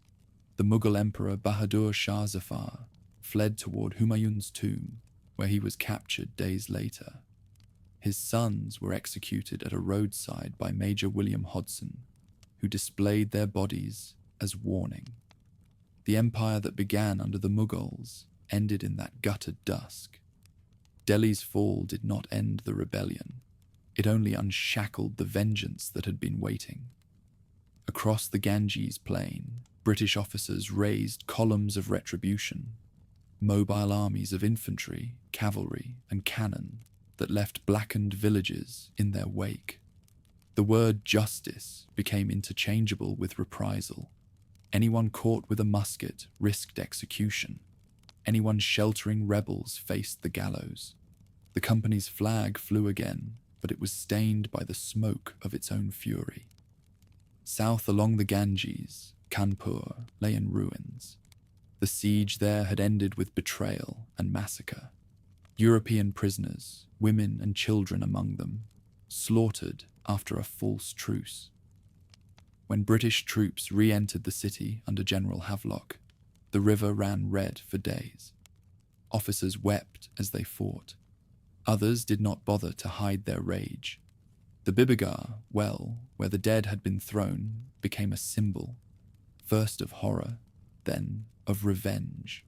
The Mughal Emperor Bahadur Shah Zafar fled toward Humayun's tomb, where he was captured days later. His sons were executed at a roadside by Major William Hodson, who displayed their bodies as warning. The empire that began under the Mughals ended in that guttered dusk. Delhi's fall did not end the rebellion. It only unshackled the vengeance that had been waiting. Across the Ganges plain, British officers raised columns of retribution, mobile armies of infantry, cavalry, and cannon that left blackened villages in their wake. The word justice became interchangeable with reprisal. Anyone caught with a musket risked execution. Anyone sheltering rebels faced the gallows. The company's flag flew again, but it was stained by the smoke of its own fury. South along the Ganges, Kanpur lay in ruins. The siege there had ended with betrayal and massacre. European prisoners, women and children among them, slaughtered after a false truce. When British troops re-entered the city under General Havelock, the river ran red for days. Officers wept as they fought. Others did not bother to hide their rage. The Bibigar well, where the dead had been thrown, became a symbol, first of horror, then of revenge.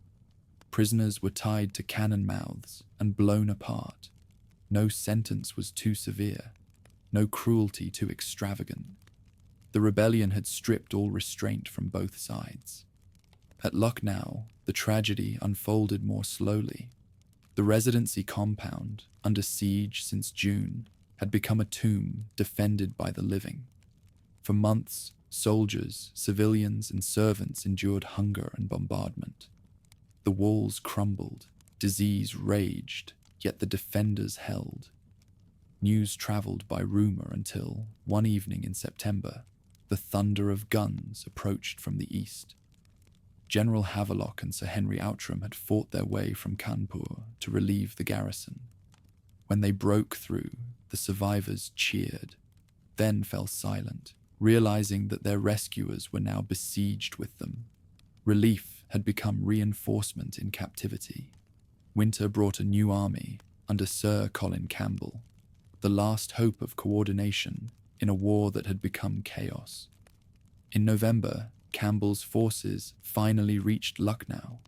Prisoners were tied to cannon mouths and blown apart. No sentence was too severe, no cruelty too extravagant. The rebellion had stripped all restraint from both sides. At Lucknow, the tragedy unfolded more slowly. The residency compound, under siege since June, had become a tomb defended by the living. For months, soldiers, civilians, and servants endured hunger and bombardment. The walls crumbled, disease raged, yet the defenders held. News travelled by rumour until, one evening in September, the thunder of guns approached from the east. General Havelock and Sir Henry Outram had fought their way from Kanpur to relieve the garrison. When they broke through, the survivors cheered, then fell silent, realizing that their rescuers were now besieged with them. Relief had become reinforcement in captivity. Winter brought a new army under Sir Colin Campbell, the last hope of coordination in a war that had become chaos. In November, Campbell's forces finally reached Lucknow,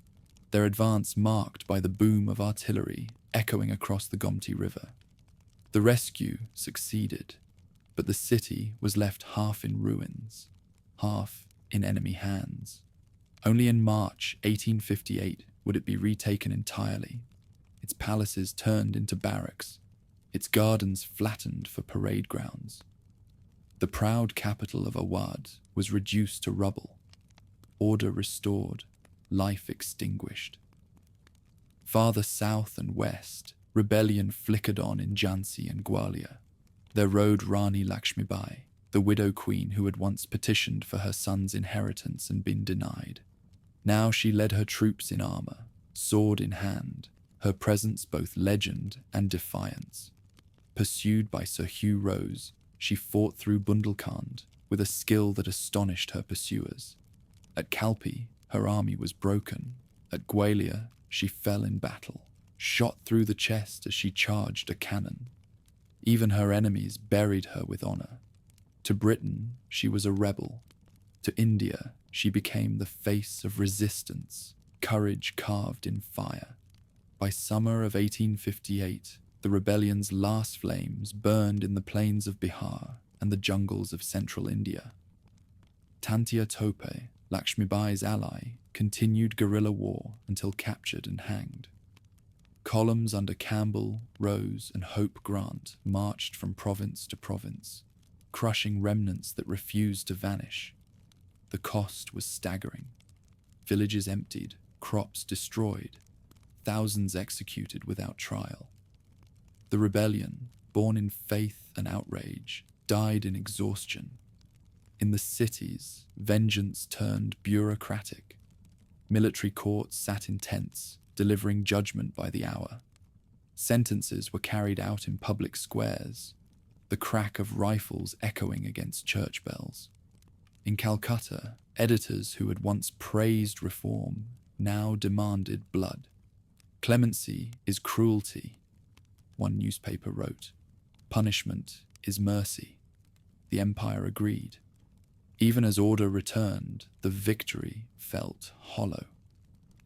their advance marked by the boom of artillery echoing across the Gomti River. The rescue succeeded, but the city was left half in ruins, half in enemy hands. Only in March 1858 would it be retaken entirely, its palaces turned into barracks, its gardens flattened for parade grounds. The proud capital of Awadh was reduced to rubble, order restored, life extinguished. Farther south and west, rebellion flickered on in Jhansi and Gwalior. There rode Rani Lakshmibai, the widow queen who had once petitioned for her son's inheritance and been denied. Now she led her troops in armour, sword in hand, her presence both legend and defiance. Pursued by Sir Hugh Rose, she fought through Bundelkhand with a skill that astonished her pursuers. At Kalpi, her army was broken. At Gwalior, she fell in battle, shot through the chest as she charged a cannon. Even her enemies buried her with honour. To Britain, she was a rebel. To India, she became the face of resistance, courage carved in fire. By summer of 1858, the rebellion's last flames burned in the plains of Bihar and the jungles of central India. Tantia Tope, Lakshmibai's ally, continued guerrilla war until captured and hanged. Columns under Campbell, Rose, and Hope Grant marched from province to province, crushing remnants that refused to vanish. The cost was staggering. Villages emptied, crops destroyed, thousands executed without trial. The rebellion, born in faith and outrage, died in exhaustion. In the cities, vengeance turned bureaucratic. Military courts sat in tents, delivering judgment by the hour. Sentences were carried out in public squares, the crack of rifles echoing against church bells. In Calcutta, editors who had once praised reform now demanded blood. Clemency is cruelty, one newspaper wrote. Punishment is mercy. The empire agreed. Even as order returned, the victory felt hollow.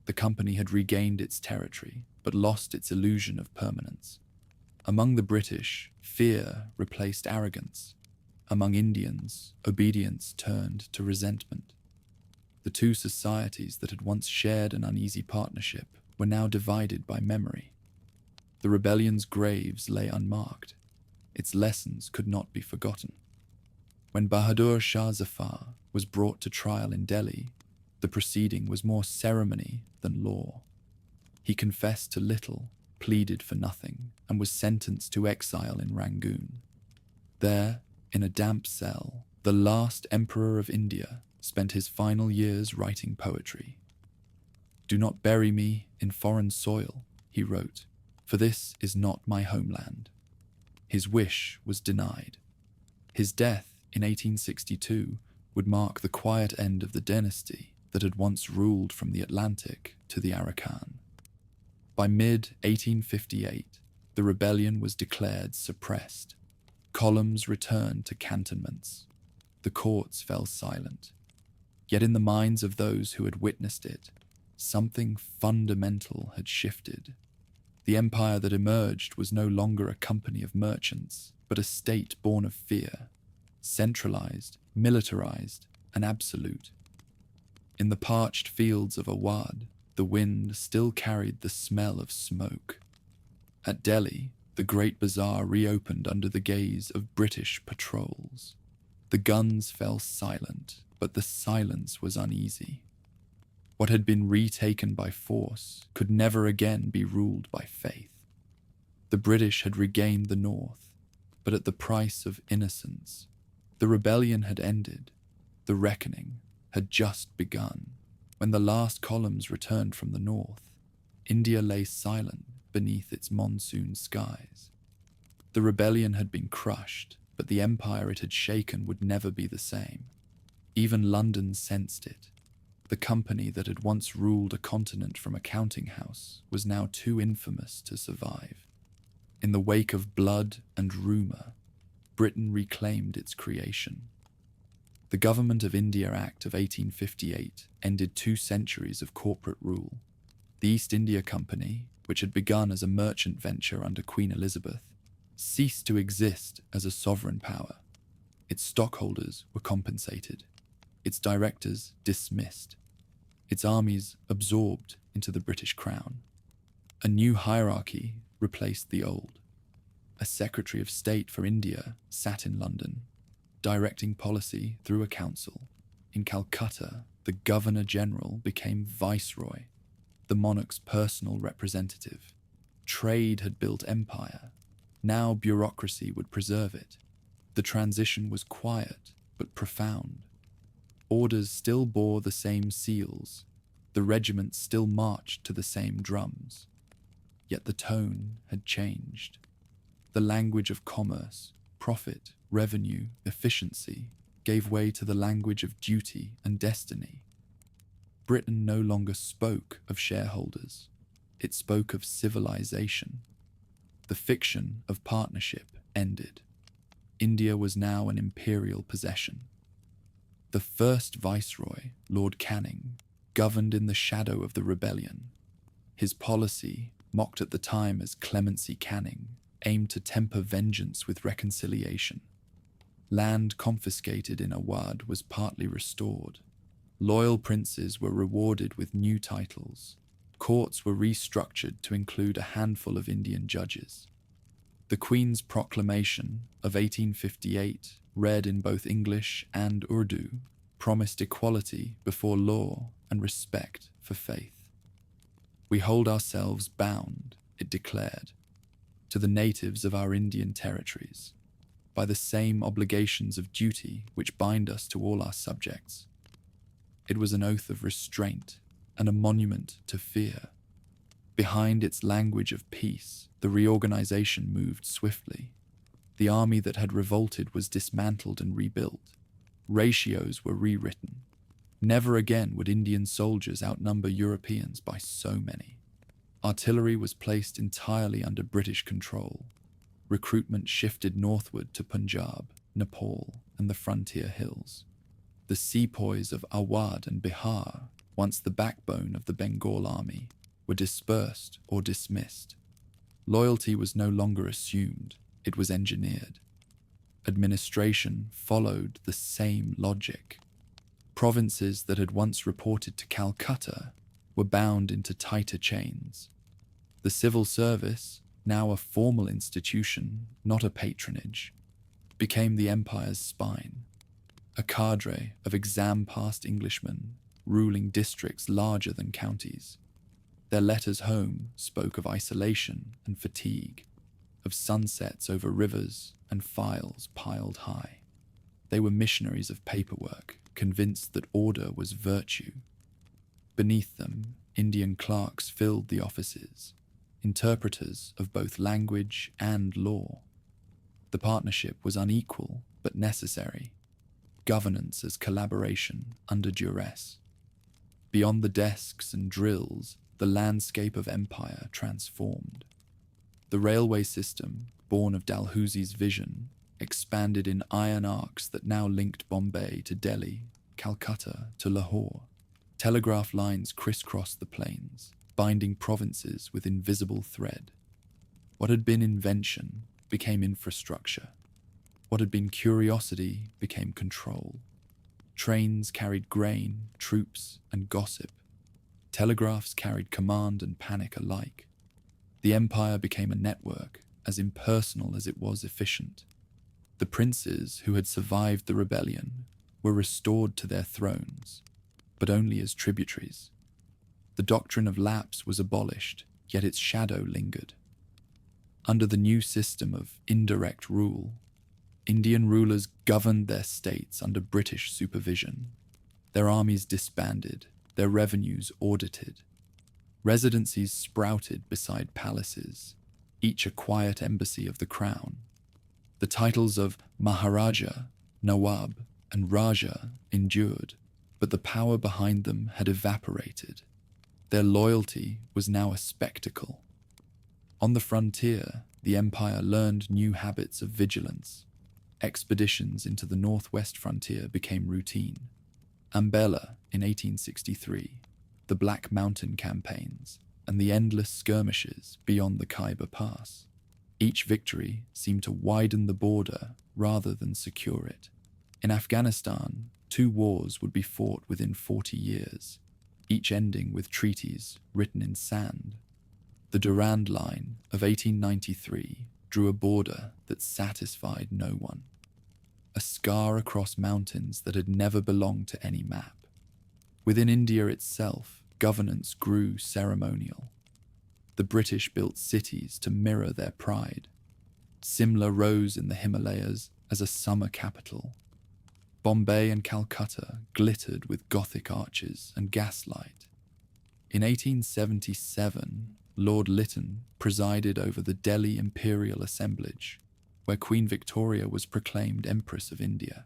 The company had regained its territory, but lost its illusion of permanence. Among the British, fear replaced arrogance. Among Indians, obedience turned to resentment. The two societies that had once shared an uneasy partnership were now divided by memory. The rebellion's graves lay unmarked. Its lessons could not be forgotten. When Bahadur Shah Zafar was brought to trial in Delhi, the proceeding was more ceremony than law. He confessed to little, pleaded for nothing, and was sentenced to exile in Rangoon. There, in a damp cell, the last emperor of India spent his final years writing poetry. "Do not bury me in foreign soil," he wrote, "for this is not my homeland." His wish was denied. His death in 1862 would mark the quiet end of the dynasty that had once ruled from the Atlantic to the Arakan. By mid-1858, the rebellion was declared suppressed. Columns returned to cantonments. The courts fell silent. Yet in the minds of those who had witnessed it, something fundamental had shifted. The empire that emerged was no longer a company of merchants, but a state born of fear, centralized, militarized, and absolute. In the parched fields of Awadh, the wind still carried the smell of smoke. At Delhi, the great bazaar reopened under the gaze of British patrols. The guns fell silent, but the silence was uneasy. What had been retaken by force could never again be ruled by faith. The British had regained the north. but at the price of innocence. The rebellion had ended. The reckoning had just begun. When the last columns returned from the north, India lay silent beneath its monsoon skies. The rebellion had been crushed, but the empire it had shaken would never be the same. Even London sensed it. The company that had once ruled a continent from a counting house was now too infamous to survive. In the wake of blood and rumour, Britain reclaimed its creation. The Government of India Act of 1858 ended 2 centuries of corporate rule. The East India Company, which had begun as a merchant venture under Queen Elizabeth, ceased to exist as a sovereign power. Its stockholders were compensated, its directors dismissed, its armies absorbed into the British Crown. A new hierarchy replaced the old. A Secretary of State for India sat in London, directing policy through a council. In Calcutta, the Governor-General became Viceroy, the monarch's personal representative. Trade had built empire. Now bureaucracy would preserve it. The transition was quiet but profound. Orders still bore the same seals. The regiments still marched to the same drums. Yet the tone had changed. The language of commerce, profit, revenue, efficiency gave way to the language of duty and destiny. Britain no longer spoke of shareholders. It spoke of civilization. The fiction of partnership ended. India was now an imperial possession. The first viceroy, Lord Canning, governed in the shadow of the rebellion. His policy, mocked at the time as Clemency Canning, aimed to temper vengeance with reconciliation. Land confiscated in Awadh was partly restored. Loyal princes were rewarded with new titles. Courts were restructured to include a handful of Indian judges. The Queen's Proclamation of 1858, read in both English and Urdu, promised equality before law and respect for faith. "We hold ourselves bound," it declared, "to the natives of our Indian territories, by the same obligations of duty which bind us to all our subjects." It was an oath of restraint and a monument to fear. Behind its language of peace, the reorganization moved swiftly. The army that had revolted was dismantled and rebuilt. Ratios were rewritten. Never again would Indian soldiers outnumber Europeans by so many. Artillery was placed entirely under British control. Recruitment shifted northward to Punjab, Nepal, and the frontier hills. The sepoys of Awadh and Bihar, once the backbone of the Bengal army, were dispersed or dismissed. Loyalty was no longer assumed, it was engineered. Administration followed the same logic. Provinces that had once reported to Calcutta were bound into tighter chains. The civil service, now a formal institution, not a patronage, became the empire's spine. A cadre of exam-passed Englishmen ruling districts larger than counties. Their letters home spoke of isolation and fatigue, of sunsets over rivers and files piled high. They were missionaries of paperwork, convinced that order was virtue. Beneath them, Indian clerks filled the offices, interpreters of both language and law. The partnership was unequal but necessary. Governance as collaboration under duress. Beyond the desks and drills, the landscape of empire transformed. The railway system, born of Dalhousie's vision, expanded in iron arcs that now linked Bombay to Delhi, Calcutta to Lahore. Telegraph lines crisscrossed the plains, binding provinces with invisible thread. What had been invention became infrastructure. What had been curiosity became control. Trains carried grain, troops, and gossip. Telegraphs carried command and panic alike. The empire became a network, as impersonal as it was efficient. The princes who had survived the rebellion were restored to their thrones, but only as tributaries. The doctrine of Lapse was abolished, yet its shadow lingered. Under the new system of indirect rule, Indian rulers governed their states under British supervision. Their armies disbanded, their revenues audited. Residencies sprouted beside palaces, each a quiet embassy of the crown. The titles of Maharaja, Nawab, and Raja endured, but the power behind them had evaporated. Their loyalty was now a spectacle. On the frontier, the empire learned new habits of vigilance. Expeditions into the northwest frontier became routine. Ambela in 1863, the Black Mountain campaigns, and the endless skirmishes beyond the Khyber Pass. Each victory seemed to widen the border rather than secure it. In Afghanistan, 2 wars would be fought within 40 years, each ending with treaties written in sand. The Durand Line of 1893 drew a border that satisfied no one, a scar across mountains that had never belonged to any map. Within India itself, governance grew ceremonial. The British built cities to mirror their pride. Simla rose in the Himalayas as a summer capital. Bombay and Calcutta glittered with Gothic arches and gaslight. In 1877, Lord Lytton presided over the Delhi Imperial assemblage, where Queen Victoria was proclaimed Empress of India.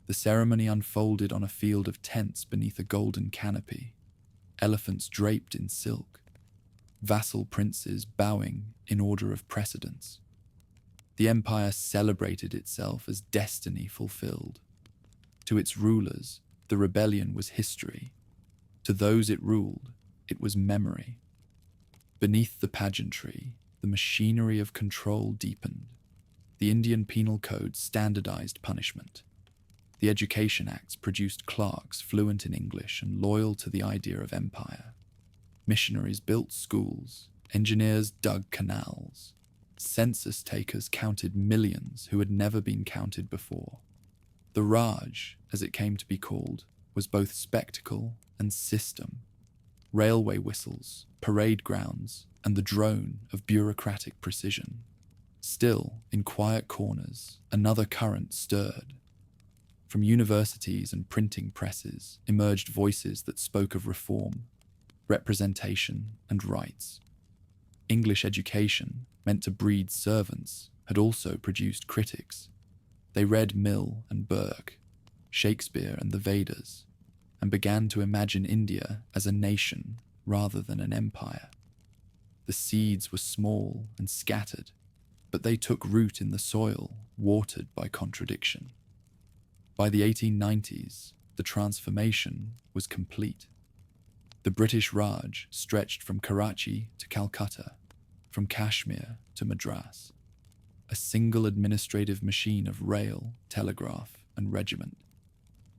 The ceremony unfolded on a field of tents beneath a golden canopy, elephants draped in silk, vassal princes bowing in order of precedence. The empire celebrated itself as destiny fulfilled. To its rulers, the rebellion was history. To those it ruled, it was memory. Beneath the pageantry, the machinery of control deepened. The Indian Penal Code standardized punishment. The Education Acts produced clerks fluent in English and loyal to the idea of empire. Missionaries built schools, engineers dug canals. Census takers counted millions who had never been counted before. The Raj, as it came to be called, was both spectacle and system. Railway whistles, parade grounds, and the drone of bureaucratic precision. Still, in quiet corners, another current stirred. From universities and printing presses emerged voices that spoke of reform, representation, and rights. English education, meant to breed servants, had also produced critics. They read Mill and Burke, Shakespeare and the Vedas, and began to imagine India as a nation rather than an empire. The seeds were small and scattered, but they took root in the soil, watered by contradiction. By the 1890s, the transformation was complete. The British Raj stretched from Karachi to Calcutta, from Kashmir to Madras, a single administrative machine of rail, telegraph, and regiment.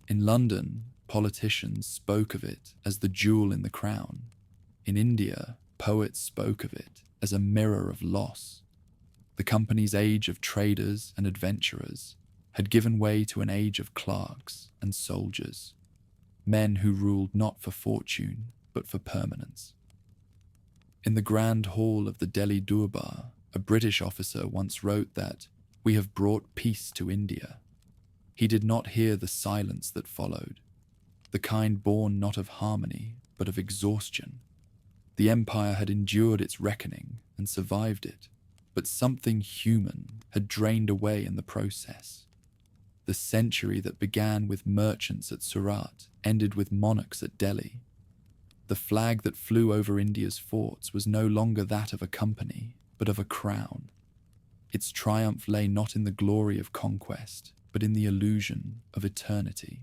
In London, politicians spoke of it as the jewel in the crown. In India, poets spoke of it as a mirror of loss. The company's age of traders and adventurers had given way to an age of clerks and soldiers, men who ruled not for fortune, but for permanence. In the grand hall of the Delhi Durbar, a British officer once wrote that, "We have brought peace to India." He did not hear the silence that followed, the kind born not of harmony, but of exhaustion. The empire had endured its reckoning and survived it, but something human had drained away in the process. The century that began with merchants at Surat ended with monarchs at Delhi. The flag that flew over India's forts was no longer that of a company, but of a crown. Its triumph lay not in the glory of conquest, but in the illusion of eternity.